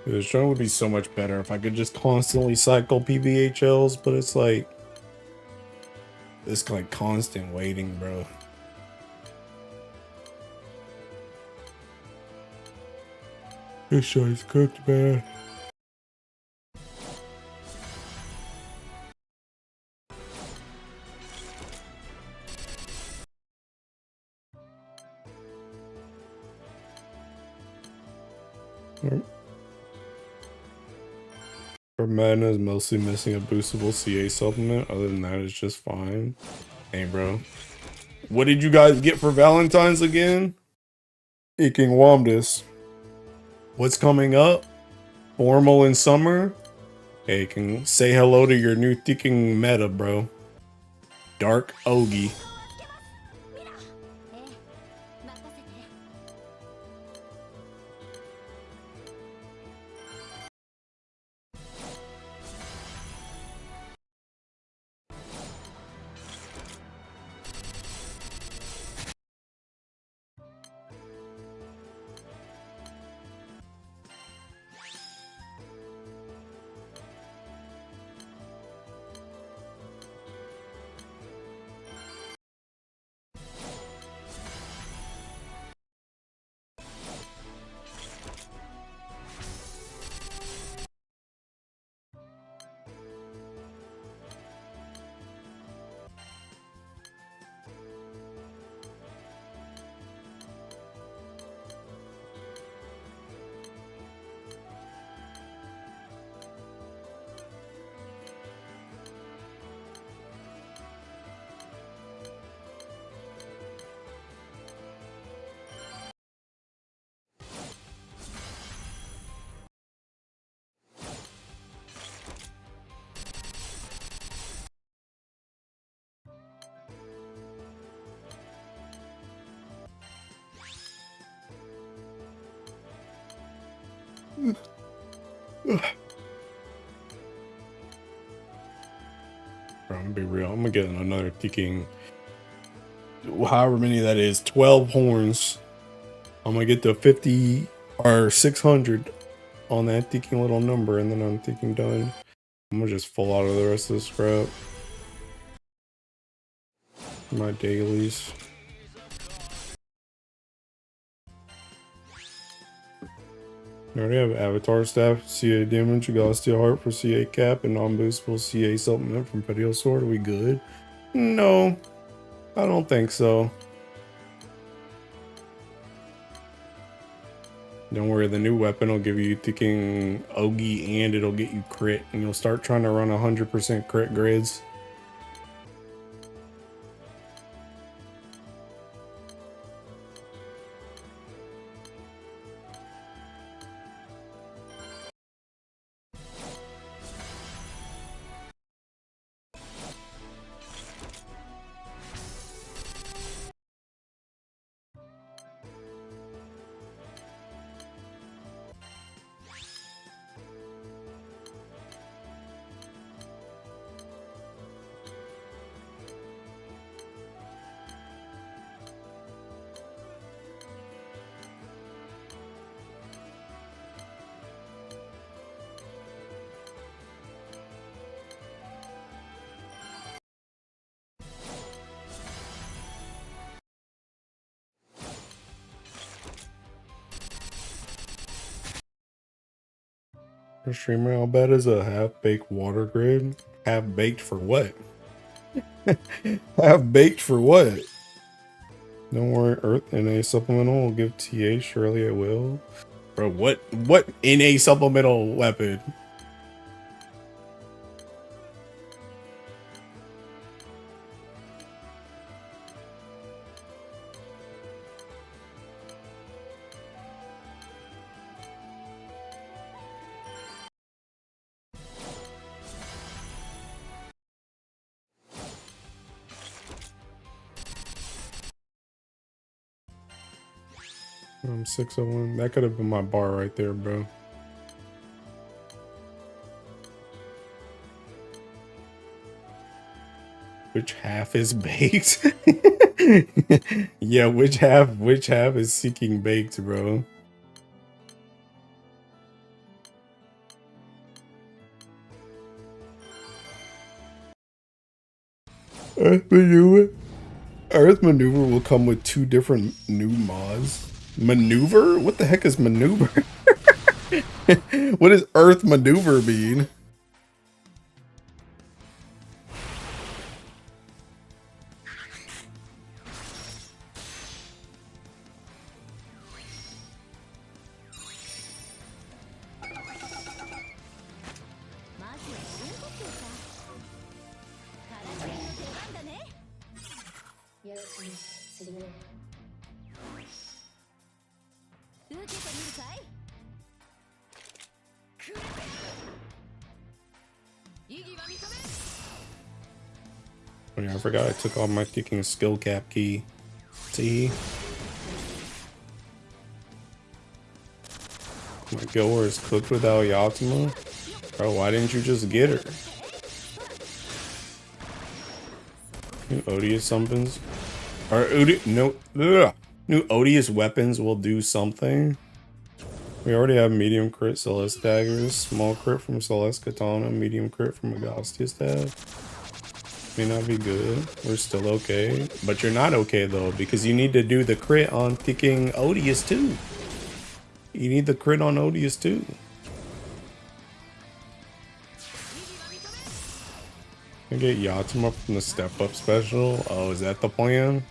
This show would be so much better if I could just constantly cycle PBHLs, but it's like this like constant waiting, bro. This show's cooked, man. For Madness is mostly missing a boostable CA supplement. Other than that, it's just fine. Hey, bro. What did you guys get for Valentine's again? Iking Womdus. What's coming up? Formal in summer? Hey, you can say hello to your new Ticking meta, bro. Dark Ogi. Bro, I'm gonna be real. I'm gonna get another Ticking. However many that is, 12 horns. I'm gonna get to 50 or 600 on that Ticking little number, and then I'm Ticking done. I'm gonna just fall out of the rest of the scrap. My dailies. I already have Avatar Staff, CA damage, Steel Heart for CA cap, and non-boostable CA supplement from Petio Sword. Are we good? No, I don't think so. Don't worry, the new weapon will give you Ticking Ogi and it'll get you crit, and you'll start trying to run 100% crit grids. Streamer, how bad is a half-baked water grid? Half-baked for what? Half-baked for what? Don't worry, Earth NA supplemental will give TA, surely it will. Bro, what NA supplemental weapon? I'm 601. That could have been my bar right there, bro. Which half is baked? Yeah, which half is seeking baked, bro? Earth maneuver. Earth maneuver will come with 2 different new mods. Maneuver? What the heck is maneuver? What does Earth maneuver mean? Oh yeah, I forgot I took off my kicking skill cap key. See? My Gilwer is cooked without Yatima? Bro, why didn't you just get her? New odious summons? Or new odious weapons will do something. We already have medium crit Celeste daggers, small crit from Celeste katana, medium crit from Agostia staff. May not be good. We're still okay. But you're not okay though, because you need to do the crit on kicking odious too. You need the crit on odious too. I get Yatima from the step up special. Oh, is that the plan?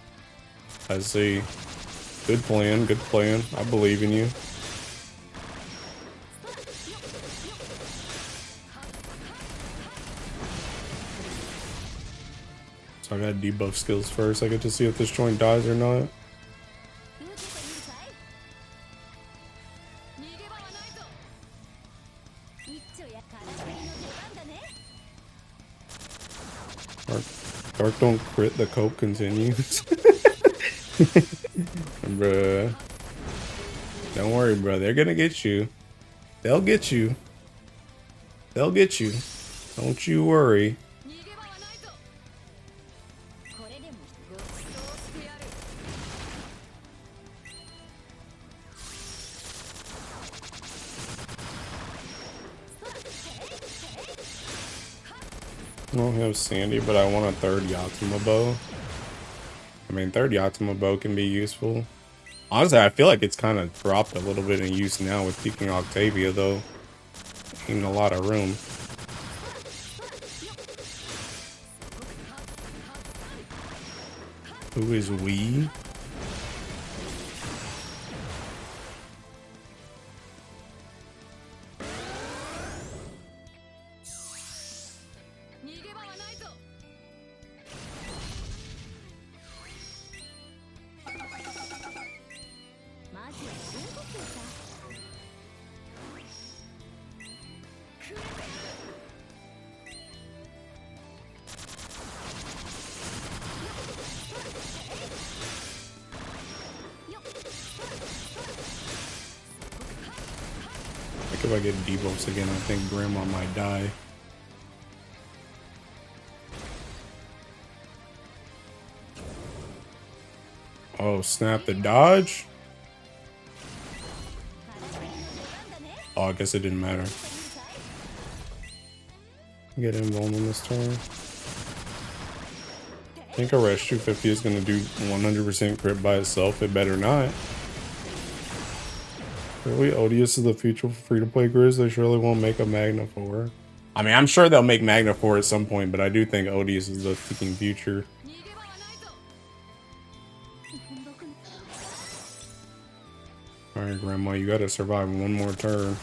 I see. Good plan, good plan. I believe in you. So I gotta debuff skills first. I get to see if this joint dies or not. Dark don't crit, the cope continues. Bruh. Don't worry, bro. They're gonna get you. They'll get you. They'll get you. Don't you worry. I don't have Sandy, but I want a 3rd Yatima bow. I mean, 3rd Yatima bow can be useful. Honestly, I feel like it's kind of dropped a little bit in use now with peaking Octavia, though. Ain't a lot of room. Who is we? If I get debuffs again, I think Grandma might die. Oh, snap, the dodge? Oh, I guess it didn't matter. Get invuln on this turn. I think a Rush 250 is going to do 100% crit by itself. It better not. Really, Odious is the future for free-to-play Grizz. They surely won't make a Magna 4. I mean, I'm sure they'll make Magna 4 at some point, but I do think Odious is the ticking future. Alright, Grandma, you gotta survive one more turn.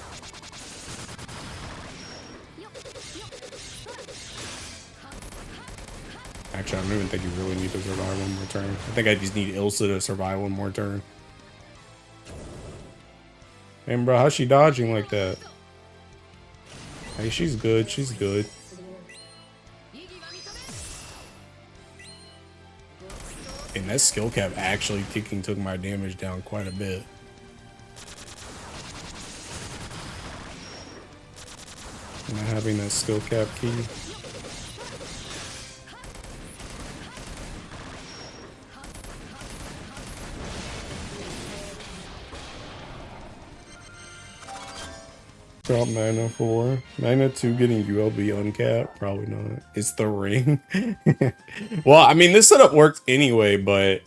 Actually, I don't even think you really need to survive one more turn. I think I just need Ilsa to survive one more turn. And bro, how's she dodging like that? Hey, she's good. She's good. And that skill cap actually took my damage down quite a bit. Not having that skill cap key. Drop Magna 4. Magna 2 getting ULB uncapped? Probably not. It's the ring. Well, I mean, this setup works anyway, but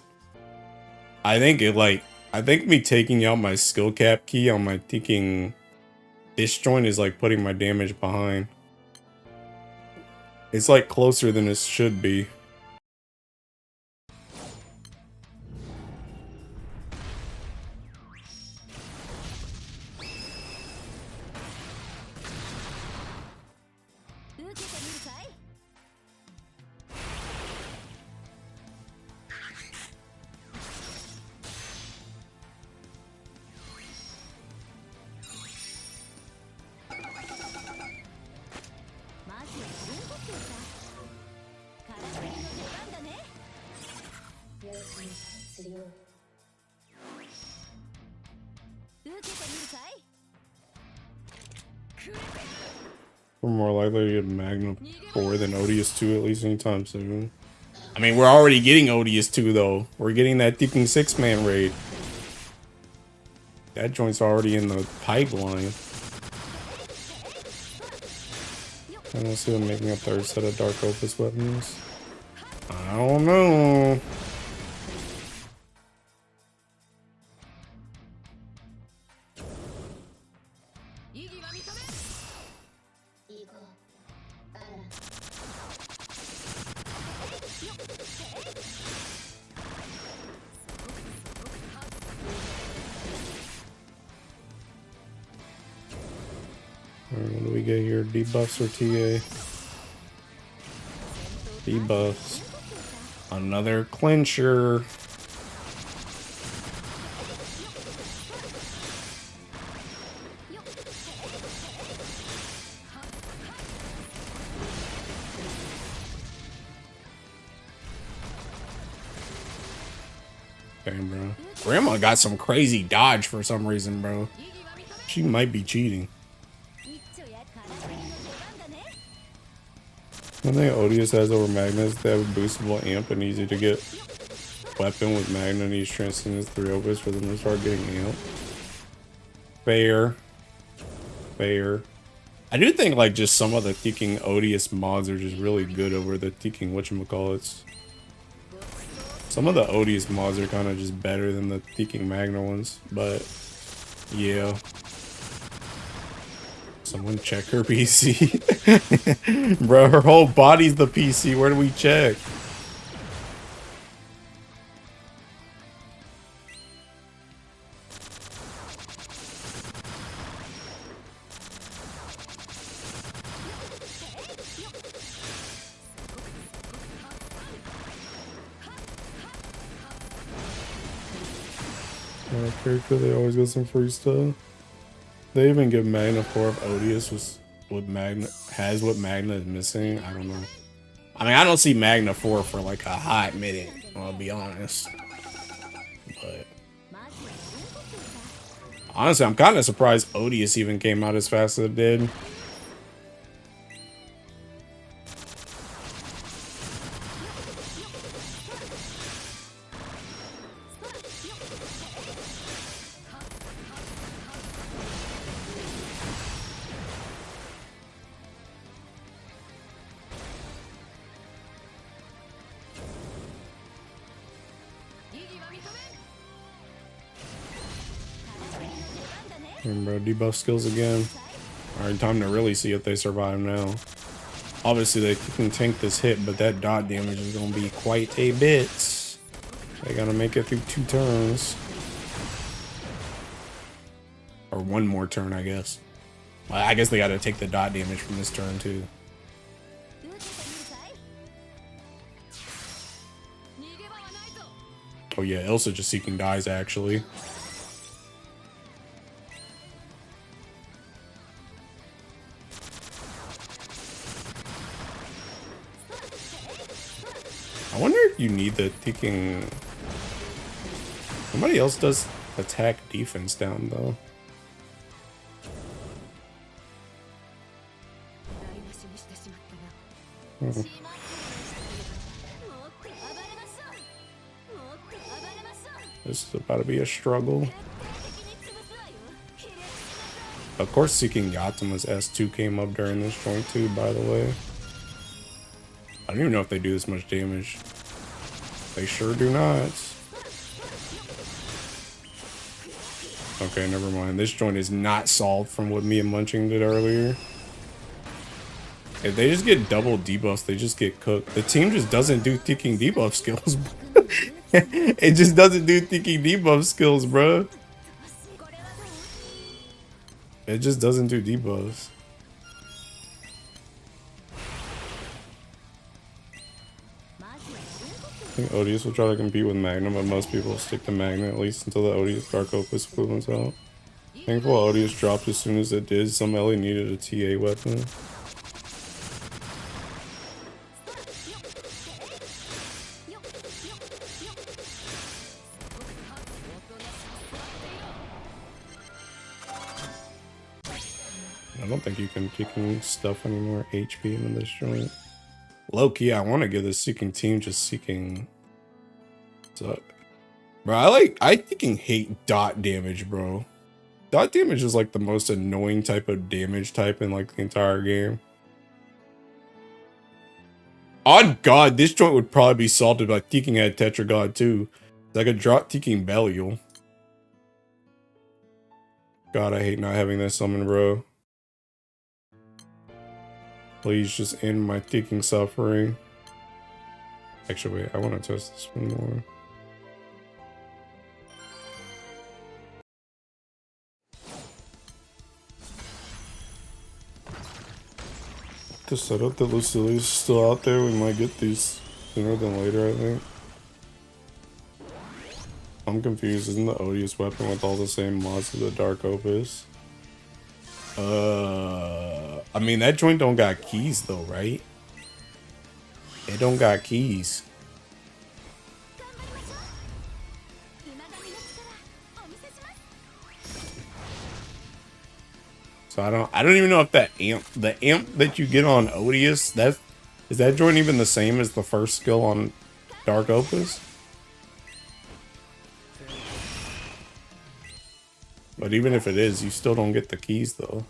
I think I think me taking out my skill cap key on my ticking disjoint is like putting my damage behind. It's like closer than it should be. We're more likely to get Magna 4 than Odious 2 at least anytime soon. I mean, we're already getting Odious 2 though. We're getting that ticking 6-man raid. That joint's already in the pipeline. I don't see them making a third set of Dark Opus weapons. I don't know. Alright, what do we get here? Debuffs or TA? Debuffs. Another clincher. Okay, bro. Grandma got some crazy dodge for some reason, bro. She might be cheating. One thing Odious has over Magna is they have a boostable amp and easy to get weapon with Magna needs Transcendence 3 Opus for them to start getting amp. Fair. Fair. I do think like just some of the ticking Odious mods are just really good over the ticking whatchamacallits. Some of the Odious mods are kind of just better than the ticking Magna ones, but yeah. Someone check her PC. Bro, her whole body's the PC. Where do we check? Character, they always get some free stuff. They even give Magna 4 if Odious was what Magna has what Magna is missing. I don't know. I mean, I don't see Magna 4 for like a hot minute, I'll be honest. But honestly, I'm kind of surprised Odious even came out as fast as it did. And bro, debuff skills again. Alright, time to really see if they survive now. Obviously, they can tank this hit, but that dot damage is going to be quite a bit. They got to make it through 2 turns. Or 1 more turn, I guess. Well, I guess they got to take the dot damage from this turn, too. Oh yeah, Ilsa just seeking dies, actually. I wonder if you need the seeking... Somebody else does attack defense down, though. This is about to be a struggle. Of course, seeking Yatima's S2 came up during this joint too, by the way. I don't even know if they do this much damage. They sure do not. Okay, never mind. This joint is not solved from what me and Munching did earlier. If they just get double debuffs, they just get cooked. The team just doesn't do thinking debuff skills. It just doesn't do thinking debuff skills, bro. It just doesn't do debuffs. I think Odious will try to compete with Magnum, but most people stick to Magnum at least until the Odious Dark Opus equivalent's out. Thankful Odious dropped as soon as it did. Some Ellie needed a TA weapon. I don't think you can stuff any more HP into this joint. Low key, I want to give this seeking team just seeking. So, bro, I freaking hate dot damage, bro. Dot damage is like the most annoying type of damage type in like the entire game. On God, this joint would probably be salted by Teeking at Tetra God too. I could drop Teeking Belial. God, I hate not having that summon, bro. Please just end my thinking suffering. Actually, wait, I want to test this one more. To set up that Lucilia's still out there, we might get these sooner than later, I think. I'm confused. Isn't the Odious weapon with all the same mods as the Dark Opus? I mean, that joint don't got keys though, right? It don't got keys. So I don't even know if the amp that you get on Odious, is that joint even the same as the first skill on Dark Opus? But even if it is, you still don't get the keys though.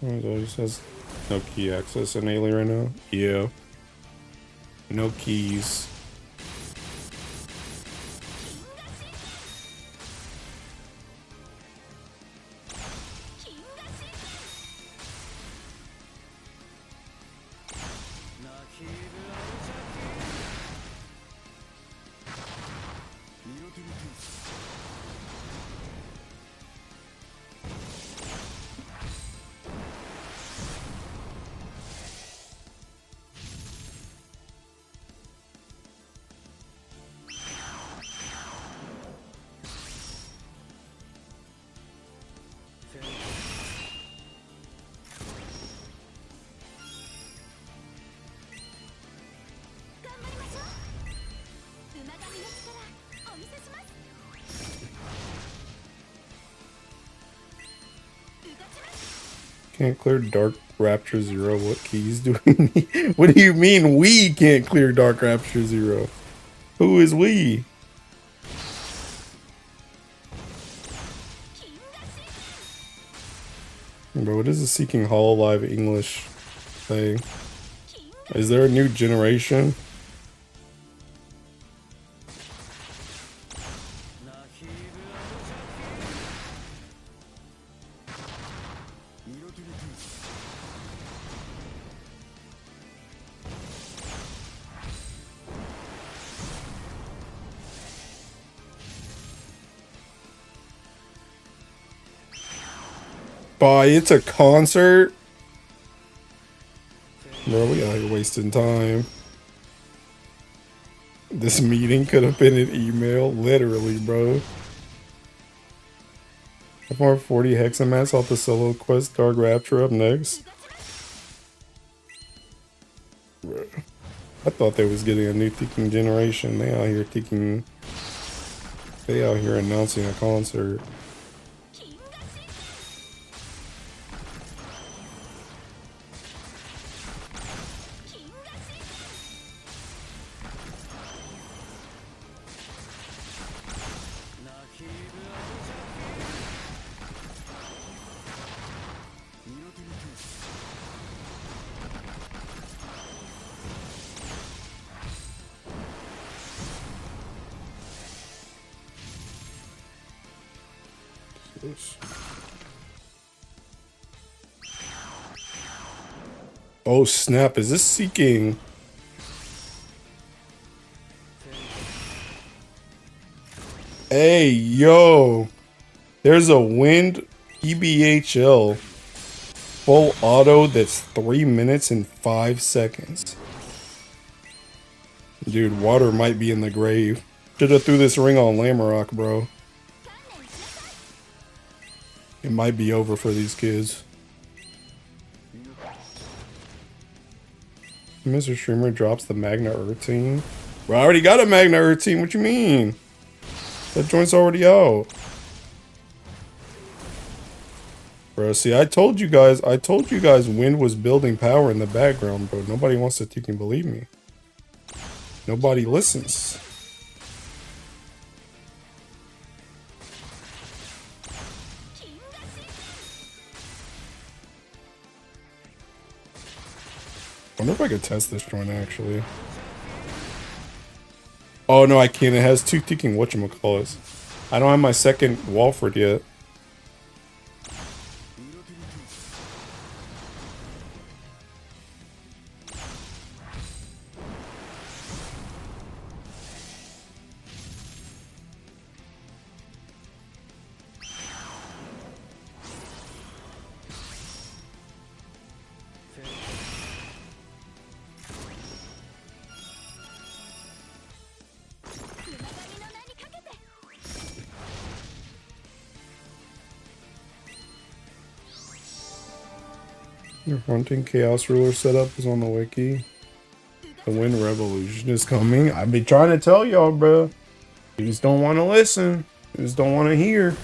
It says no key access in Alien right now. Yeah. No keys. Can't clear Dark Rapture 0. What keys do we need? What do you mean we can't clear Dark Rapture 0? Who is we? Bro, what is the Seeking Hololive English thing? Is there a new generation? Bye, it's a concert? Bro, we out here wasting time. This meeting could have been an email, literally, bro. FR40 Hexamats off the solo quest, Dark Rapture up next. Bro. I thought they was getting a new Teking generation. They out here Teking. They out here announcing a concert. Oh snap, is this seeking? Hey, yo. There's a wind EBHL full auto that's 3 minutes and 5 seconds. Dude, water might be in the grave. Should've threw this ring on Lamarok, bro. It might be over for these kids. Mr. Streamer drops the Magna Earth team. Bro, I already got a Magna Earth team. What you mean? That joint's already out. Bro, see, I told you guys wind was building power in the background, bro. Nobody wants to fucking believe me. Nobody listens. I wonder if I could test this joint actually. Oh no, I can't. It has 2 ticking whatchamacallits. I don't have my second Walford yet. Your Fronting Chaos Ruler setup is on the wiki. The Wind Revolution is coming. I've been trying to tell y'all, bro. You just don't want to listen. You just don't want to hear.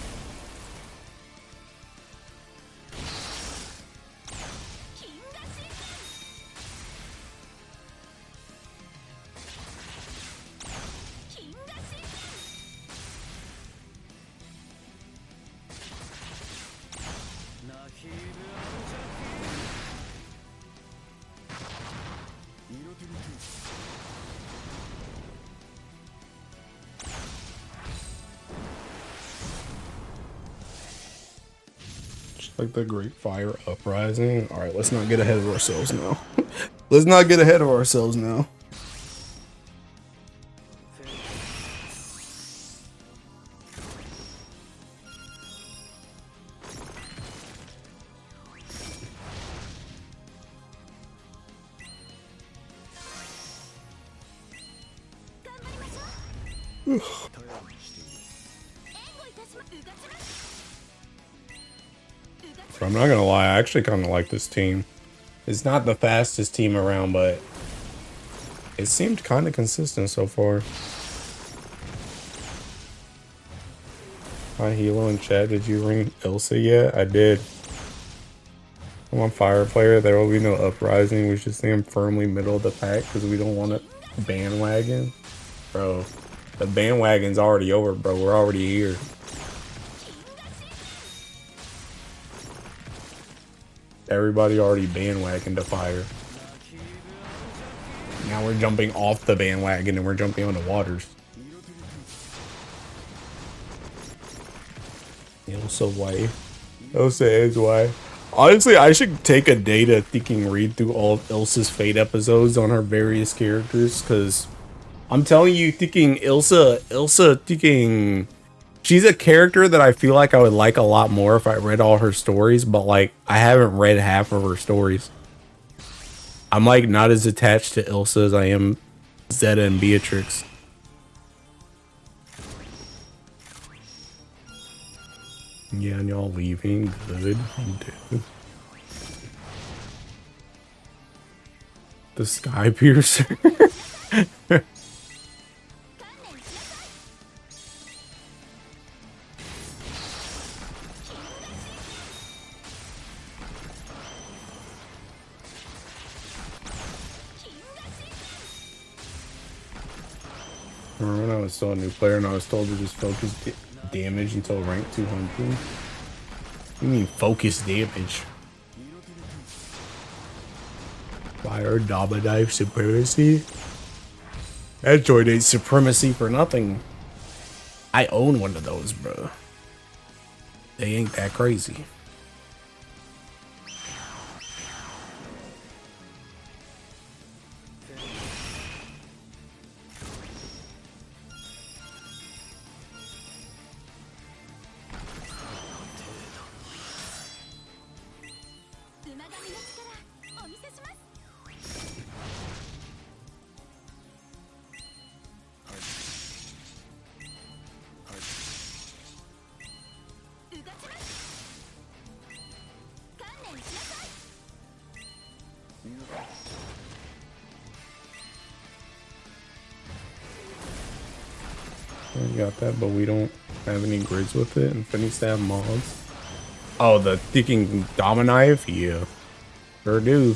Like the Great Fire Uprising. Alright, let's not get ahead of ourselves now. Let's not get ahead of ourselves now. I'm not gonna lie, I actually kind of like this team. It's not the fastest team around, but it seemed kind of consistent so far. Hi Hilo and Chad, did you ring Ilsa yet? I did. I'm on Fire Player, there will be no uprising. We should stay him firmly middle of the pack because we don't want to bandwagon. Bro, the bandwagon's already over, bro. We're already here. Everybody already bandwagoned to Fire. Now we're jumping off the bandwagon and we're jumping onto waters. Ilsa why? Ilsa is why. Honestly, I should take a day to thinking read through all of Ilsa's Fate episodes on her various characters, because I'm telling you, thinking Ilsa thinking she's a character that I feel like I would like a lot more if I read all her stories, but like I haven't read half of her stories. I'm like not as attached to Ilsa as I am Zeta and Beatrix. Yeah, and y'all leaving. Good. Dude. The Sky Piercer. Remember when I was still a new player and I was told to just focus damage until rank 200? You mean focus damage? Fire Dominate Supremacy? That joint ain't supremacy for nothing. I own one of those, bro. They ain't that crazy. We got that, but we don't have any grids with it. Infinity Stab mods. Oh, the thinking Dominate? Yeah. Sure do.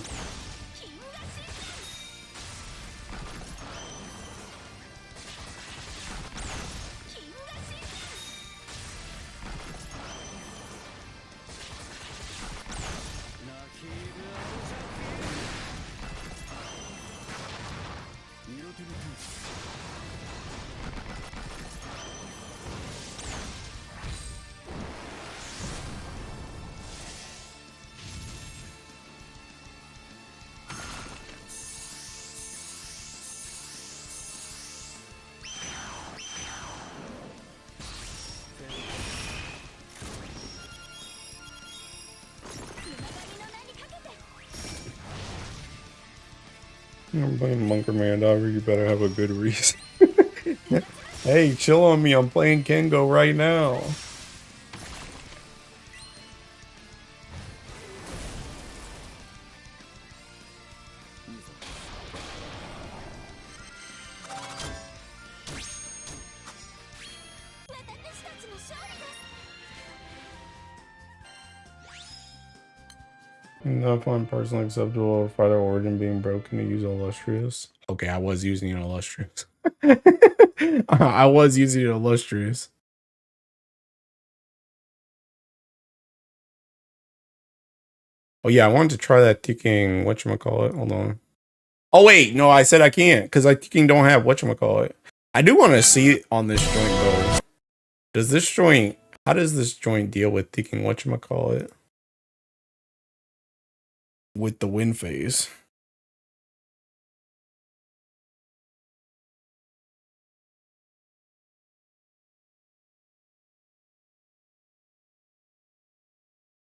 I'm playing Monk or Mandogger, you better have a good reason. Hey, chill on me, I'm playing Kengo right now. Not find personally acceptable of Fighter Origin being broken to use Illustrious. Okay, I was using an Illustrious. I was using an Illustrious. Oh yeah, I wanted to try that ticking whatchamacallit. Hold on. Oh wait, no, I said I can't because I ticking don't have whatchamacallit. I do want to see it on this joint though. Does this joint, how does this joint deal with ticking whatchamacallit? With the win phase.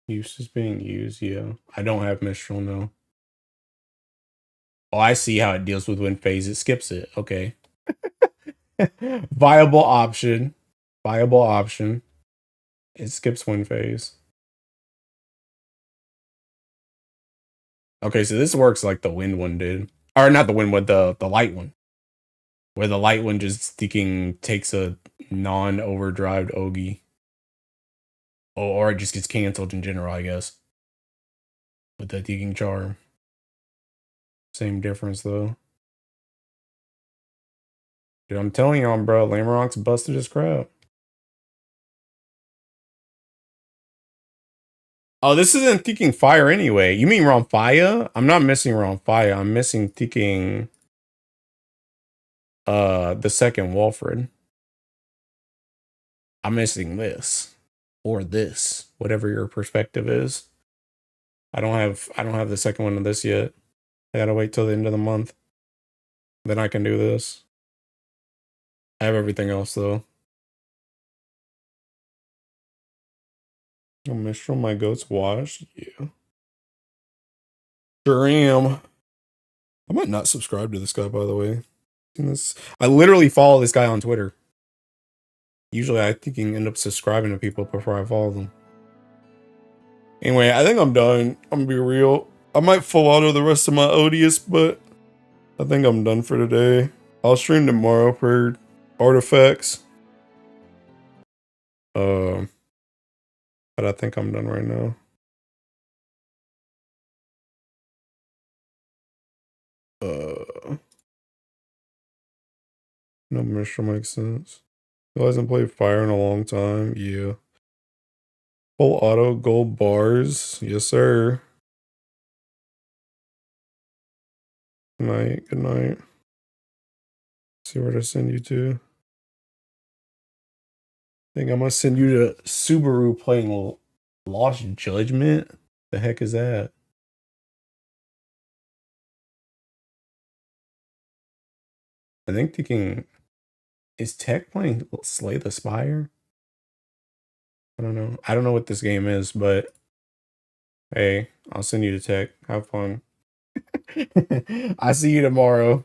Use is being used, yeah. I don't have Mistral, no. Oh, I see how it deals with win phase. It skips it. Okay. Viable option. Viable option. It skips win phase. Okay, so this works like the wind one did. Or not the wind one, the light one. Where the light one just sticking takes a non-overdrived Ogi. Or it just gets canceled in general, I guess. With the digging charm. Same difference though. Dude, I'm telling y'all, bro, Lamarok's busted his crap. Oh, this isn't Thinking Fire anyway. You mean Romfaya? I'm not missing Romfaya. I'm missing Thinking the second Walfred. I'm missing this. Or this. Whatever your perspective is. I don't have the second one of this yet. I gotta wait till the end of the month. Then I can do this. I have everything else though. A Mistral, my goat's washed. Yeah. Sure am. I might not subscribe to this guy, by the way. I literally follow this guy on Twitter. Usually I think you can end up subscribing to people before I follow them. Anyway, I think I'm done. I'm gonna be real. I might full auto the rest of my Odious, but I think I'm done for today. I'll stream tomorrow for artifacts. But I think I'm done right now. No Mistral makes sense. Who hasn't played Fire in a long time? Yeah. Full auto gold bars. Yes, sir. Good night. Good night. See where to send you to. I think I'm gonna send you to Subaru playing Lost Judgment. The heck is that? I think thinking, is Tech playing Slay the Spire? I don't know. I don't know what this game is, but hey, I'll send you to Tech. Have fun. I see you tomorrow.